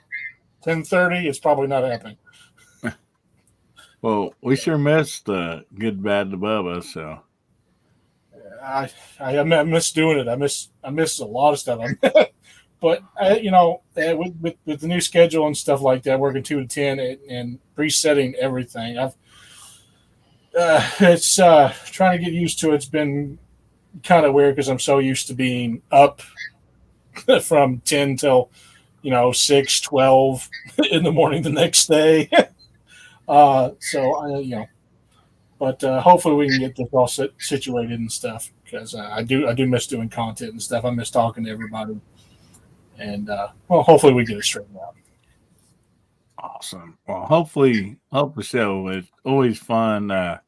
10:30, it's probably not happening. Well, we sure missed the good, bad, the Bubba. So I miss doing it. I miss a lot of stuff. But with the new schedule and stuff like that, working 2 to 10 and resetting everything, it's trying to get used to it. It's been kind of weird because I'm so used to being up from 10 till 6, 12 in the morning the next day. But hopefully we can get this all situated and stuff because I do miss doing content and stuff. I miss talking to everybody. And hopefully we get it straightened out. Awesome. Well, hopefully so. It's always fun.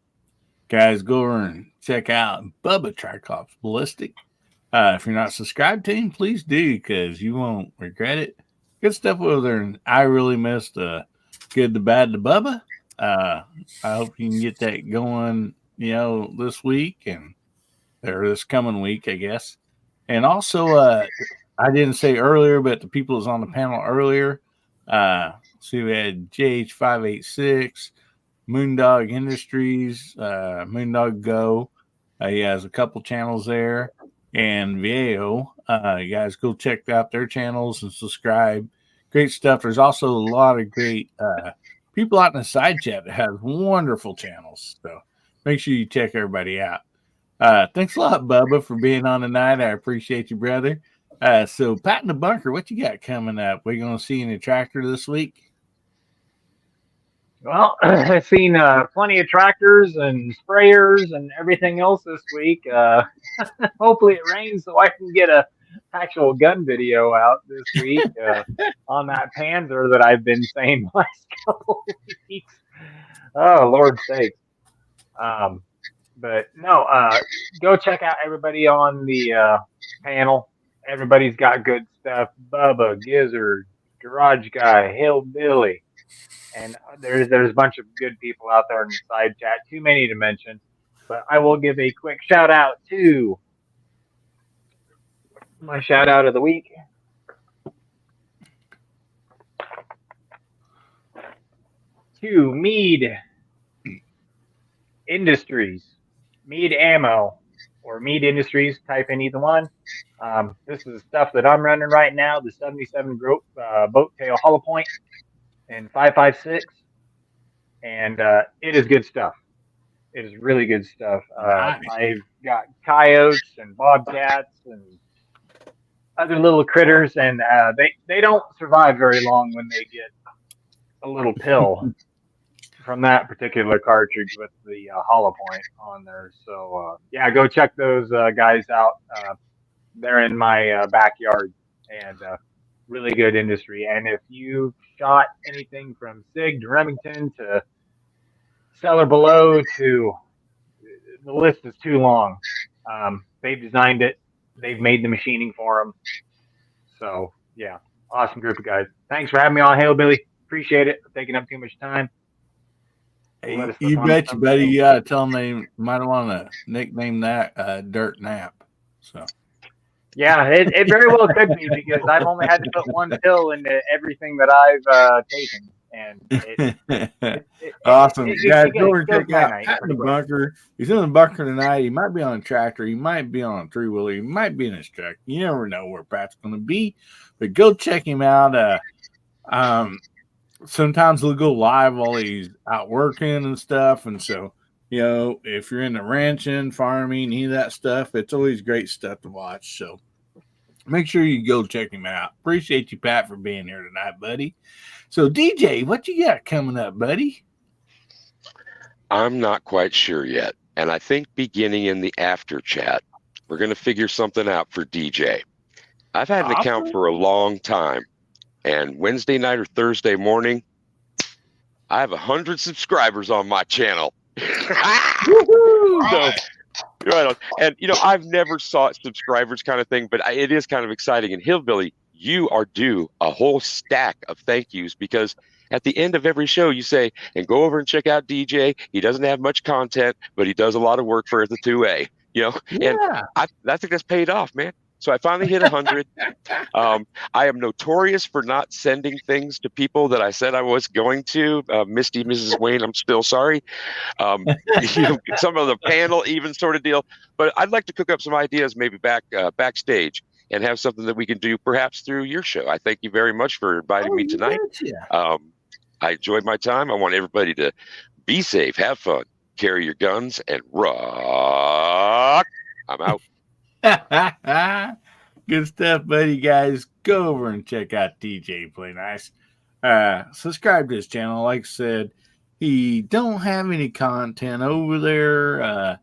Guys, go over and check out Bubba Triclops Ballistic. If you're not subscribed to him, please do because you won't regret it. Good stuff over there. And I really missed good, the bad, the Bubba. I hope you can get that going, this week or this coming week, I guess. And also, I didn't say earlier, but the people was on the panel earlier. So we had JH586, Moondog Industries, Moondog Go. He has a couple channels there, and Viejo. You guys go check out their channels and subscribe. Great stuff. There's also a lot of great people out in the side chat that have wonderful channels. So make sure you check everybody out. Thanks a lot, Bubba, for being on tonight. I appreciate you, brother. So Pat in the bunker, what you got coming up? We're going to see in the tractor this week. Well, I've seen plenty of tractors and sprayers and everything else this week. Hopefully it rains so I can get a actual gun video out this week on that Panzer that I've been saying the last couple of weeks. Oh, Lord sakes. But no, go check out everybody on the panel. Everybody's got good stuff. Bubba, Gizzard, Garage Guy, Hillbilly. And there's a bunch of good people out there in the side chat. Too many to mention. But I will give a quick shout out to my shout out of the week. To Mead Industries. Mead Ammo or Mead Industries, type in either one. This is stuff that I'm running right now, the 77 boat tail hollow point in 5.56, and it is good stuff. It is really good stuff. Nice. I've got coyotes and bobcats and other little critters, and they don't survive very long when they get a little pill from that particular cartridge with the hollow point on there. So yeah, go check those guys out. They're in my backyard, and really good industry. And if you shot anything from SIG to Remington to Cellar Below to, the list is too long. They've designed it. They've made the machining for them. So yeah, awesome group of guys. Thanks for having me on, Hillbilly. Appreciate it. For taking up too much time. Hey, you bet you, buddy. You gotta tell them they might want to nickname that Dirt Nap. So yeah, it very well could be, because I've only had to put one pill into everything that I've taken, and awesome, guys. Go over and goes check out night Pat in pretty the quick. bunker. He's in the bunker tonight. He might be on a tractor. He might be on a three-wheeler. He might be in his truck. You never know where Pat's going to be, but go check him out. Sometimes he'll go live while he's out working and stuff. And so, you know, if you're into ranching, farming, any of that stuff, it's always great stuff to watch. So make sure you go check him out. Appreciate you, Pat, for being here tonight, buddy. So, DJ, what you got coming up, buddy? I'm not quite sure yet. And I think beginning in the after chat, we're going to figure something out for DJ. I've had an account for a long time. And Wednesday night or Thursday morning, I have 100 subscribers on my channel. So, right on. And, you know, I've never sought subscribers kind of thing, but it is kind of exciting. And Hillbilly, you are due a whole stack of thank yous, because at the end of every show, you say, and go over and check out DJ. He doesn't have much content, but he does a lot of work for the 2A. You know, and I think that's paid off, man. So I finally hit 100. I am notorious for not sending things to people that I said I was going to. Misty, Mrs. Wayne, I'm still sorry. You know, some of the panel even sort of deal. But I'd like to cook up some ideas maybe backstage and have something that we can do perhaps through your show. I thank you very much for inviting me tonight. I enjoyed my time. I want everybody to be safe, have fun, carry your guns, and rock. I'm out. Good stuff, buddy. Guys, go over and check out DJ Play Nice. Subscribe to his channel. Like I said, he don't have any content over there,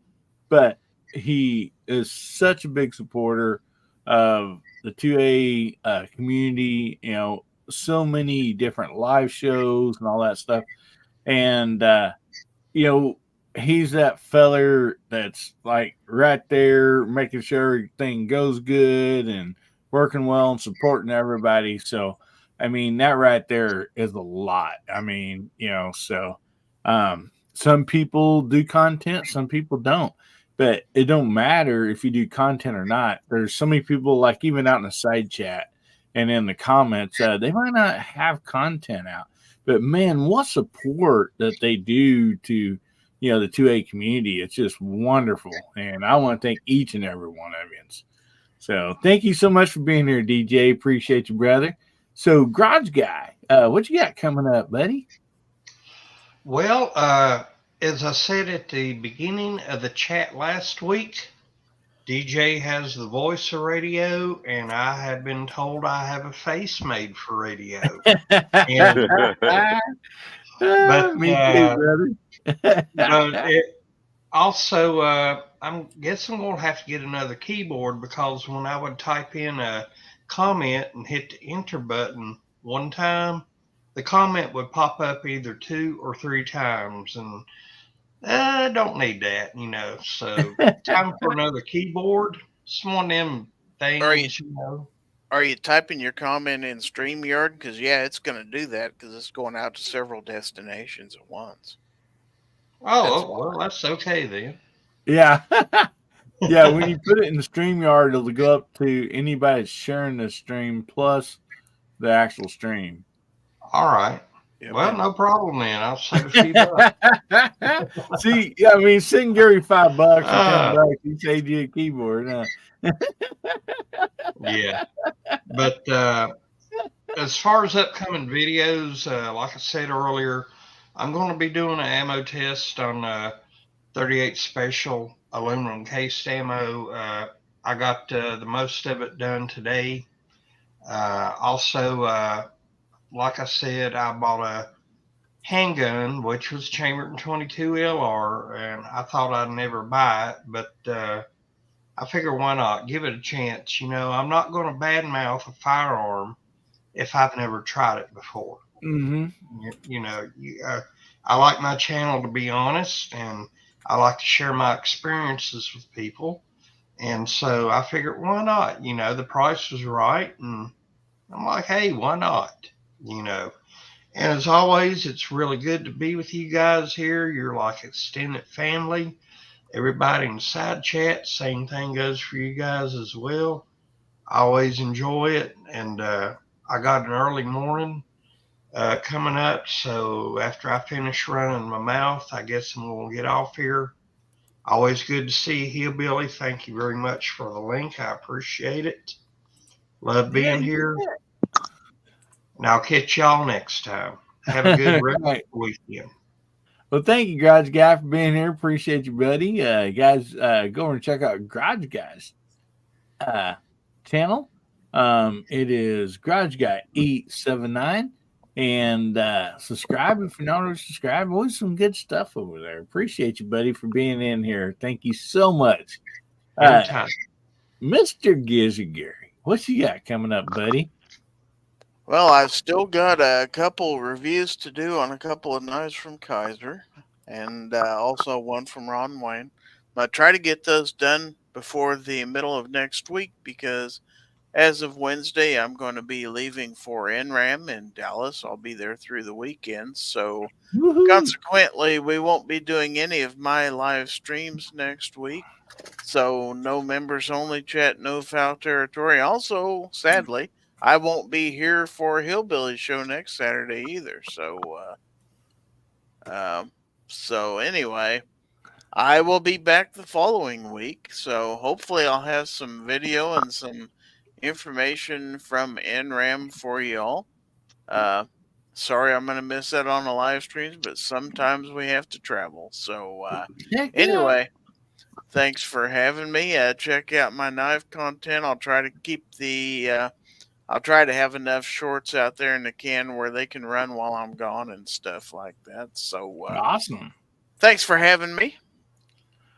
but he is such a big supporter of the 2A community. You know, so many different live shows and all that stuff. And, you know, he's that feller that's like right there making sure everything goes good and working well and supporting everybody. So, I mean, that right there is a lot. I mean, you know, so some people do content, some people don't, but it don't matter if you do content or not. There's so many people, like even out in the side chat and in the comments, they might not have content out, but man, what support that they do to, you know, the 2A community. It's just wonderful. And I want to thank each and every one of you. So thank you so much for being here, DJ. Appreciate you, brother. So, Garage Guy, what you got coming up, buddy? Well, as I said at the beginning of the chat last week, DJ has the voice of radio, and I have been told I have a face made for radio. And but Me too, brother. also, I guess I'm gonna have to get another keyboard, because when I would type in a comment and hit the enter button one time, the comment would pop up either 2 or 3 times, and I don't need that, So time for another keyboard. It's one of them things, Are you typing your comment in StreamYard? Because it's going to do that, because it's going out to several destinations at once. Well, that's okay then. Yeah. Yeah, when you put it in the StreamYard, it'll go up to anybody that's sharing the stream plus the actual stream. All right. Yeah, well, no problem then. I'll save a few bucks. See, I mean, send Gary $5 or $10. He saved you a keyboard. Yeah. But as far as upcoming videos, like I said earlier, I'm going to be doing an ammo test on 38 special aluminum cased ammo. I got the most of it done today. Also, like I said, I bought a handgun, which was chambered in 22 LR, and I thought I'd never buy it, but I figure why not? Give it a chance. I'm not going to badmouth a firearm if I've never tried it before. Mm-hmm. I like my channel to be honest, and I like to share my experiences with people. And so I figured, why not? The price was right, and I'm like, hey, why not? And as always, it's really good to be with you guys here. You're like extended family. Everybody in the side chat, same thing goes for you guys as well. I always enjoy it, and I got an early morning coming up, so after I finish running my mouth, I guess I'm going to get off here. Always good to see you, Hillbilly. Thank you very much for the link. I appreciate it. Love being here. And I'll catch y'all next time. Have a good rest of the weekend. Well, thank you, Garage Guy, for being here. Appreciate you, buddy. Guys, go over and check out Garage Guy's channel. It is Garage Guy 879. And subscribe if you're not already subscribed. Always some good stuff over there. Appreciate you, buddy, for being in here. Thank you so much. Mr. Gary, what you got coming up, buddy? Well, I've still got a couple reviews to do on a couple of knives from Kaiser, and also one from Ron Wayne. I try to get those done before the middle of next week, because as of Wednesday, I'm going to be leaving for NRAM in Dallas. I'll be there through the weekend. So consequently, we won't be doing any of my live streams next week. So no members only chat, no foul territory. Also, sadly, I won't be here for Hillbilly show next Saturday either. So anyway, I will be back the following week. So hopefully I'll have some video and some information from NRAM for y'all. Sorry I'm going to miss that on the live streams, but sometimes we have to travel. So anyway, thanks for having me. Check out my knife content. I'll try to keep I'll try to have enough shorts out there in the can where they can run while I'm gone and stuff like that. So awesome. Thanks for having me.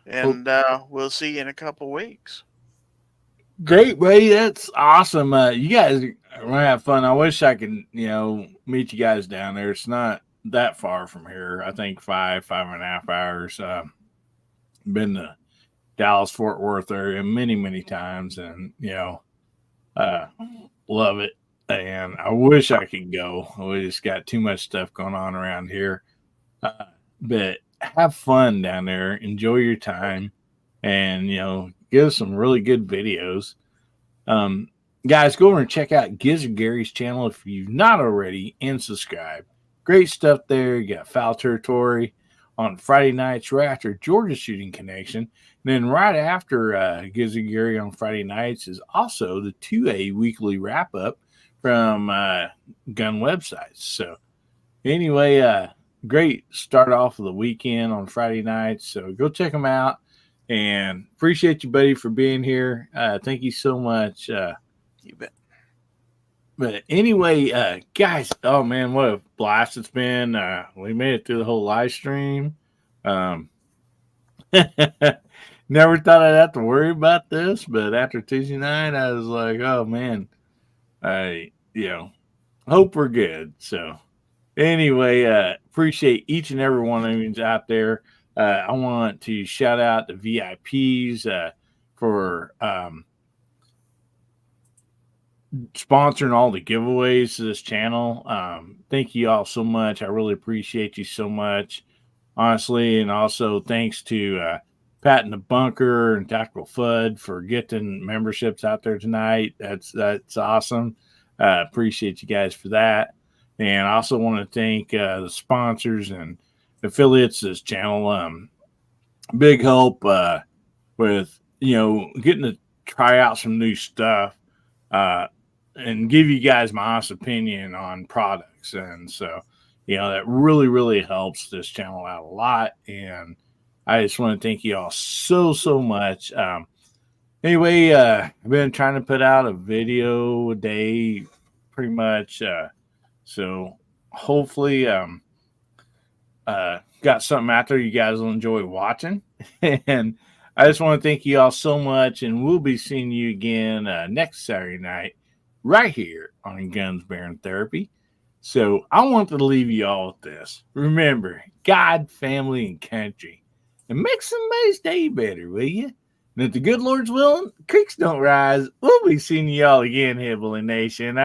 And we'll see you in a couple weeks. Great, buddy. That's awesome. You guys are going to have fun. I wish I could, meet you guys down there. It's not that far from here. I think 5.5 hours. Been to Dallas, Fort Worth area many, many times, and, love it. And I wish I could go. We just got too much stuff going on around here. But have fun down there. Enjoy your time. And, give us some really good videos. Guys, go over and check out Gizzard Gary's channel if you've not already, and subscribe. Great stuff there. You got foul territory. on Friday nights right after Georgia Shooting Connection. And then right after Gizzy Gary on Friday nights is also the 2A weekly wrap up from gun websites. So anyway, great start off of the weekend on Friday nights. So go check them out. And appreciate you, buddy, for being here. Thank you so much. You bet. But anyway, guys, oh man, what a blast it's been. We made it through the whole live stream. Never thought I'd have to worry about this, but after Tuesday night, I was like, oh man, hope we're good. So anyway, appreciate each and every one of you out there. I want to shout out the VIPs for sponsoring all the giveaways to this channel. Thank you all so much. I really appreciate you so much, honestly. And also thanks to Pat in the Bunker and Tactical Fud for getting memberships out there tonight. That's awesome. Appreciate you guys for that. And I also want to thank the sponsors and affiliates of this channel. Big help with getting to try out some new stuff and give you guys my honest opinion on products. And so that really, really helps this channel out a lot. And I just want to thank you all so much. Anyway, I've been trying to put out a video a day pretty much. So hopefully got something out there you guys will enjoy watching. And I just want to thank you all so much. And we'll be seeing you again next Saturday night right here on Guns, Bear, and Therapy. So I want to leave you all with this. Remember, God, family, and country. And make somebody's day better, will you? And if the good Lord's willing, creeks don't rise. We'll be seeing you all again, Hillbilly Nation.